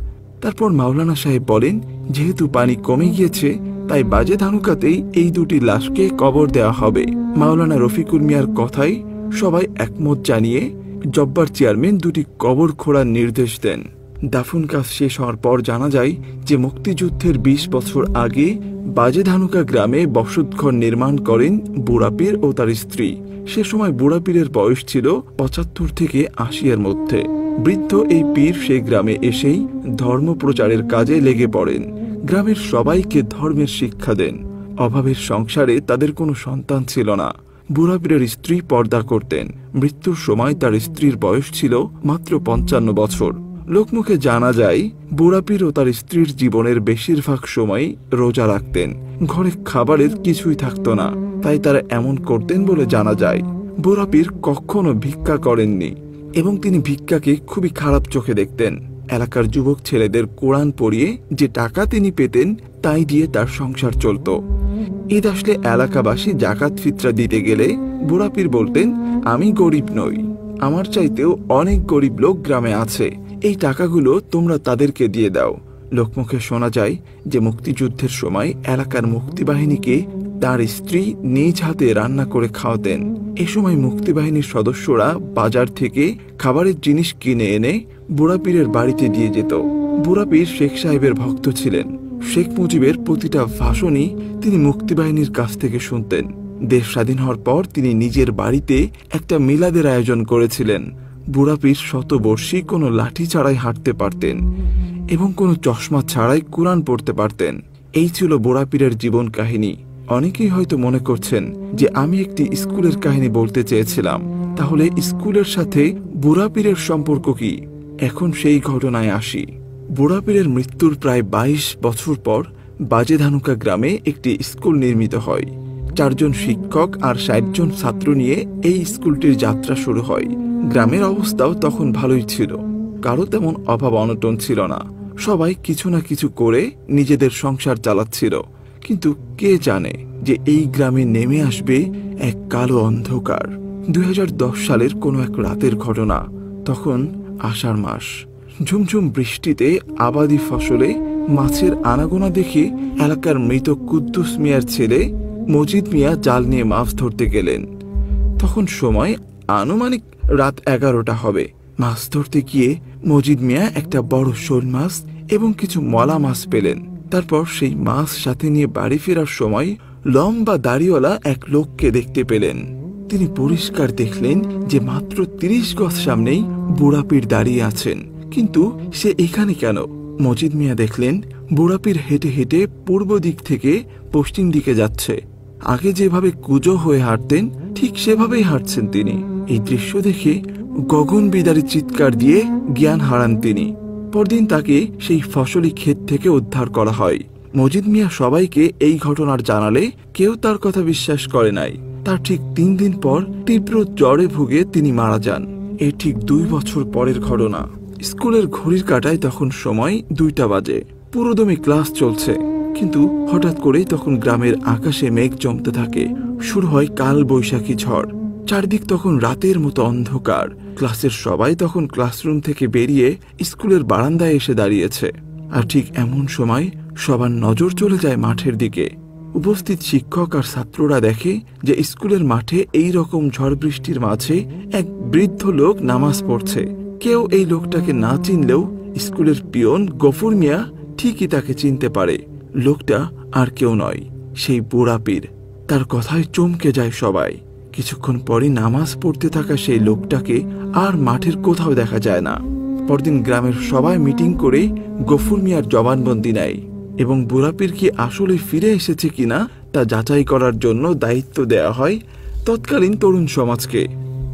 E: তারপর মাওলানা সাহেব বলেন, যেহেতু পানি কমে গিয়েছে তাই বাজেধানুকাতেই এই 2টি লাশকে কবর দেওয়া হবে। মাওলানা রফিকুল মিয়ার কথায় সবাই একমত জানিয়ে জব্বার চেয়ারম্যান 2টি কবর খোঁড়ার নির্দেশ দেন। দাফন কাজ শেষ হওয়ার পর জানা যায় যে মুক্তিযুদ্ধের 20 বছর আগে বাজেধানুকা গ্রামে বসতঘর নির্মাণ করেন বুড়াপীর ও তার স্ত্রী। সে সময় বুড়াপীরের বয়স ছিল 75 থেকে 80 এর মধ্যে। বৃদ্ধ এই পীর সেই গ্রামে এসেই ধর্ম প্রচারের কাজে লেগে পড়েন। গ্রামের সবাইকে ধর্মের শিক্ষা দেন। অভাবের সংসারে তাদের কোনো সন্তান ছিল না। বুড়াপীরের স্ত্রী পর্দা করতেন। মৃত্যুর সময় তার স্ত্রীর বয়স ছিল মাত্র 55 বছর। লোকমুখে জানা যায় বুড়াপীর ও তার স্ত্রীর জীবনের বেশিরভাগ সময় রোজা রাখতেন। ঘরে খাবারের কিছুই থাকতো না, তাই তারা এমন করতেন বলে জানা যায়। বুড়াপীর কখনো ভিক্ষা করেননি এবং তিনি ভিক্ষাকে খুবই খারাপ চোখে দেখতেন। এলাকার যুবক ছেলেদের কোরআন পড়িয়ে যে টাকা তিনি পেতেন তাই দিয়ে তার সংসার চলত। ঈদ আসলে এলাকাবাসী জাকাত ফিতরা দিতে গেলে বুড়াপীর বলতেন, আমি গরিব নই, আমার চাইতেও অনেক গরিব লোক গ্রামে আছে, এই টাকাগুলো তোমরা তাদেরকে দিয়ে দাও। লোকমুখে শোনা যায় যে মুক্তিযুদ্ধের সময় এলাকার মুক্তিবাহিনীকে তার স্ত্রী নিজ হাতে রান্না করে খাওয়াতেন। এ সময় মুক্তিবাহিনীর সদস্যরা বাজার থেকে খাবারের জিনিস কিনে এনে বুড়াপীরের বাড়িতে দিয়ে যেত। বুড়াপীর শেখ সাহেবের ভক্ত ছিলেন। শেখ মুজিবের প্রতিটা ভাষণই তিনি মুক্তিবাহিনীর কাছ থেকে শুনতেন। দেশ স্বাধীন হওয়ার পর তিনি নিজের বাড়িতে একটা মিলাদের আয়োজন করেছিলেন। বুড়া পীর শতবর্ষী কোনো লাঠি ছাড়াই হাঁটতে পারতেন এবং কোনো চশমা ছাড়াই কোরআন পড়তে পারতেন। এই ছিল বুড়া পীরের জীবন কাহিনী। অনেকেই হয়তো মনে করছেন যে আমি একটি স্কুলের কাহিনী বলতে চেয়েছিলাম, তাহলে স্কুলের সাথে বুড়া পীরের সম্পর্ক কি? এখন সেই ঘটনায় আসি। বুড়া পীরের মৃত্যুর প্রায় 22 বছর পর বাজেধানুকা গ্রামে একটি স্কুল নির্মিত হয়। 4 জন শিক্ষক আর 60 জন ছাত্র নিয়ে এই স্কুলটির যাত্রা শুরু হয়। গ্রামের অবস্থাও তখন ভালোই ছিল, কারো তেমন অভাব অনটন ছিল না। সবাই কিছু না কিছু করে নিজেদের সংসার চালাচ্ছিল। কিন্তু কে জানে যে এই গ্রামে নেমে আসবে এক কালো অন্ধকার। 2010 সালের কোনো এক রাতের ঘটনা। তখন আষাঢ় মাস। ঝুমঝুম বৃষ্টিতে আবাদি ফসলে মাছের আনাগোনা দেখে এলাকার মৃত কুদ্দুস মিয়ার ছেলে মজিদ মিয়া জাল নিয়ে মাছ ধরতে গেলেন। তখন সময় আনুমানিক রাত 11টা হবে। মাছ ধরতে গিয়ে মজিদ মিয়া একটা বড় শোল মাছ এবং কিছু মলা মাছ পেলেন। তারপর সেই মাছ সাথে নিয়ে বাড়ি ফেরার সময় লম্বা দাড়িওয়ালা এক লোককে দেখতে পেলেন। তিনি পরিষ্কার দেখলেন যে মাত্র 30 গজ সামনেই বুড়া পীর দাঁড়িয়ে আছেন। কিন্তু সে এখানে কেন? মজিদ মিয়া দেখলেন বুড়া পীর হেঁটে হেঁটে পূর্ব দিক থেকে পশ্চিম দিকে যাচ্ছে। আগে যেভাবে কুজো হয়ে হাঁটতেন ঠিক সেভাবেই হাঁটছেন তিনি। এই দৃশ্য দেখে গগন বিদারী চিৎকার দিয়ে জ্ঞান হারান তিনি। পরদিন তাকে সেই ফসলি ক্ষেত থেকে উদ্ধার করা হয়। মজিদ মিয়া সবাইকে এই ঘটনার জানালে কেউ তার কথা বিশ্বাস করে নাই। তার ঠিক 3 দিন পর তীব্র জ্বরে ভুগে তিনি মারা যান। এর ঠিক 2 বছর পরের ঘটনা। স্কুলের ঘড়ির কাঁটায় তখন সময় 2টা বাজে। পুরোদমে ক্লাস চলছে, কিন্তু হঠাৎ করেই তখন গ্রামের আকাশে মেঘ জমতে থাকে। শুরু হয় কাল বৈশাখী ঝড়। চারদিক তখন রাতের মতো অন্ধকার। ক্লাসের সবাই তখন ক্লাসরুম থেকে বেরিয়ে স্কুলের বারান্দায় এসে দাঁড়িয়েছে। আর ঠিক এমন সময় সবার নজর চলে যায় মাঠের দিকে। উপস্থিত শিক্ষক আর ছাত্ররা দেখে যে স্কুলের মাঠে এই রকম ঝড় বৃষ্টির মাঝে এক বৃদ্ধ লোক নামাজ পড়ছে। কেউ এই লোকটাকে না চিনলেও স্কুলের পিয়ন গফুর মিয়া ঠিকই তাকে চিনতে পারে। লোকটা আর কেউ নয়, সেই বুড়া পীর। তার কথায় চমকে যায় সবাই। কিছুক্ষণ পরে নামাজ পড়তে থাকা সেই লোকটাকে আর মাঠের কোথাও দেখা যায় না। পরদিন গ্রামের সবাই মিটিং করে গফুর মিয়ার জবানবন্দি নেয় এবং বুড়া পীর কি আসলে ফিরে এসেছে কিনা তা যাচাই করার জন্য দায়িত্ব দেওয়া হয় তৎকালীন তরুণ সমাজকে।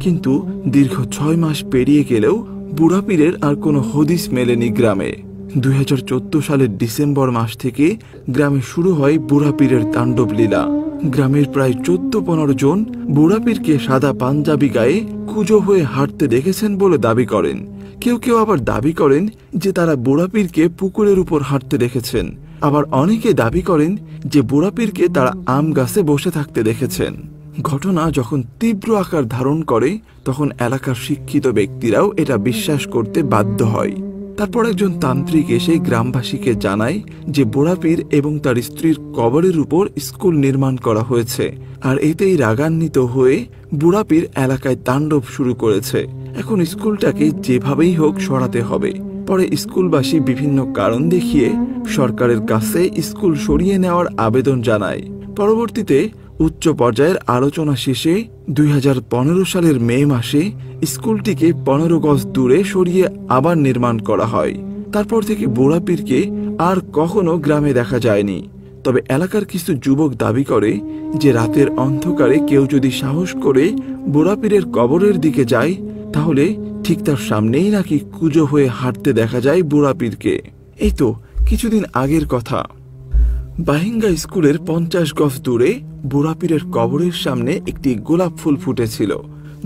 E: কিন্তু দীর্ঘ 6 মাস পেরিয়ে গেলেও বুড়া পীরের আর কোনো হদিস মেলেনি গ্রামে। 2014 সালের ডিসেম্বর মাস থেকে গ্রামে শুরু হয় বুড়া পীরের তাণ্ডব লীলা। গ্রামের প্রায় 14-15 জন বুড়া পীরকে সাদা পাঞ্জাবি গায়ে কুজো হয়ে হাঁটতে দেখেছেন বলে দাবি করেন। কেউ কেউ আবার দাবি করেন যে তারা বুড়া পীরকে পুকুরের উপর হাঁটতে দেখেছেন। আবার অনেকে দাবি করেন যে বুড়া পীরকে তারা আম গাছে বসে থাকতে দেখেছেন। ঘটনা যখন তীব্র আকার ধারণ করে তখন এলাকার শিক্ষিত ব্যক্তিরাও এটা বিশ্বাস করতে বাধ্য হয়। তারপর একজন তান্ত্রিক এসে গ্রামবাসীকে জানায় যে বুড়া পীর এবং তার স্ত্রীর কবরের উপর স্কুল নির্মাণ করা হয়েছে। আর এতেই রাগান্বিত হয়ে বুড়া পীর এলাকায় তাণ্ডব শুরু করেছে। এখন স্কুলটাকে যেভাবেই হোক সরাতে হবে। পরে স্কুলবাসী বিভিন্ন কারণ দেখিয়ে সরকারের কাছে স্কুল সরিয়ে নেওয়ার আবেদন জানায়। পরবর্তীতে উচ্চ পর্যায়ের আলোচনা শেষে 2015 সালের মে মাসে স্কুলটিকে 15 গজ দূরে সরিয়ে আবার নির্মাণ করা হয়। তারপর থেকে বুড়া পীরকে আর কখনো গ্রামে দেখা যায়নি। তবে এলাকার কিছু যুবক দাবি করে যে রাতের অন্ধকারে কেউ যদি সাহস করে বুড়া পীরের কবরের দিকে যায় তাহলে ঠিক তার সামনেই নাকি কুজো হয়ে হাঁটতে দেখা যায় বুড়া পীরকে। এই তো কিছুদিন আগের কথা। বাহিঙ্গা স্কুলের 50 গজ দূরে বুড়া পীরের কবরের সামনে একটি গোলাপ ফুল ফুটেছিল।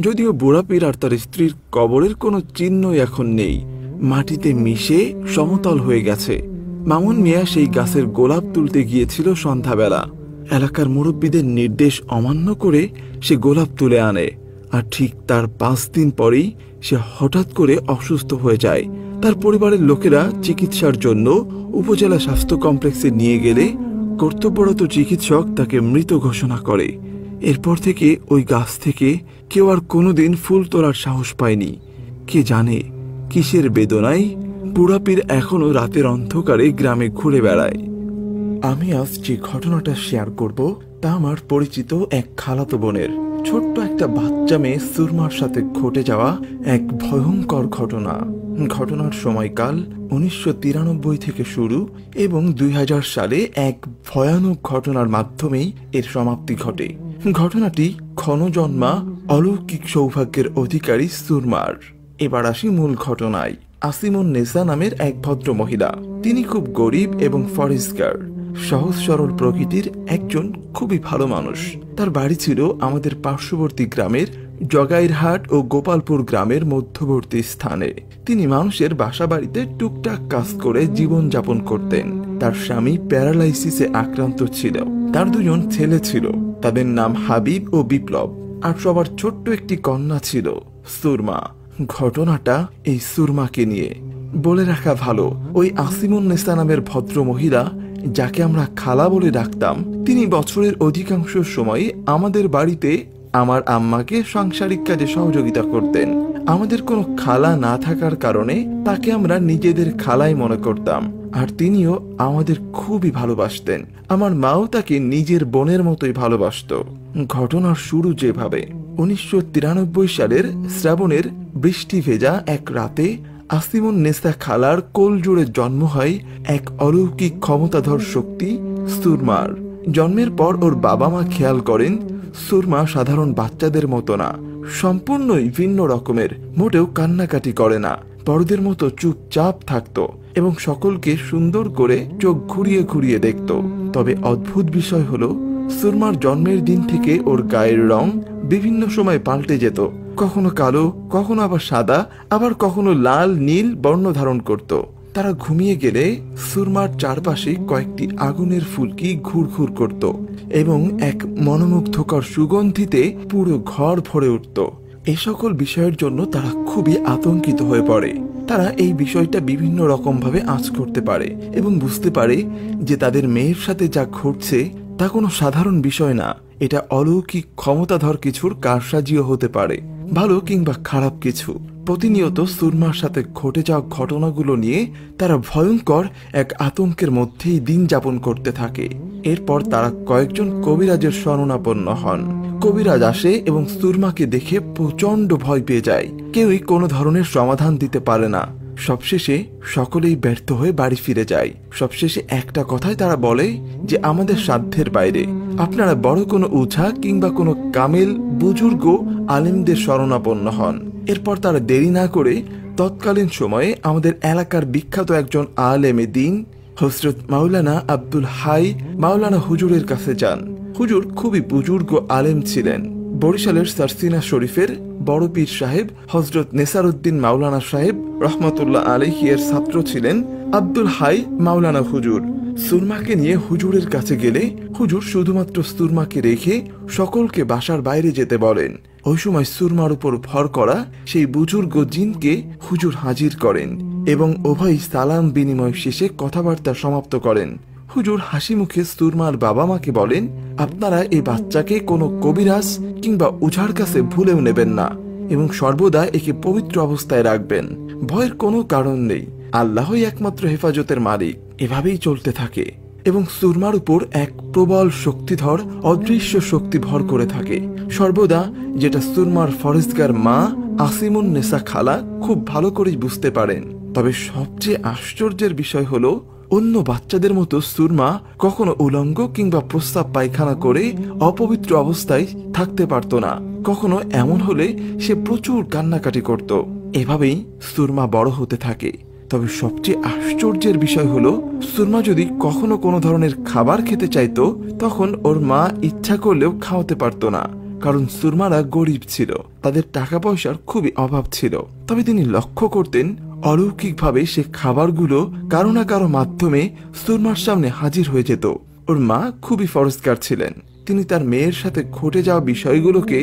E: যদিও বুড়া পীর আর তার স্ত্রীর কবরের কোনো চিহ্নই এখন নেই, মাটিতে মিশে সমতল হয়ে গেছে। মামুন মিয়া সেই গাছের গোলাপ তুলতে গিয়েছিল সন্ধ্যাবেলা। এলাকার মুরব্বীদের নির্দেশ অমান্য করে সে গোলাপ তুলে আনে। আর ঠিক তার 5 দিন পরেই সে হঠাৎ করে অসুস্থ হয়ে যায়। তার পরিবারের লোকেরা চিকিৎসার জন্য উপজেলা স্বাস্থ্য কমপ্লেক্সে নিয়ে গেলে কর্তব্যরত চিকিৎসক তাকে মৃত ঘোষণা করে। এরপর থেকে ওই গাছ থেকে কেউ আর কোনোদিন ফুল তোলার সাহস পায়নি। কে জানে কিসের বেদনায় বুড়া পীর এখনো রাতের অন্ধকারে গ্রামে ঘুরে বেড়ায়। আমি আজ যে ঘটনাটা শেয়ার করব তা আমার পরিচিত এক খালাতো বোনের ছোট্ট একটা বাচ্চা মেয়ে সুরমার সাথে ঘটে যাওয়া এক ভয়ঙ্কর ঘটনা। ঘটনার সময়কাল 1993 থেকে শুরু এবং 2000 সালে এক ভয়ানক ঘটনার মাধ্যমেই এর সমাপ্তি ঘটে। ঘটনাটি ক্ষণজন্মা অলৌকিক সৌভাগ্যের অধিকারী সুরমার। এবার আসি মূল ঘটনায়। আসিমুন নেসা নামের এক ভদ্র মহিলা, তিনি খুব গরিব এবং ফরেস্টগার, সহজ সরল প্রকৃতির একজন খুবই ভালো মানুষ। তার বাড়ি ছিল আমাদের পার্শ্ববর্তী গ্রামের জগাইরহাট ও গোপালপুর গ্রামের মধ্যবর্তী স্থানে। তিনি মানুষের বাসা বাড়িতে টুকটাক কাজ করে জীবন যাপন করতেন। তার স্বামী প্যারালাইসিসে আক্রান্ত ছিল। তার দুজন ছেলে ছিল, তাদের নাম হাবিব ও বিপ্লব, আর সবার ছোট্ট একটি কন্যা ছিল সুরমা। ঘটনাটা এই সুরমাকে নিয়ে। বলে রাখা ভালো, ওই আসিমুন নেসা নামের ভদ্র মহিলা, যাকে আমরা খালা বলে ডাকতাম, তিনি বছরের অধিকাংশ সময় আমাদের বাড়িতে আমার আম্মাকে সাংসারিক কাজে সহযোগিতা করতেন। আমাদের কোনো খালা না থাকার কারণে তাকে আমরা নিজেদের খালাই মনে করতাম, আর তিনিও আমাদের খুবই ভালোবাসতেন। আমার মাও তাকে নিজের বোনের মতোই ভালোবাসত। ঘটনার শুরু যেভাবে, 1993 সালের শ্রাবণের বৃষ্টি ভেজা এক রাতে আসিমুন নেসা খালার কোল জুড়ে জন্ম হয় এক অলৌকিক ক্ষমতাধর শক্তি সুরমার। জন্মের পর ওর বাবা মা খেয়াল করেন সুরমা সাধারণ বাচ্চাদের মতো না, সম্পূর্ণই ভিন্ন রকমের। মোটেও কান্নাকাটি করে না, বড়দের মতো চুপচাপ থাকতো এবং সকলকে সুন্দর করে চোখ ঘুরিয়ে ঘুরিয়ে দেখত। তবে অদ্ভুত বিষয় হলো, সুরমার জন্মের দিন থেকে ওর গায়ের রং বিভিন্ন সময় পাল্টে যেত। কখনো কালো, কখনো আবার সাদা, আবার কখনো লাল নীল বর্ণ ধারণ করত। তারা ঘুমিয়ে গেলে সুরমার চারপাশে কয়েকটি আগুনের ফুলকি ঘুরঘুর করত এবং এক মনোমুগ্ধকর সুগন্ধিতে পুরো ঘর ভরে উঠত। এ সকল বিষয়ের জন্য তারা খুবই আতঙ্কিত হয়ে পড়ে। তারা এই বিষয়টা বিভিন্ন রকম ভাবে আঁচ করতে পারে এবং বুঝতে পারে যে তাদের মেয়ের সাথে যা ঘটছে তা কোনো সাধারণ বিষয় না, এটা অলৌকিক ক্ষমতাধর কিছুর কারসাজিও হতে পারে, ভালো কিংবা খারাপ কিছু। প্রতিনিয়ত সুরমার সাথে ঘটে যাওয়া ঘটনাগুলো নিয়ে তারা ভয়ঙ্কর এক আতঙ্কের মধ্যেই দিন যাপন করতে থাকে। এরপর তারা কয়েকজন কবিরাজের শরণাপন্ন হন। কবিরাজ আসে এবং সুরমাকে দেখে প্রচন্ড ভয় পেয়ে যায়। কেউই কোনো ধরনের সমাধান দিতে পারে না। সবশেষে সকলেই ব্যর্থ হয়ে বাড়ি ফিরে যায়। সবশেষে একটা কথাই তারা বলে যে আমাদের সাধ্যের বাইরে, আপনারা বড় কোনো উঝা কিংবা কোনো কামেল বুজুর্গ আলিমদের শরণাপন্ন হন। এরপর তারা দেরি না করে তৎকালীন সময়ে আমাদের এলাকার বিখ্যাত একজন আলেমে দ্বীন হযরত মাওলানা আব্দুল হাই মাওলানা হুজুরের কাছে যান। হুজুর খুবই বুজুর্গ আলেম ছিলেন। বরিশালের সারসিনা শরীফের বড় পীর সাহেব হযরত নেসারউদ্দিন মাওলানা সাহেব রহমাতুল্লাহ আলাইহি এর ছাত্র ছিলেন আব্দুল হাই মাওলানা হুজুর। সুরমাকে নিয়ে হুজুরের কাছে গেলে হুজুর শুধুমাত্র সুরমাকে রেখে সকলকে বাসার বাইরে যেতে বলেন। ওই সময় সুরমার উপর ভর করা সেই বুজুর্গ জিনকে হুজুর হাজির করেন এবং উভয় সালাম বিনিময় শেষে কথাবার্তা সমাপ্ত করেন। হুজুর হাসি মুখে সুরমার বাবা মাকে বলেন, আপনারা এই বাচ্চাকে কোনো কবিরাজ কিংবা উঝার কাছে ভুলেও নেবেন না এবং সর্বদা একে পবিত্র অবস্থায় রাখবেন। ভয়ের কোনো কারণ নেই, আল্লাহই একমাত্র হেফাজতের মালিক। এভাবেই চলতে থাকে এবং সুরমার উপর এক প্রবল শক্তিধর অদৃশ্য শক্তি ভর করে থাকে সর্বদা, যেটা সুরমার ফরেস্টগার মা আসিমুন নেসা খালা খুব ভালো করেই বুঝতে পারেন। তবে সবচেয়ে আশ্চর্যের বিষয় হলো, অন্য বাচ্চাদের মতো সুরমা কখনো উলঙ্গ কিংবা প্রস্রাব পায়খানা করে অপবিত্র অবস্থায় থাকতে পারত না। কখনো এমন হলে সে প্রচুর কান্নাকাটি করত। এভাবেই সুরমা বড় হতে থাকে। তবে সবচেয়ে আশ্চর্যের বিষয় হলো, সুরমা যদি কখনো কোনো ধরনের খাবার খেতে চাইতো, তখন ওর মা ইচ্ছা করলেও খাওয়াতে পারতো না, কারণ সুরমারা গরিব ছিল, তাদের টাকা পয়সার খুবই অভাব ছিল। তবে তিনি লক্ষ্য করতেন অলৌকিকভাবে সে খাবারগুলো কারো না কারো মাধ্যমে সুরমার সামনে হাজির হয়ে যেত। ওর মা খুবই ফরজগার ছিলেন। তিনি তার মেয়ের সাথে ঘটে যাওয়া বিষয়গুলোকে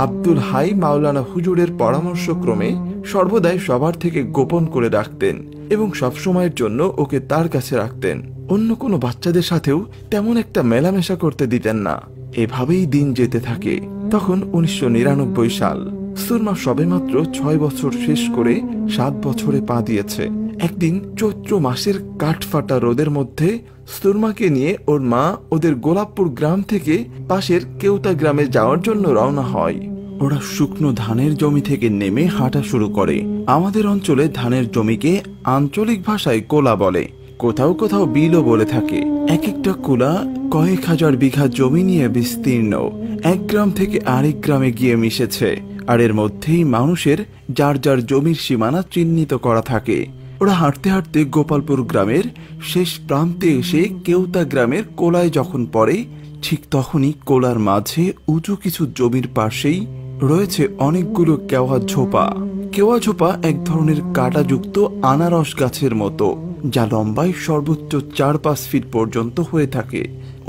E: আব্দুল হাই মাওলানা হুজুরের পরামর্শক্রমে সর্বদাই সবার থেকে গোপন করে রাখতেন এবং সবসময়ের জন্য ওকে তার কাছে রাখতেন। অন্য কোনো বাচ্চাদের সাথেও তেমন একটা মেলামেশা করতে দিতেন না। এভাবেই দিন যেতে থাকে। তখন 1999 সাল। সুরমা সবেমাত্র 6 বছর শেষ করে 7 বছরে পা দিয়েছে। একদিন চৈত্র মাসের কাঠফাটা রোদের মধ্যে সুরমাকে নিয়ে ওর মা ওদের গোলাপপুর গ্রাম থেকে পাশের কেউতা গ্রামে যাওয়ার জন্য রওনা হয়। ওরা শুকনো ধানের জমি থেকে নেমে হাঁটা শুরু করে। আমাদের অঞ্চলে ধানের জমিকে আঞ্চলিক ভাষায় কোলা বলে, কোথাও কোথাও বিলও বলে থাকে। এক একটা কোলা কয়েক হাজার বিঘা জমি নিয়ে বিস্তীর্ণ, এক গ্রাম থেকে আরেক গ্রামে গিয়ে মিশেছে, আর এর মধ্যেই মানুষের যার যার জমির সীমানা চিহ্নিত করা থাকে। ওরা হাঁটতে হাঁটতে গোপালপুর গ্রামের শেষ প্রান্তে এসে কেউতা গ্রামের কোলায় যখন পড়ে, ঠিক তখনই কোলার মাঝে উঁচু কিছু জমির পাশেই রয়েছে অনেকগুলো কেওয়া ঝোপা। কেওয়া ঝোপা এক ধরনের কাঁটাযুক্ত আনারস গাছের মতো, যা লম্বায় সর্বোচ্চ 4-5 ফিট পর্যন্ত হয়ে থাকে।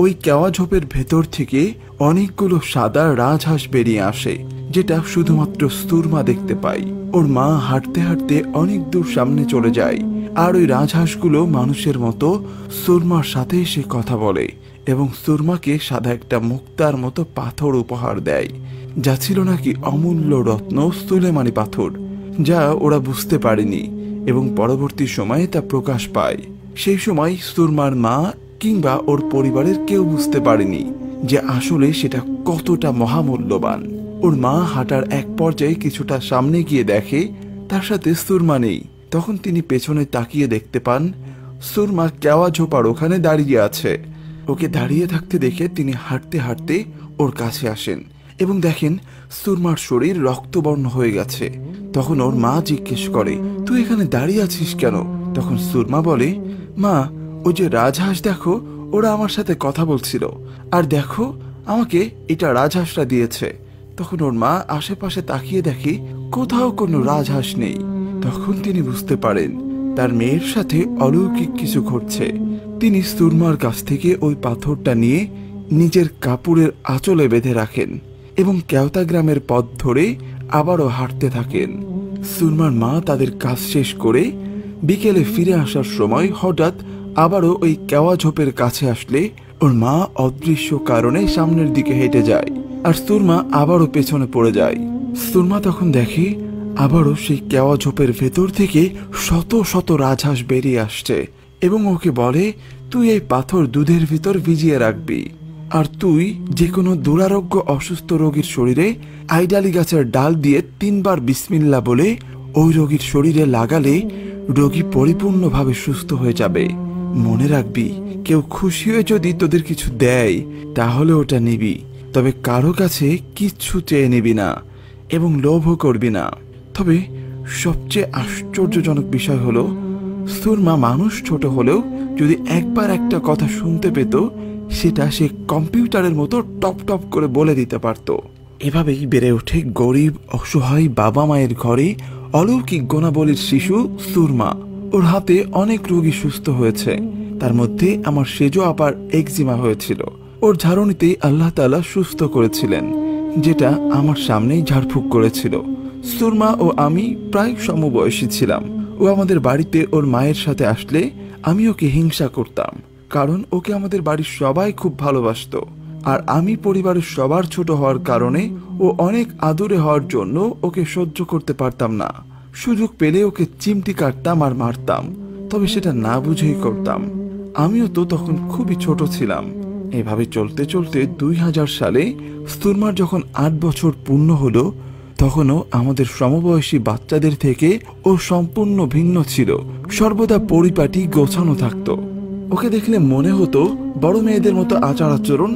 E: ওই কেওয়া ঝোপের ভেতর থেকে অনেকগুলো সাদা রাজহাঁস বেরিয়ে আসে, যেটা শুধুমাত্র সুরমা দেখতে পায়। ওর মা হাঁটতে হাঁটতে অনেক দূর সামনে চলে যায়, আর ওই রাজহাঁসগুলো মানুষের মতো সুরমার সাথে এসে কথা বলে এবং সুরমাকে সাদা একটা মুক্তার মতো পাথর উপহার দেয়, যা ছিল নাকি অমূল্য রত্ন সুলেমানি পাথর, যা ওরা বুঝতে পারেনি এবং পরবর্তী সময়ে তা প্রকাশ পায়। সেই সময় সুরমার মা কিংবা ওর পরিবারের কেউ বুঝতে পারেনি যে আসলে সেটা কতটা মহামূল্যবান। ওর মা হাঁটার এক পর্যায়ে কিছুটা সামনে গিয়ে দেখে তার সাথে সুরমা নেই। তখন তিনি পেছনে তাকিয়ে দেখতে পান সুরমা কেওয়া ঝোপার ওখানে দাঁড়িয়ে আছে। ওকে দাঁড়িয়ে থাকতে দেখে তিনি হাঁটতে হাঁটতে ওর কাছে আসেন এবং দেখেন সুরমার শরীর রক্তবর্ণ হয়ে গেছে। তখন ওর মা জিজ্ঞেস করে, তুই এখানে দাঁড়িয়ে আছিস কেন? তখন সুরমা বলে, মা, ওই যে রাজহাঁস দেখো, ওরা আমার সাথে কথা বলছিল, আর দেখো আমাকে এটা রাজহাঁসটা দিয়েছে। তখন ওর মা আশেপাশে তাকিয়ে দেখে কোথাও কোনো রাজহাঁস নেই। তখন তিনি বুঝতে পারেন তার মেয়ের সাথে অলৌকিক কিছু ঘটছে। তিনি সুরমার কাছ থেকে ওই পাথরটা নিয়ে নিজের কাপড়ের আঁচলে বেঁধে রাখেন এবং কেওতা গ্রামের পথ ধরে আবারও হাঁটতে থাকেন। সুরমার মা তাদের কাজ শেষ করে বিকেলে ফিরে আসার সময় হঠাৎ আবারও ওই কেওয়া ঝোপের কাছে আসলে ওর মা অদৃশ্য কারণে সামনের দিকে হেঁটে যায়, আর সুরমা আবারও পেছনে পড়ে যায়। সুরমা তখন দেখে আবারও সেই কেওয়া ঝোপের ভেতর থেকে শত শত রাজহাঁস বেরিয়ে আসছে এবং ওকে বলে, তুই এই পাথর দুধের ভিতর ভিজিয়ে রাখবি, আর তুই যে কোনো দুরারোগ্য অসুস্থ রোগীর শরীরে আইডালি গাছের ডাল দিয়ে 3 বার বিসমিল্লা বলে ওই রোগীর শরীরে লাগালে রোগী পরিপূর্ণভাবে সুস্থ হয়ে যাবে। মনে রাখবি, কেউ খুশি হয়ে যদি তোদের কিছু দেয় তাহলে ওটা নিবি, তবে কারো কাছে কিচ্ছু চেয়ে নিবি না এবং লোভও করবি না। তবে সবচেয়ে আশ্চর্যজনক বিষয় হলো, সুরমা মানুষ ছোট হলেও যদি একবার একটা কথা শুনতে পেত, সেটা সে কম্পিউটারের মতো টপ টপ করে বলে দিতে পারত। এভাবেই বেড়ে ওঠে গরিব অসহায় বাবা মায়ের ঘরে অলৌকিক গুণাবলীর শিশু সুরমা। ওর হাতে অনেক রোগী সুস্থ হয়েছে, তার মধ্যে আমার সেজো আপার একজিমা হয়েছিল। ওর ঝাড়ুনিতেই আল্লাহ তাআলা সুস্থ করেছিলেন, যেটা আমার সামনেই ঝাড়ফুঁক করেছিল। সুরমা ও আমি প্রায় সমবয়সী ছিলাম। ও আমাদের বাড়িতে ওর মায়ের সাথে আসলে আমি ওকে হিংসা করতাম, কারণ ওকে আমাদের বাড়ির সবাই খুব ভালোবাসতো, আর আমি পরিবারের সবার ছোট হওয়ার কারণে ও অনেক আদুরে হওয়ার জন্য ওকে সহ্য করতে পারতাম না। সুযোগ পেলে ওকে চিমটি কাটতাম আর মারতাম, তবে সেটা না বুঝেই করতাম। আমিও তো তখন খুবই ছোট ছিলাম। এভাবে চলতে চলতে 2000 সালে সুরমার যখন 8 বছর পূর্ণ হলো, তখনও আমাদের সমবয়সী বাচ্চাদের থেকে ও সম্পূর্ণ ভিন্ন ছিল। সর্বদা পরিপাটি গোছানো থাকতো। ওকে দেখলে মনে হতো বড় মেয়েদের মতো আচার আচরণ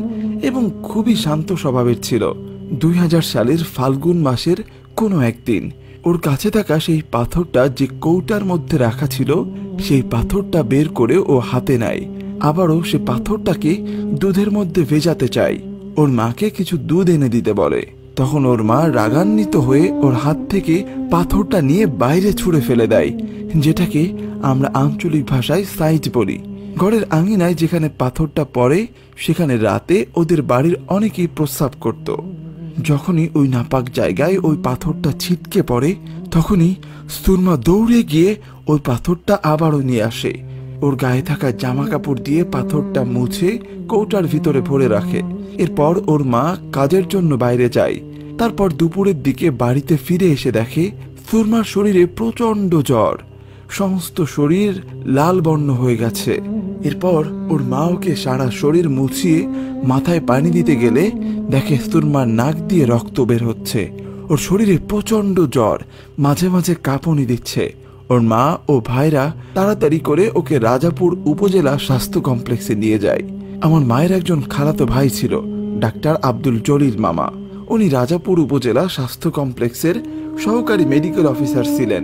E: এবং খুবই শান্ত স্বভাবের ছিল। 2000 সালের ফাল্গুন মাসের কোনো একদিন ওর কাছে থাকা সেই পাথরটা যে কৌটার মধ্যে রাখা ছিল, সেই পাথরটা বের করে ও হাতে নেয়। আবারও সে পাথরটাকে দুধের মধ্যে ভেজাতে চায়। ওর মাকে কিছু দুধ এনে দিতে বলে। তখন ওর মা রাগান্বিত হয়ে ওর হাত থেকে পাথরটা নিয়ে বাইরে ছুঁড়ে ফেলে দেয়, যেটাকে আমরা আঞ্চলিক ভাষায় সাইজ বলি। ঘরের আঙিনায় যেখানে পাথরটা পড়ে, সেখানে রাতে ওদের বাড়ির অনেকেই প্রস্রাব করত। যখনই ওই নাপাক জায়গায় ওই পাথরটা ছিটকে পড়ে, তখনই সুরমা দৌড়ে গিয়ে ওই পাথরটা আবারও নিয়ে আসে। ওর গায়ে থাকা জামা কাপড় দিয়ে পাথরটা মুছে কৌটার ভিতরে ভরে রাখে। এরপর ওর মা কাজের জন্য বাইরে যায়। তারপর দুপুরের দিকে বাড়িতে ফিরে এসে দেখে সুরমার শরীরে প্রচন্ড জ্বর। সমস্ত শরীর লাল বর্ণ হয়ে গেছে। এরপর ওর মা ওকে সারা শরীর মুছিয়ে মাথায় পানি দিতে গেলে দেখে সুরমার নাক দিয়ে রক্ত বের হচ্ছে। ওর শরীরে প্রচন্ড জ্বর, মাঝে মাঝে কাঁপুনি দিচ্ছে। ওর মা ও ভাইরা তাড়াতাড়ি করে ওকে রাজাপুর উপজেলা স্বাস্থ্য কমপ্লেক্সে নিয়ে যায়। আমার মায়ের একজন খালাতো ভাই ছিল, ডাক্তার আব্দুল জলিল মামা। উনি রাজাপুর উপজেলা স্বাস্থ্য কমপ্লেক্সের সহকারী মেডিকেল অফিসার ছিলেন।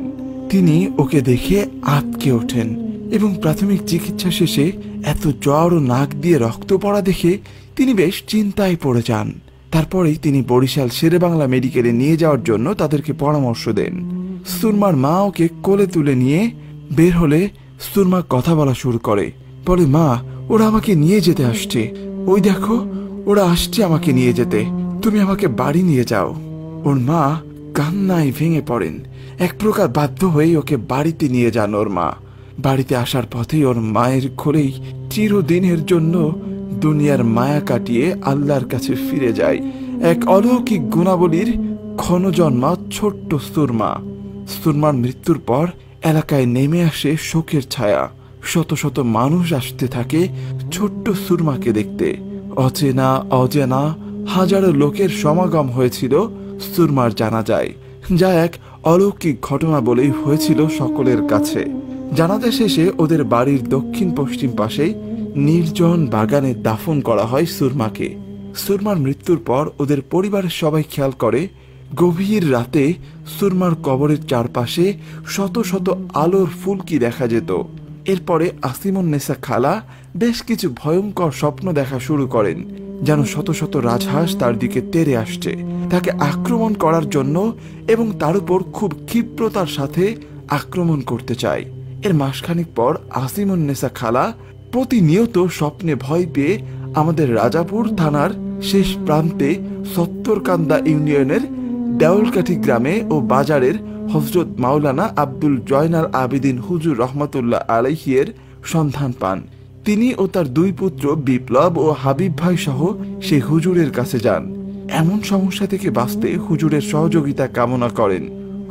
E: তিনি ওকে দেখে আঁতকে ওঠেন এবং প্রাথমিক চিকিৎসা শেষে এত জ্বর ও নাক দিয়ে রক্ত পড়া দেখে তিনি বেশ চিন্তায় পড়ে যান। তারপরেই তিনি বরিশাল শেরেবাংলা মেডিকেলে নিয়ে যাওয়ার জন্য তাদেরকে পরামর্শ দেন। সুরমার মা ওকে কোলে তুলে নিয়ে বের হলে সুরমা কথা বলা শুরু করে, বলে, মা, ওরা আমাকে নিয়ে যেতে আসছে, ওই দেখো ওরা আসছে আমাকে নিয়ে যেতে, তুমি আমাকে বাড়ি নিয়ে যাও। ওর মা কান্নায় ভেঙে পড়েন। এক প্রকার বাধ্য হয়ে ওকে বাড়িতে নিয়ে যান ওর মা। বাড়িতে আসার পথেই ওর মায়ের কোলেই চিরদিনের জন্য দুনিয়ার মায়া কাটিয়ে আল্লাহর কাছে ফিরে যায় এক অলৌকিক গুণাবলীর ক্ষণজন্মা ছোট্ট সুরমা। সুরমার মৃত্যুর পর এলাকায় নেমে আসে শোকের ছায়া। শত শত মানুষ আসতে থাকে ছোট্ট সুরমাকে দেখতে। অচেনা অজানা হাজারো লোকের সমাগম হয়েছিল সুরমার জানাজায়, যা এক অলৌকিক ঘটনা বলেই হয়েছিল সকলের কাছে। জানাজা শেষে ওদের বাড়ির দক্ষিণ পশ্চিম পাশেই নির্জন বাগানে দাফন করা হয় সুরমাকে। সুরমার মৃত্যুর পর ওদের পরিবারের সবাই খেয়াল করে গভীর রাতে সুরমার কবরের চারপাশে শত শত আলোর ফুলকি দেখা যেত। এরপরে আসিমুন্নেসা খালা বেশ কিছু ভয়ঙ্কর স্বপ্ন দেখা শুরু করেন, যেন শত শত রাজহাঁস তার দিকে তেড়ে আসছে, তাকে আক্রমণ করার জন্য এবং তার উপর খুব ক্ষিপ্রতার সাথে আক্রমণ করতে চায়। এর মাসখানিক পর আসিমুন্নেসা খালা প্রতিনিয়ত স্বপ্নে ভয় পেয়ে আমাদের রাজাপুর থানার শেষ প্রান্তে সত্তরকান্দা ইউনিয়নের দেওলকাঠি গ্রামে ও বাজারের হযরত মাওলানা আব্দুল জয়নাল আবেদিন হুজুর রহমাতুল্লাহ আলাইহির সন্ধান পান। তিনি ও তার দুই পুত্র বিপ্লব ও হাবিব ভাই সহ সেই হুজুরের কাছে যান। এমন সমস্যা থেকে বাঁচতে হুজুরের সহযোগিতা কামনা করেন।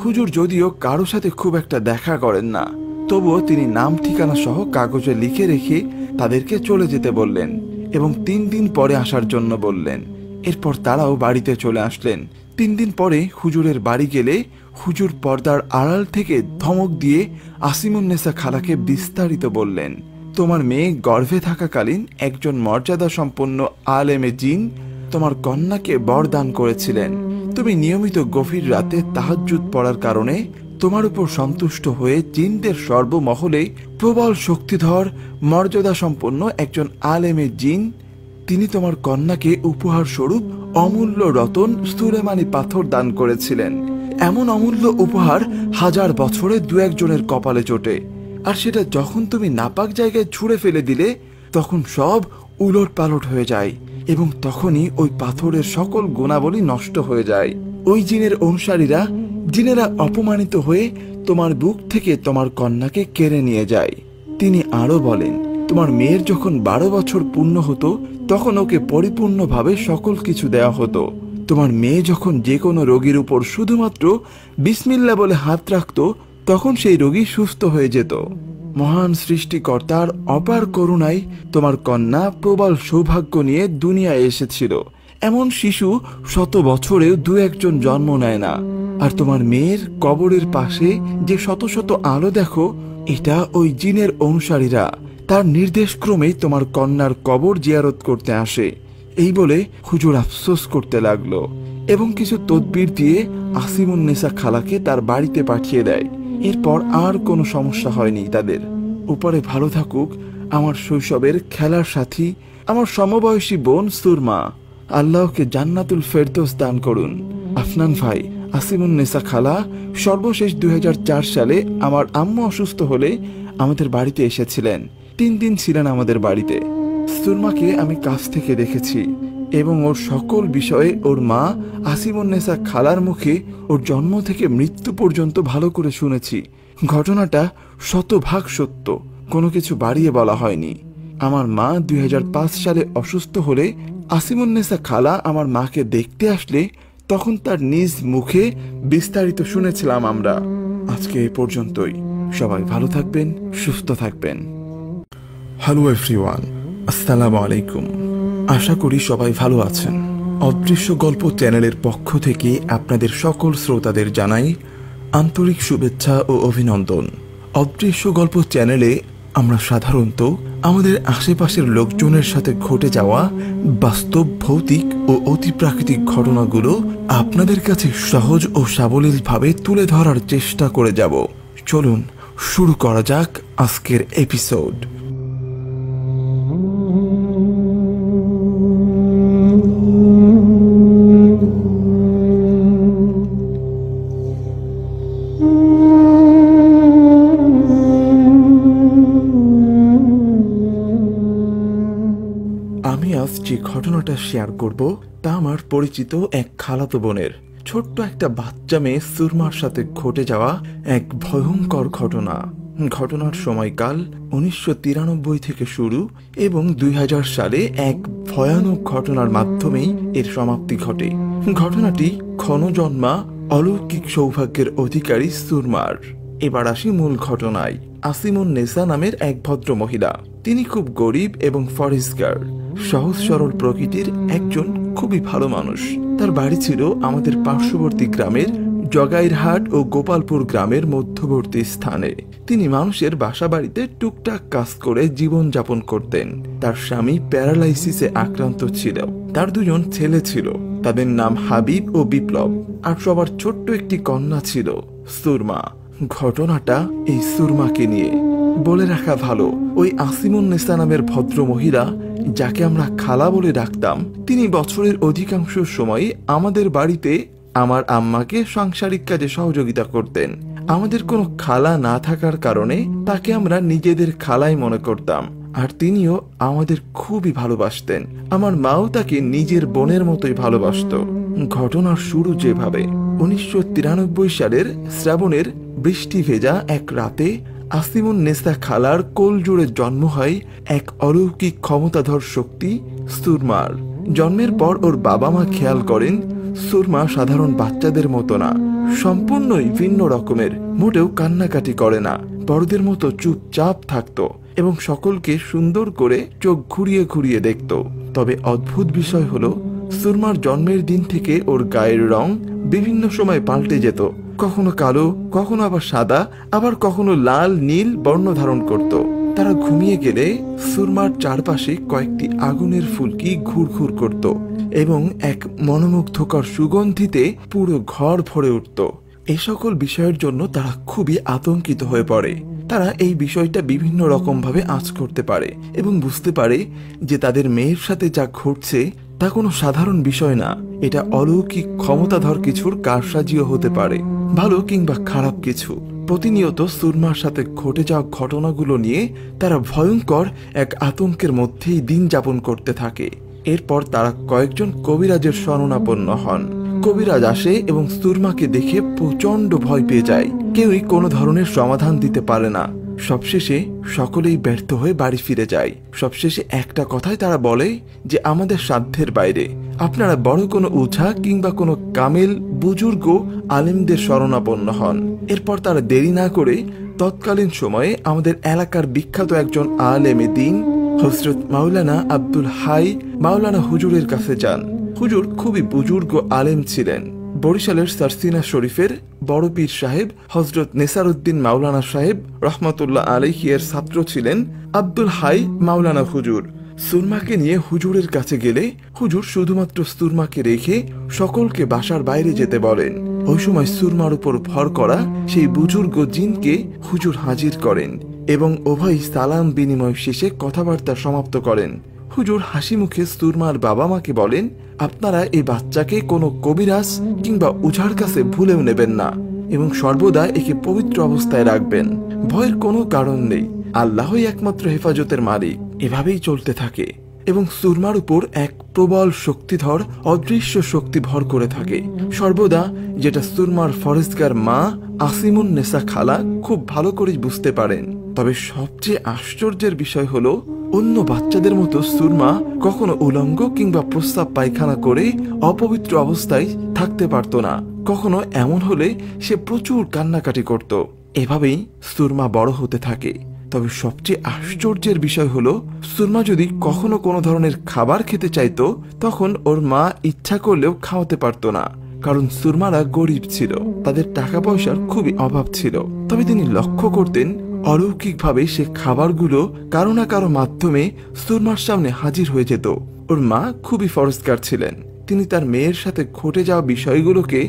E: হুজুর যদিও কারো সাথে খুব একটা দেখা করেন না, তবুও তিনি নাম ঠিকানা সহ কাগজে লিখে রেখে তাদেরকে চলে যেতে বললেন এবং 3 দিন পরে আসার জন্য বললেন। এরপর তারাও বাড়িতে চলে আসলেন। 3 দিন পরে হুজুরের বাড়ি গেলে হুজুর পর্দার আড়াল থেকে ধমক দিয়ে আসিমুন্নেসা খালাকে বিস্তারিত বললেন, তোমার মেয়ে গর্ভে থাকাকালীন একজন মর্যাদা সম্পন্ন আলেমে জিন তোমার কন্যাকে বরদান করেছিলেন। তুমি নিয়মিত গভীর রাতে তাহাজ্জুদ পড়ার কারণে তোমার উপর সন্তুষ্ট হয়ে জিনদের সর্বমহলে প্রবল শক্তিধর মর্যাদা সম্পন্ন একজন আলেমে জিন তিনি তোমার কন্যাকে উপহার স্বরূপ অমূল্য রতন সুলেমানি পাথর দান করেছিলেন। এমন অমূল্য উপহার 1000 বছরে 2-1 জনের কপালে জোটে, আর সেটা যখন তুমি নাপাক জায়গায় ছুঁড়ে ফেলে দিলে তখন সব উলট পালট হয়ে যায় এবং তখনই ওই পাথরের সকল গুণাবলী নষ্ট হয়ে যায়। ওই জিনের অনুসারীরা জিনেরা অপমানিত হয়ে তোমার বুক থেকে তোমার কন্যাকে কেড়ে নিয়ে যায়। তিনি আরো বলেন, তোমার মেয়ের যখন 12 বছর পূর্ণ হতো তখন ওকে পরিপূর্ণভাবে সকল কিছু দেওয়া হতো। তোমার মেয়ে যখন যে কোনো রোগীর উপর শুধুমাত্র বিসমিল্লাহ বলে হাত রাখতো তখন সেই রোগী সুস্থ হয়ে যেত। মহান সৃষ্টিকর্তার অপার করুণায় তোমার কন্যা প্রবল সৌভাগ্য নিয়ে দুনিয়ায় এসেছিল। এমন শিশু 100 বছরেও 2-1 জন জন্ম নেয় না। আর তোমার মেয়ের কবরের পাশে যে শত শত আলো দেখো, এটা ওই জিনের অনুসারীরা তার নির্দেশ ক্রমেই তোমার কন্যার কবর জিয়ারত করতে আসে। এই বলে হুজুর আফসোস করতে লাগলো এবং কিছু তদবির দিয়ে আসিমুন্নেসা খালাকে তার বাড়িতে পাঠিয়ে দেয়। এরপর আর কোনো সমস্যা হয়নি তাদের। উপরে ভালো থাকুক আমার শৈশবের খেলার সাথী, আমার সমবয়সী বোন সুরমা। আল্লাহকে জান্নাতুল ফেরদৌস দান করুন। আফনান ভাই, আসিমুন্নেসা খালা সর্বশেষ 2004 সালে আমার আম্মু অসুস্থ হলে আমাদের বাড়িতে এসেছিলেন। 3 দিন ছিলেন আমাদের বাড়িতে। সুরমাকে আমি কাছ থেকে দেখেছি এবং ওর সকল বিষয়ে ওর মা আসিমুন্নেসা খালার মুখে ওর জন্ম থেকে মৃত্যু পর্যন্ত ভালো করে শুনেছি। ঘটনাটা 100% সত্য, কোনো কিছু বাড়িয়ে বলা হয়নি। আমার মা 2005 সালে অসুস্থ হলে আসিমুন্নেসা খালা আমার মাকে দেখতে আসলে তখন তার নিজ মুখে বিস্তারিত শুনেছিলাম আমরা। আজকে এই পর্যন্তই। সবাই ভালো থাকবেন, সুস্থ থাকবেন। হ্যালো এভরিওয়ান, আসসালামু আলাইকুম। আশা করি সবাই ভালো আছেন। অদৃশ্য গল্প চ্যানেলের পক্ষ থেকে আপনাদের সকল শ্রোতাদের জানাই আন্তরিক শুভেচ্ছা ও অভিনন্দন। অদৃশ্য গল্প চ্যানেলে আমরা সাধারণত আমাদের আশেপাশের লোকজনের সাথে ঘটে যাওয়া বাস্তব, ভৌতিক ও অতিপ্রাকৃতিক ঘটনাগুলো আপনাদের কাছে সহজ ও সাবলীলভাবে তুলে ধরার চেষ্টা করে যাব। চলুন শুরু করা যাক আজকের এপিসোড। আমি আজ যে ঘটনাটা শেয়ার করব তা আমার পরিচিত এক খালাতো বোনের ছোট্ট একটা বাচ্চা মেয়ে সুরমার সাথে ঘটে যাওয়া এক ভয়ঙ্কর ঘটনা। ঘটনার সময়কাল 1993 থেকে শুরু এবং 2000 সালে এক ভয়ানক ঘটনার মাধ্যমেই এর সমাপ্তি ঘটে। ঘটনাটি ক্ষণজন্মা অলৌকিক সৌভাগ্যের অধিকারী সুরমার। এবার আসি মূল ঘটনায়। আসিমুন নেসা নামের এক ভদ্র মহিলা। তিনি খুব গরিব এবং ফরেস্টগার, সহজ সরল প্রকৃতির একজন খুবই ভালো মানুষ। তার বাড়ি ছিল আমাদের পার্শ্ববর্তী গ্রামের জগাইরহাট ও গোপালপুর গ্রামের মধ্যবর্তী স্থানে। তিনি মানুষের বাসা বাড়িতে টুকটাক কাজ করে জীবন যাপন করতেন। তার স্বামী প্যারালাইসিসে আক্রান্ত ছিল। তার দুজন ছেলে ছিল, তাদের নাম হাবিব ও বিপ্লব, আর সবার ছোট্ট একটি কন্যা ছিল সুরমা। ঘটনাটা এই সুরমাকে নিয়ে। বলে রাখা ভালো, ওই আসিমুন নেসা নামের ভদ্র মহিলা, যাকে আমরা খালা বলে ডাকতাম, তিনি বছরের অধিকাংশ সময় আমাদের বাড়িতে আমার আম্মাকে সাংসারিক কাজে সহযোগিতা করতেন। আমাদের কোনো খালা না থাকার কারণে তাকে আমরা নিজেদের খালাই মনে করতাম, আর তিনিও আমাদের খুবই ভালোবাসতেন। আমার মাও তাকে নিজের বোনের মতোই ভালোবাসত। ঘটনার শুরু যেভাবে, 1993 সালের শ্রাবণের বৃষ্টি ভেজা এক রাতে আসিমুন নেসা খালার কোল জুড়ে জন্ম হয় এক অলৌকিক ক্ষমতাধর শক্তি সুরমার। জন্মের পর ওর বাবা মা খেয়াল করেন সুরমা সাধারণ বাচ্চাদের মতো না, সম্পূর্ণই ভিন্ন রকমের। মোটেও কান্নাকাটি করে না, বড়দের মতো চুপচাপ থাকতো এবং সকলকে সুন্দর করে চোখ ঘুরিয়ে ঘুরিয়ে দেখত। তবে অদ্ভুত বিষয় হলো, সুরমার জন্মের দিন থেকে ওর গায়ের রং বিভিন্ন সময় পাল্টে যেত। কখনো কালো, কখনো আবার সাদা, আবার কখনো লাল নীল বর্ণ ধারণ করত। তারা ঘুমিয়ে গেলে সুরমার চারপাশে কয়েকটি আগুনের ফুলকি ঘুরঘুর করত এবং এক মনোমুগ্ধকর সুগন্ধিতে পুরো ঘর ভরে উঠত। এ সকল বিষয়ের জন্য তারা খুবই আতঙ্কিত হয়ে পড়ে। তারা এই বিষয়টা বিভিন্ন রকম ভাবে আঁচ করতে পারে এবং বুঝতে পারে যে তাদের মেয়ের সাথে যা ঘটছে তা কোনো সাধারণ বিষয় না। এটা অলৌকিক ক্ষমতাধর কিছুর কারসাজিও হতে পারে, ভালো কিংবা খারাপ কিছু। প্রতিনিয়ত সুরমার সাথে ঘটে যাওয়া ঘটনাগুলো নিয়ে তারা ভয়ঙ্কর এক আতঙ্কের মধ্যেই দিন যাপন করতে থাকে। এরপর তারা কয়েকজন কবিরাজের শরণাপন্ন হন। কবিরাজ আসে এবং সুরমাকে দেখে প্রচন্ড ভয় পেয়ে যায়। কেউই কোনো ধরনের সমাধান দিতে পারে না। সবশেষে সকলেই ব্যর্থ হয়ে বাড়ি ফিরে যায়। সবশেষে একটা কথাই তারা বলে যে আমাদের সাধ্যের বাইরে, আপনারা বড় কোনো ওঝা কিংবা কোনো কামেল বুজুর্গ আলেমদের শরণাপন্ন হন। এরপর তারা দেরি না করে তৎকালীন সময়ে আমাদের এলাকার বিখ্যাত একজন আলেমে দ্বীন হযরত মাওলানা আব্দুল হাই মাওলানা হুজুরের কাছে যান। হুজুর খুবই বুজুর্গ আলেম ছিলেন। বরিশালের সারসিনা শরীফের বড় পীর সাহেব হযরত নেসারউদ্দিন মাওলানা সাহেব রহমাতুল্লাহ আলাইহি এর ছাত্র ছিলেন আব্দুল হাই মাওলানা হুজুর। সুরমাকে নিয়ে হুজুরের কাছে গেলে হুজুর শুধুমাত্র সুরমাকে রেখে সকলকে বাসার বাইরে যেতে বলেন। ওই সময় সুরমার উপর ভর করা সেই বুজুর্গ জিনকে হুজুর হাজির করেন এবং উভয় সালাম বিনিময় শেষে কথাবার্তা সমাপ্ত করেন। হুজুর হাসি মুখে সুরমার বাবা মাকে বলেন, আপনারা এই বাচ্চাকে কোনো কবিরাজ কিংবা ওঝার কাছে ভুলেও নেবেন না এবং সর্বদা একে পবিত্র অবস্থায় রাখবেন। ভয়ের কোনো কারণ নেই, আল্লাহই একমাত্র হেফাজতের মালিক। এভাবেই চলতে থাকে এবং সুরমার উপর এক প্রবল শক্তিধর অদৃশ্য শক্তি ভর করে থাকে সর্বদা, যেটা সুরমার ফরেস্টগার মা আসিমুন নেসা খালা খুব ভালো করে বুঝতে পারেন। তবে সবচেয়ে আশ্চর্যের বিষয় হলো, অন্য বাচ্চাদের মতো সুরমা কখনো উলঙ্গ কিংবা প্রস্রাব পায়খানা করে অপবিত্র অবস্থায় থাকতে পারত না। কখনো এমন হলে সে প্রচুর কান্নাকাটি করত। এভাবেই সুরমা বড় হতে থাকে। তবে সবচেয়ে আশ্চর্যের বিষয় হলো, সুরমা যদি কখনো কোনো ধরনের খাবার খেতে চাইতো, তখন ওর মা ইচ্ছা করলেও খাওয়াতে পারতো না, কারণ সুরমারা গরিব ছিল, তাদের টাকা পয়সার খুবই অভাব ছিল। তবে তিনি লক্ষ্য করতেন অলৌকিকভাবে সে খাবারগুলো কারো না কারো মাধ্যমে সুরমার সামনে হাজির হয়ে যেত। ওর মা খুবই ফরজগার ছিলেন। তিনি তার মেয়ের সাথে ঘটে যাওয়া বিষয়গুলোকে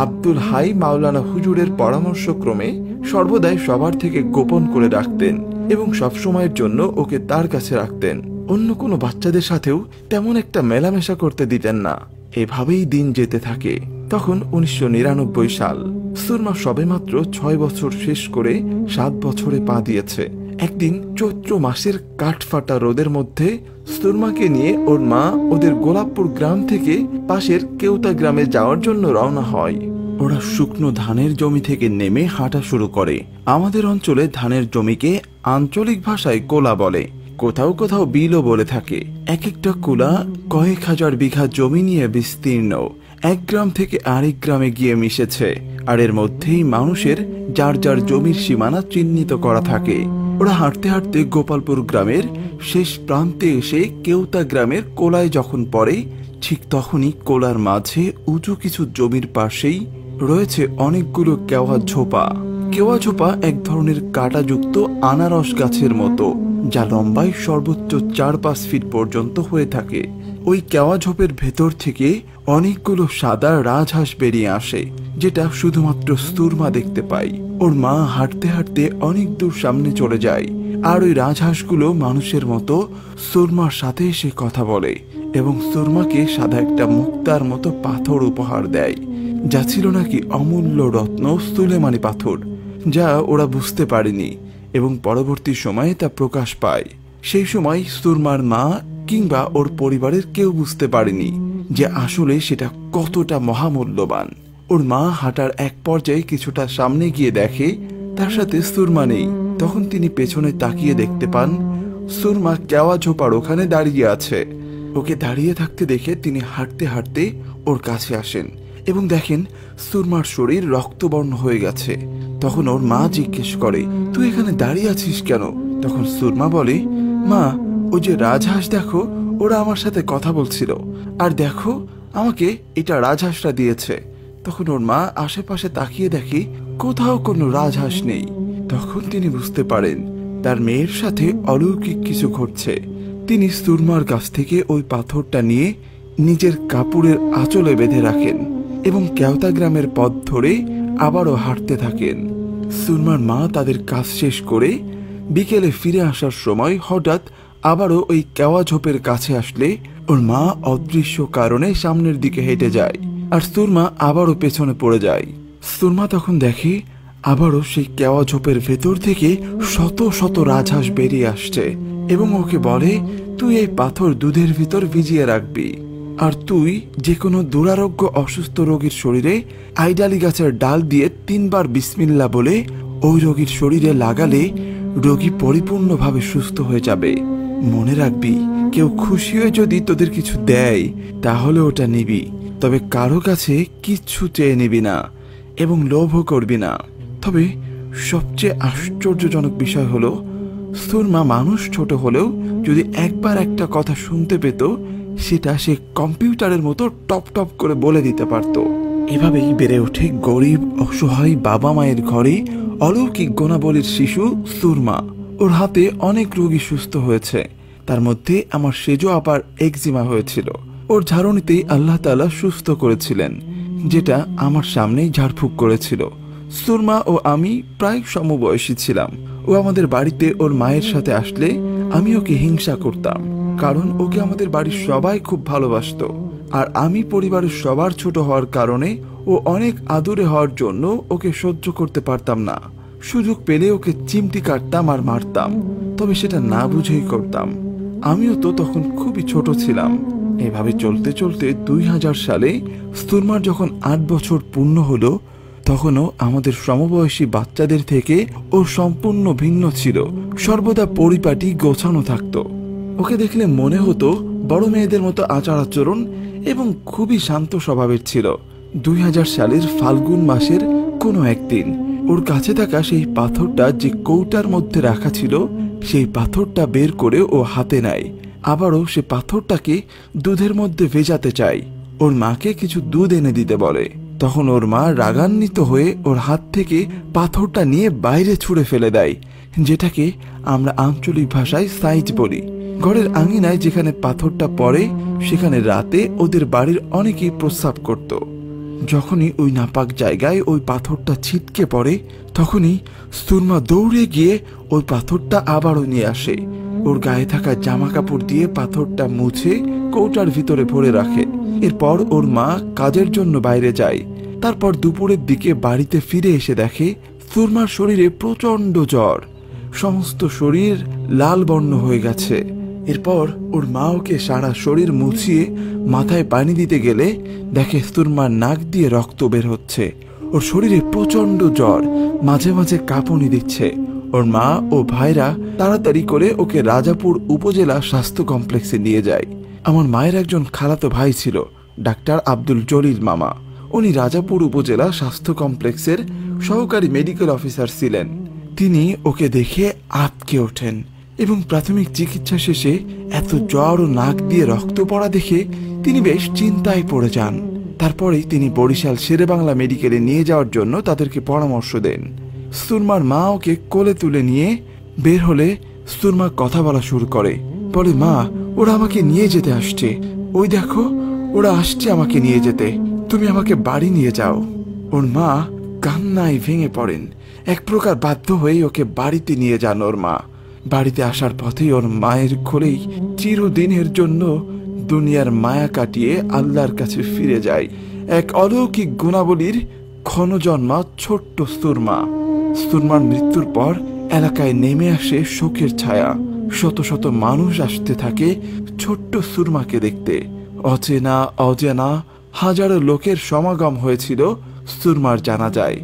E: আব্দুল হাই মাওলানা হুজুরের পরামর্শক্রমে সর্বদাই সবার থেকে গোপন করে রাখতেন এবং সবসময়ের জন্য ওকে তার কাছে রাখতেন। অন্য কোনো বাচ্চাদের সাথেও তেমন একটা মেলামেশা করতে দিতেন না। এভাবেই দিন যেতে থাকে। তখন 1999 সাল। সুরমা সবেমাত্র 6 বছর শেষ করে 7 বছরে পা দিয়েছে। একদিন চৈত্র মাসের কাঠফাটা রোদের মধ্যে সুরমাকে নিয়ে ওর মা ওদের গোলাপপুর গ্রাম থেকে পাশের কেউতা গ্রামে যাওয়ার জন্য রওনা হয়। ওরা শুকনো ধানের জমি থেকে নেমে হাঁটা শুরু করে। আমাদের অঞ্চলে ধানের জমিকে আঞ্চলিক ভাষায় কোলা বলে, কোথাও কোথাও বিলও বলে থাকে। এক একটা কোলা কয়েক হাজার বিঘা জমি নিয়ে বিস্তীর্ণ, এক গ্রাম থেকে আরেক গ্রামে গিয়ে মিশেছে, আর এর মধ্যেই মানুষের যার যার জমির সীমানা চিহ্নিত করা থাকে। ওরা হাঁটতে হাঁটতে গোপালপুর গ্রামের শেষ প্রান্তে এসে কেউতা গ্রামের কোলায় যখন পড়ে, ঠিক তখনই কোলার মাঝে উঁচু কিছু জমির পাশেই রয়েছে অনেকগুলো কেওয়া ঝোপা। কেওয়া ঝোপা এক ধরনের কাঁটাযুক্ত আনারস গাছের মতো, যা লম্বায় সর্বোচ্চ 4-5 ফিট পর্যন্ত হয়ে থাকে। ওই কেওয়া ঝোপের ভেতর থেকে অনেকগুলো সাদা রাজহাঁস বেরিয়ে আসে, যেটা শুধুমাত্র সুরমা দেখতে পায়। ওর মা হাঁটতে হাঁটতে অনেক দূর সামনে চলে যায়, আর ওই রাজহাঁসগুলো মানুষের মতো সুরমার সাথে এসে কথা বলে এবং সুরমাকে সাদা একটা মুক্তার মতো পাথর উপহার দেয়, যা ছিল নাকি অমূল্য রত্ন সুলেমানি পাথর, যা ওরা বুঝতে পারেনি এবং পরবর্তী সময়ে তা প্রকাশ পায়। সেই সময় সুরমার মা কিংবা ওর পরিবারের কেউ বুঝতে পারেনি যে আসলে সেটা কতটা মহামূল্যবান। ওর মা হাঁটার এক পর্যায়ে কিছুটা সামনে গিয়ে দেখে তার সাথে সুরমা নেই। তখন তিনি পেছনে তাকিয়ে দেখতে পান সুরমা কেওয়া ঝোপার ওখানে দাঁড়িয়ে আছে। ওকে দাঁড়িয়ে থাকতে দেখে তিনি হাঁটতে হাঁটতে ওর কাছে আসেন এবং দেখেন সুরমার শরীর রক্তবর্ণ হয়ে গেছে। তখন ওর মা জিজ্ঞেস করে, তুই এখানে দাঁড়িয়ে আছিস কেন? তখন সুরমা বলে, মা, ওই যে রাজহাঁস দেখো, ওরা আমার সাথে কথা বলছিল, আর দেখো আমাকে এটা রাজহাঁসটা দিয়েছে। তখন ওর মা আশেপাশে তাকিয়ে দেখে কোথাও কোনো রাজহাঁস নেই। তখন তিনি বুঝতে পারেন তার মেয়ের সাথে অলৌকিক কিছু ঘটছে। তিনি সুরমার কাছ থেকে ওই পাথরটা নিয়ে নিজের কাপড়ের আঁচলে বেঁধে রাখেন এবং কেওতা গ্রামের পথ ধরে আবারও হাঁটতে থাকেন। সুরমার মা তাদের কাজ শেষ করে বিকেলে ফিরে আসার সময় হঠাৎ আবারও ওই কেওয়া ঝোপের কাছে আসলে ওর মা অদৃশ্য কারণে সামনের দিকে হেঁটে যায়, আর সুরমা আবারও পেছনে পড়ে যায়। সুরমা তখন দেখে আবারও সেই কেওয়া ঝোপের ভেতর থেকে শত শত রাজহাঁস বেরিয়ে আসছে এবং ওকে বলে, তুই এই পাথর দুধের ভিতর ভিজিয়ে রাখবি, আর তুই যে কোনো দুরারোগ্য অসুস্থ রোগীর শরীরে আইডালি গাছের ডাল দিয়ে 3 বার বিসমিল্লাহ বলে ওই রোগীর শরীরে লাগালে রোগী পরিপূর্ণভাবে সুস্থ হয়ে যাবে। মনে রাখবি, কেউ খুশি হয়ে যদি তোদের কিছু দেয় তাহলে ওটা নিবি, তবে কারো কাছে কিচ্ছু চেয়ে নিবি না এবং লোভও করবি না। তবে সবচেয়ে আশ্চর্যজনক বিষয় হলো, সুরমা মানুষ ছোট হলেও যদি একবার একটা কথা শুনতে পেত, সেটা সে কম্পিউটারের মতো টপ টপ করে বলে দিতে পারত। এভাবেই বেড়ে ওঠে গরিব অসহায় বাবা মায়ের ঘরে অলৌকিক গুণাবলীর শিশু সুরমা। ওর হাতে অনেক রোগী সুস্থ হয়েছে, তার মধ্যে আমার সেজো আবার একজিমা হয়েছিল। ওর ঝাড়নিতেই আল্লাহ তাআলা সুস্থ করেছিলেন, যেটা আমার সামনেই ঝাড়ফুঁক করেছিল। সুরমা ও আমি প্রায় সমবয়সী ছিলাম। ও আমাদের বাড়িতে ওর মায়ের সাথে আসলে আমি ওকে হিংসা করতাম, কারণ ওকে আমাদের বাড়ির সবাই খুব ভালোবাসতো, আর আমি পরিবারের সবার ছোট হওয়ার কারণে ও অনেক আদুরে হওয়ার জন্য ওকে সহ্য করতে পারতাম না। সুযোগ পেলে ওকে চিমটি কাটতাম আর মারতাম, তবে সেটা না বুঝেই করতাম। আমিও তো তখন খুবই ছোট ছিলাম। এভাবে চলতে চলতে 2000 সালে সুরমার যখন 8 বছর পূর্ণ হলো, তখনও আমাদের সমবয়সী বাচ্চাদের থেকে ও সম্পূর্ণ ভিন্ন ছিল। সর্বদা পরিপাটি গোছানো থাকতো। ওকে দেখলে মনে হতো বড় মেয়েদের মতো আচার আচরণ এবং খুবই শান্ত স্বভাবের ছিল। 2000 সালের ফাল্গুন মাসের কোনো একদিন ওর কাছে থাকা সেই পাথরটা যে কৌটার মধ্যে রাখা ছিল সেই পাথরটা বের করে ও হাতে নেয়। আবারও সে পাথরটাকে দুধের মধ্যে ভেজাতে চায়। ওর মাকে কিছু দুধ এনে দিতে বলে। তখন ওর মা রাগান্বিত হয়ে ওর হাত থেকে পাথরটা নিয়ে বাইরে ছুঁড়ে ফেলে দেয়, যেটাকে আমরা আঞ্চলিক ভাষায় সাইজ বলি। ঘরের আঙিনায় যেখানে পাথরটা পড়ে সেখানে রাতে ওদের বাড়ির অনেকেই প্রস্রাব করত। যখনই ওই নাপাক জায়গায় ওই পাথরটা ছিটকে পড়ে তখনই সুরমা দৌড়ে গিয়ে ওই পাথরটা আবারও নিয়ে আসে। ওর গায়ে থাকা জামা কাপড় দিয়ে পাথরটা মুছে কৌটার ভিতরে ভরে রাখে। এরপর ওর মা কাজের জন্য বাইরে যায়। তারপর দুপুরের দিকে বাড়িতে ফিরে এসে দেখে সুরমার শরীরে প্রচন্ড জ্বর, সমস্ত শরীর লাল বর্ণ হয়ে গেছে। এরপর ওর মা ওকে সারা শরীর মুছিয়ে মাথায় পানি দিতে গেলে দেখে সুরমার নাক দিয়ে রক্ত বের হচ্ছে। ওর শরীরে প্রচন্ড জ্বর, মাঝে মাঝে কাঁপুনি দিচ্ছে। ওর মা ও ভাইরা তাড়াতাড়ি করে ওকে রাজাপুর উপজেলা স্বাস্থ্য কমপ্লেক্সে নিয়ে যায়। আমার মায়ের একজন খালাতো ভাই ছিল, ডাক্তার আব্দুল জলিল মামা। উনি রাজাপুর উপজেলা স্বাস্থ্য কমপ্লেক্সের সহকারী মেডিকেল অফিসার ছিলেন। তিনি ওকে দেখে আঁতকে ওঠেন এবং প্রাথমিক চিকিৎসা শেষে এত জ্বর ও নাক দিয়ে রক্ত পড়া দেখে তিনি বেশ চিন্তায় পড়ে যান। তারপরেই তিনি বরিশাল শেরেবাংলা মেডিকেলে নিয়ে যাওয়ার জন্য তাদেরকে পরামর্শ দেন। সুরমার মা ওকে কোলে তুলে নিয়ে বের হলে সুরমা কথা বলা শুরু করে। বলে, মা, ওরা আমাকে নিয়ে যেতে আসছে, ওই দেখো ওরা আসছে আমাকে নিয়ে যেতে, তুমি আমাকে বাড়ি নিয়ে যাও। ওর মা কান্নায় ভেঙে পড়েন। এক প্রকার বাধ্য হয়ে ওকে বাড়িতে নিয়ে যান ওর মা। বাড়িতে আসার পথেই ওর মায়ের কোলেই চিরদিনের জন্য দুনিয়ার মায়া কাটিয়ে আল্লাহর কাছে ফিরে যায় এক অলৌকিক গুণাবলীর ক্ষণজন্মা ছোট্ট সুরমা। সুরমার মৃত্যুর পর এলাকায় নেমে আসে শোকের ছায়া। শত শত মানুষ আসতে থাকে ছোট্ট সুরমাকে দেখতে। অচেনা অজানা হাজারো লোকের সমাগম হয়েছিল সুরমার জানাজায়,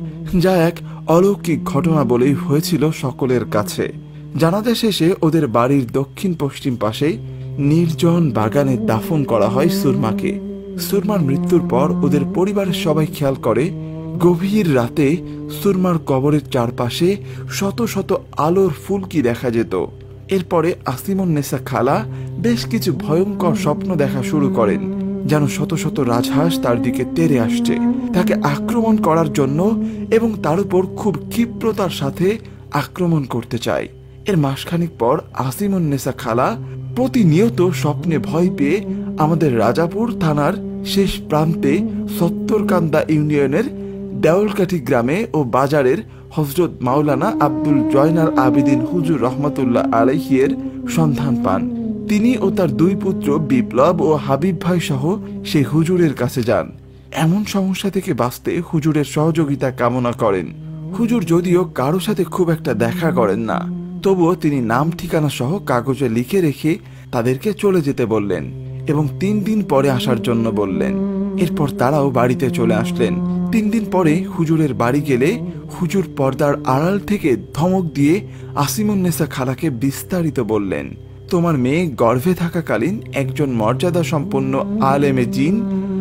E: যা এক অলৌকিক ঘটনা বলেই হয়েছিল সকলের কাছে। জানাজা শেষে ওদের বাড়ির দক্ষিণ পশ্চিম পাশে নির্জন বাগানে দাফন করা হয় সুরমাকে। সুরমার মৃত্যুর পর ওদের পরিবারের সবাই খেয়াল করে গভীর রাতে সুরমার কবরের চারপাশে শত শত আলোর ফুলকি দেখা যেত। এরপরে আসিমুন্নেসা খালা বেশ কিছু ভয়ঙ্কর স্বপ্ন দেখা শুরু করেন, যেন শত শত রাজহাঁস তার দিকে তেড়ে আসছে, তাকে আক্রমণ করার জন্য এবং তার উপর খুব ক্ষিপ্রতার সাথে আক্রমণ করতে চায়। এর মাসখানিক পর আসিমুন্নেসা খালা প্রতিনিয়ত স্বপ্নে ভয় পেয়ে আমাদের রাজাপুর থানার শেষ প্রান্তে সত্তরকান্দা ইউনিয়নের দেওলকাঠি গ্রামে ও বাজারের হযরত মাওলানা আব্দুল জয়নাল আবেদিন হুজুর রহমাতুল্লাহ আলাইহির সন্ধান পান। তিনি ও তার দুই পুত্র বিপ্লব ও হাবিব ভাই সহ সেই হুজুরের কাছে যান। এমন সমস্যা থেকে বাঁচতে হুজুরের সহযোগিতা কামনা করেন। হুজুর যদিও কারো সাথে খুব একটা দেখা করেন না, তবুও তিনি নাম ঠিকানা সহ কাগজে লিখে রেখে তাদেরকে চলে যেতে বললেন এবং 3 দিন পরে আসার জন্য বললেন। এরপর তারাও বাড়িতে চলে আসলেন। 3 দিন পরে হুজুরের বাড়ি গেলে হুজুর পর্দার আড়াল থেকে ধমক দিয়ে আসিমুন্নেসা খালাকে বিস্তারিত বললেন, তোমার মেয়ে গর্ভে থাকাকালীন একজন মর্যাদা সম্পন্ন আলেমে জিন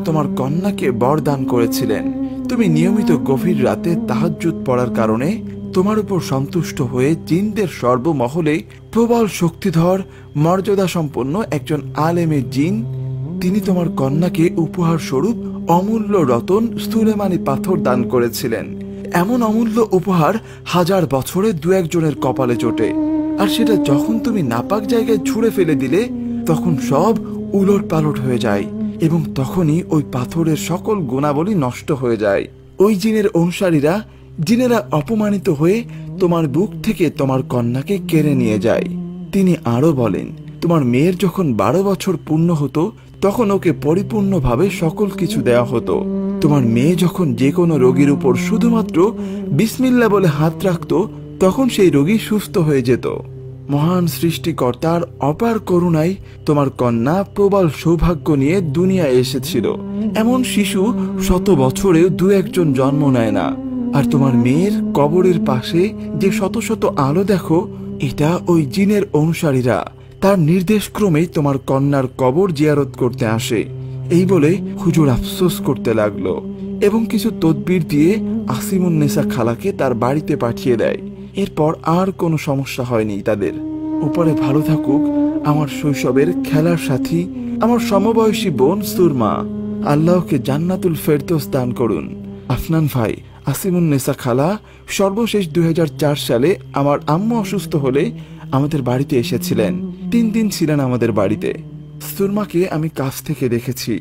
E: তোমার কন্যাকে বরদান করেছিলেন। তুমি নিয়মিত গভীর রাতে তাহাজ্জুদ পড়ার কারণে তোমার উপর সন্তুষ্ট হয়ে জিনদের সর্বমহলে প্রবল শক্তিধর মর্যাদা সম্পন্ন একজন আলেমে জিন তিনি তোমার কন্যাকে উপহার স্বরূপ অমূল্য রতন সুলেমানি পাথর দান করেছিলেন। এমন অমূল্য উপহার 1000 বছরে 2-1 জনের কপালে জোটে, আর সেটা যখন তুমি নাপাক জায়গায় ছুঁড়ে ফেলে দিলে তখন সব উলট পালট হয়ে যায় এবং তখনই ওই পাথরের সকল গুণাবলী নষ্ট হয়ে যায়। ওই জিনের অনুসারীরা জিনেরা অপমানিত হয়ে তোমার বুক থেকে তোমার কন্যাকে কেড়ে নিয়ে যায়। তিনি আরো বলেন, তোমার মেয়ের যখন 12 বছর পূর্ণ হতো তখন ওকে পরিপূর্ণভাবে সকল কিছু দেওয়া হতো। তোমার মেয়ে যখন যে কোনো রোগীর উপর শুধুমাত্র বিসমিল্লাহ বলে হাত রাখতো তখন সেই রোগী সুস্থ হয়ে যেত। মহান সৃষ্টিকর্তার অপার করুণায় তোমার কন্যা প্রবল সৌভাগ্য নিয়ে দুনিয়ায় এসেছিল। এমন শিশু 100 বছরেও 2-1 জন জন্ম নেয় না। আর তোমার মেয়ের কবরের পাশে যে শত শত আলো দেখো, এটা ওই জিনের অনুসারীরা তার নির্দেশ ক্রমেই তোমার কন্যার কবর জিয়ারত করতে আসে। এই বলে হুজুর আফসোস করতে লাগলো। এবং কিছু তদবির দিয়ে আসিমুন্নেসা খালাকে তার বাড়িতে পাঠিয়ে দেয়। এরপর আর কোনো সমস্যা হয়নি তাদের। উপরে ভালো থাকুক আমার শৈশবের খেলার সাথী, আমার সমবয়সী বোন সুরমা। আল্লাহকে জান্নাতুল ফেরদৌস দান করুন। আফনান ভাই, আসিমুন্নেসা খালা সর্বশেষ 2004 সালে আমার আম্মু অসুস্থ হলে আমাদের বাড়িতে এসেছিলেন। 3 দিন ছিলেন আমাদের বাড়িতে। সুরমাকে আমি কাছ থেকে দেখেছি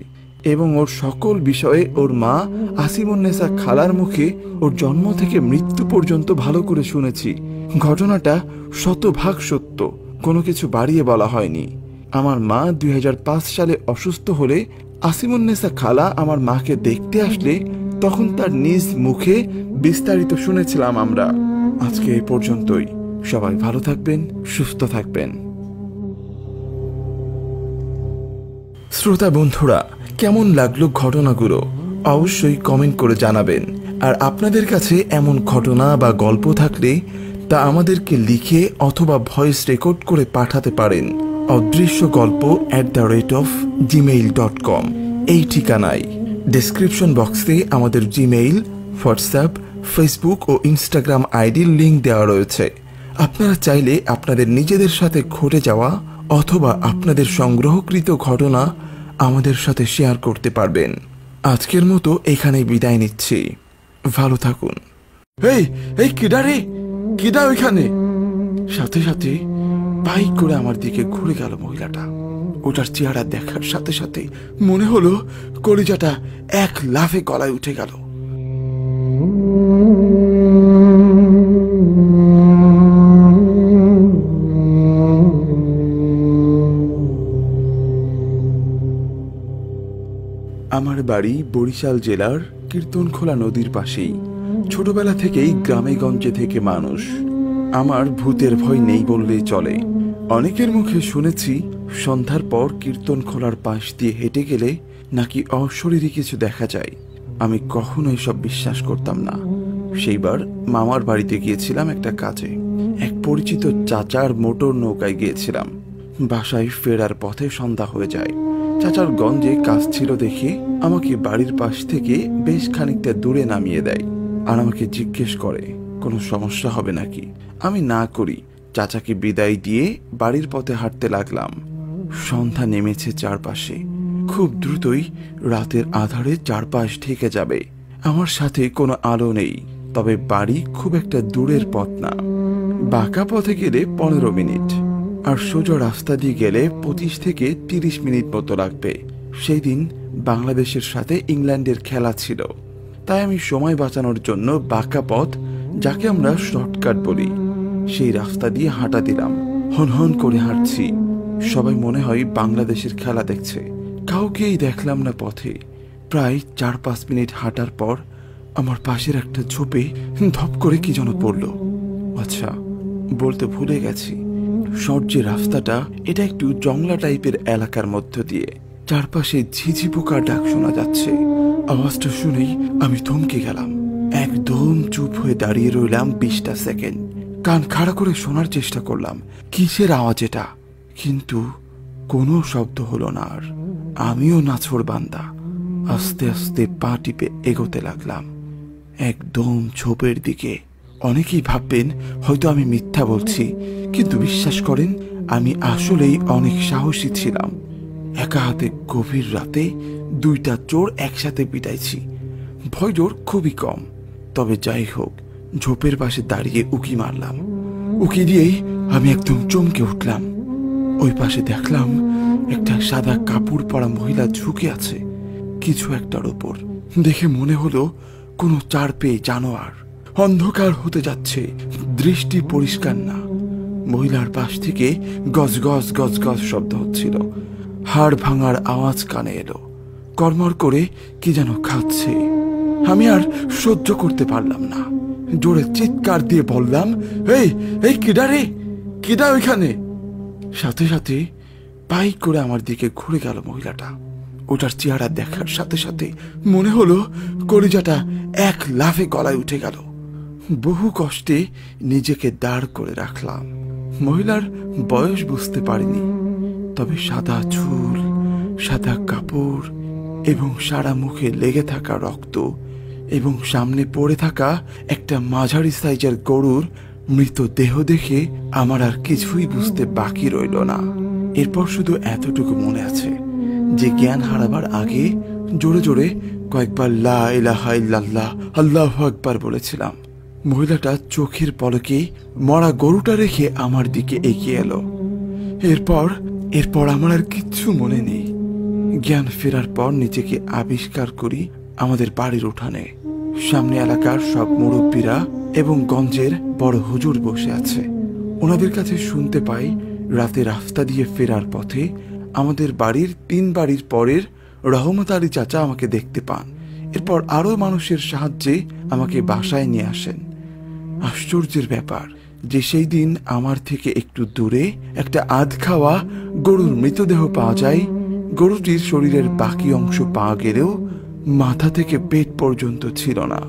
E: এবং ওর সকল বিষয়ে ওর মা আসিমুন্নেসা খালার মুখে ওর জন্ম থেকে মৃত্যু পর্যন্ত ভালো করে শুনেছি। ঘটনাটা শতভাগ সত্য, কোনো কিছু বাড়িয়ে বলা হয়নি। আমার মা 2005 সালে অসুস্থ হলে আসিমুন্নেসা খালা আমার মাকে দেখতে আসলে তখন তার নিজ মুখে বিস্তারিত শুনেছিলাম আমরা। আজকে এই পর্যন্তই। সবাই ভালো থাকবেন, সুস্থ থাকবেন। শ্রোতা বন্ধুরা, কেমন লাগলো ঘটনাগুলো অবশ্যই কমেন্ট করে জানাবেন। আর আপনাদের কাছে এমন ঘটনা বা গল্প থাকলে তা আমাদেরকে লিখে অথবা ভয়েস রেকর্ড করে পাঠাতে পারেন odrishogolpo@gmail.com এই ঠিকানায়। ডেসক্রিপশন বক্সে আমাদের জিমেইল, হোয়াটসঅ্যাপ, ফেসবুক ও ইনস্টাগ্রাম আইডির লিঙ্ক দেওয়া রয়েছে। আপনারা চাইলে আপনাদের নিজেদের সাথে ঘটে যাওয়া অথবা আপনাদের সংগ্রহকৃত ঘটনা আমাদের সাথে শেয়ার করতে পারবেন। আজকের মতো এখানেই বিদায় নিচ্ছি। ভালো থাকুন। এই কিডা রে, কিডা ওইখানে? সাথে সাথে বাইক করে আমার দিকে ঘুরে গেল মহিলাটা। ওটার চেহারা দেখার সাথে সাথে মনে হলো কলিজাটা এক লাফে গলায় উঠে গেল। আমার বাড়ি বরিশাল জেলার কীর্তনখোলা নদীর পাশেই। ছোটবেলা থেকেই গ্রামে গঞ্জে থেকে মানুষ। আমার ভূতের ভয় নেই বললেই চলে। অনেকের মুখে শুনেছি সন্ধ্যার পর কীর্তনখোলার পাশ দিয়ে হেঁটে গেলে নাকি অশরীরী কিছু দেখা যায়। আমি কখনোই সব বিশ্বাস করতাম না। সেইবার মামার বাড়িতে গিয়েছিলাম একটা কাজে। এক পরিচিত চাচার মোটর নৌকায় গিয়েছিলাম। বাসায় ফেরার পথে সন্ধ্যা হয়ে যায়। চাচার গঞ্জে কাজ ছিল দেখে আমাকে বাড়ির পাশ থেকে বেশ খানিকটা দূরে নামিয়ে দেয় আর আমাকে জিজ্ঞেস করে কোনো সমস্যা হবে নাকি। আমি না করি। চাচাকে বিদায় দিয়ে বাড়ির পথে হাঁটতে লাগলাম। সন্ধ্যা নেমেছে চারপাশে। খুব দ্রুতই রাতের আধারে চারপাশ ঢেকে যাবে। আমার সাথে কোনো আলো নেই, তবে বাড়ি খুব একটা দূরের পথ না। বাঁকা পথে গেলে 15 মিনিট, আর সোজা রাস্তা দিয়ে গেলে 25 থেকে 30 মিনিট মতো লাগবে। সেই দিন বাংলাদেশের সাথে ইংল্যান্ডের খেলা ছিল, তাই আমি সময় বাঁচানোর জন্য বাঁকা পথ, যাকে আমরা শর্টকাট বলি, সেই রাস্তা দিয়ে হাঁটা দিলাম। হনহন করে হাঁটছি। সবাই মনে হয় বাংলাদেশের খেলা দেখছে। কাউকেই দেখলাম না পথে। প্রায় 4-5 মিনিট হাঁটার পর আমার পাশের একটা ঝোপে ধপ করে কি যেন পড়লো। আচ্ছা, বলতে ভুলে গেছি, শর্ট যে রাস্তাটা, এটা একটু জংলা টাইপের এলাকার মধ্য দিয়ে। চারপাশে ঝিঝি পোকার ডাক শোনা যাচ্ছে। আওয়াজটা শুনেই আমি থমকে গেলাম। একদম চুপ হয়ে দাঁড়িয়ে রইলাম 20টা সেকেন্ড। কান খাড়া করে শোনার চেষ্টা করলাম কিসের আওয়াজ এটা, কিন্তু কোনো শব্দ হলো না। আর আমিও নাছোড় বান্দা আস্তে আস্তে পা টিপে এগোতে লাগলাম একদম ঝোপের দিকে। অনেকেই ভাববেন হয়তো আমি মিথ্যা বলছি, কিন্তু বিশ্বাস করেন আমি আসলেই অনেক সাহসী ছিলাম। একা হাতে গভীর রাতে 2টা চোর একসাথে পিটাইছি। ভয় জোর খুবই কম, তবে যাই হোক, ঝোপের পাশে দাঁড়িয়ে উকি মারলাম। উকি দিয়েই আমি একদম চমকে উঠলাম। ওই পাশে দেখলাম একটা সাদা কাপড় পরা মহিলা ঝুঁকে আছে কিছু একটার উপর। দেখে মনে হলো কোনো চারপেয়ে জানোয়ার। অন্ধকার হতে যাচ্ছে, দৃষ্টি পরিষ্কার না। মহিলার পাশ থেকে গজ গজ গজ গজ শব্দ হচ্ছিল। হাড় ভাঙার আওয়াজ কানে এলো। কর্মর করে কি যেন খাচ্ছে। আমি আর সহ্য করতে পারলাম না। জোরে চিৎকার দিয়ে বললাম, এই কিডা রে, কিডা ওইখানে? সাথে সাথে বাইক করে আমার দিকে ঘুরে গেল মহিলাটা। ওটার চেহারা দেখার সাথে সাথে মনে হলো কলিজাটা এক লাফে গলায় উঠে গেল। বহু কষ্টে নিজেকে দাঁড় করে রাখলাম। মহিলার বয়স বুঝতে পারিনি, তবে সাদা চুল, সাদা কাপড় এবং সারা মুখে লেগে থাকা রক্ত এবং সামনে পড়ে থাকা একটা মাঝারি সাইজের গরুর মৃতদেহ দেখে আমার আর কিছুই বুঝতে বাকি রইল না। এরপর শুধু এতটুকু মনে আছে যে জ্ঞান হারাবার আগে জোরে জোরে কয়েকবার লা ইলাহা ইল্লাল্লাহ আল্লাহু আকবার বলেছিলাম। মহিলাটা চোখের পলকে মরা গরুটা রেখে আমার দিকে এগিয়ে এলো। এরপর আমার আর কিচ্ছু মনে নেই। জ্ঞান ফেরার পর নিজেকে আবিষ্কার করি আমাদের বাড়ির উঠানে। সামনে এলাকার সব মুরব্বীরা এবং গঞ্জের বড় হুজুর বসে আছে। ওনাদের কাছে শুনতে পাই রাতে রাস্তা দিয়ে ফেরার পথে আমাদের বাড়ির 3 বাড়ির পরের রহমত আলী চাচা আমাকে দেখতে পান। এরপর আরো মানুষের সাহায্যে আমাকে বাসায় নিয়ে আসেন। আশ্চর্যের ব্যাপার যে সেই দিন আমার থেকে একটু দূরে একটা আধ খাওয়া গরুর মৃতদেহ পাওয়া যায়। গরুটির শরীরের বাকি অংশ পাওয়া গেলেও মাথা থেকে পেট পর্যন্ত ছিল না।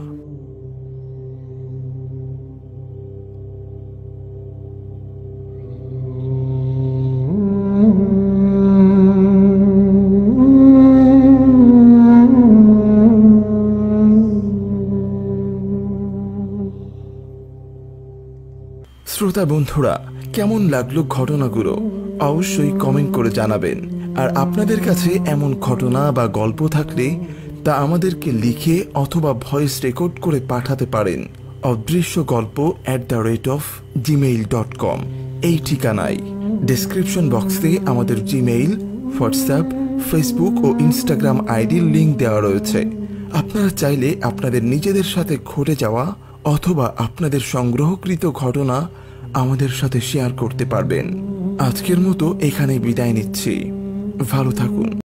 E: শ্রোতা বন্ধুরা, কেমন লাগলো ঘটনাগুলো অবশ্যই কমেন্ট করে জানাবেন। আর আপনাদের কাছে এমন ঘটনা বা গল্প থাকলে তা আমাদেরকে লিখে অথবা ভয়েস রেকর্ড করে পাঠাতে পারেন odrishyogolpo@gmail.com এই ঠিকানায়। ডেসক্রিপশন বক্সে আমাদের জিমেইল, হোয়াটসঅ্যাপ, ফেসবুক ও ইনস্টাগ্রাম আইডির লিঙ্ক দেওয়া রয়েছে। আপনারা চাইলে আপনাদের নিজেদের সাথে ঘটে যাওয়া অথবা আপনাদের সংগ্রহকৃত ঘটনা আমাদের সাথে শেয়ার করতে পারবেন। আজকের মতো এখানে বিদায় নিচ্ছি। ভালো থাকুন।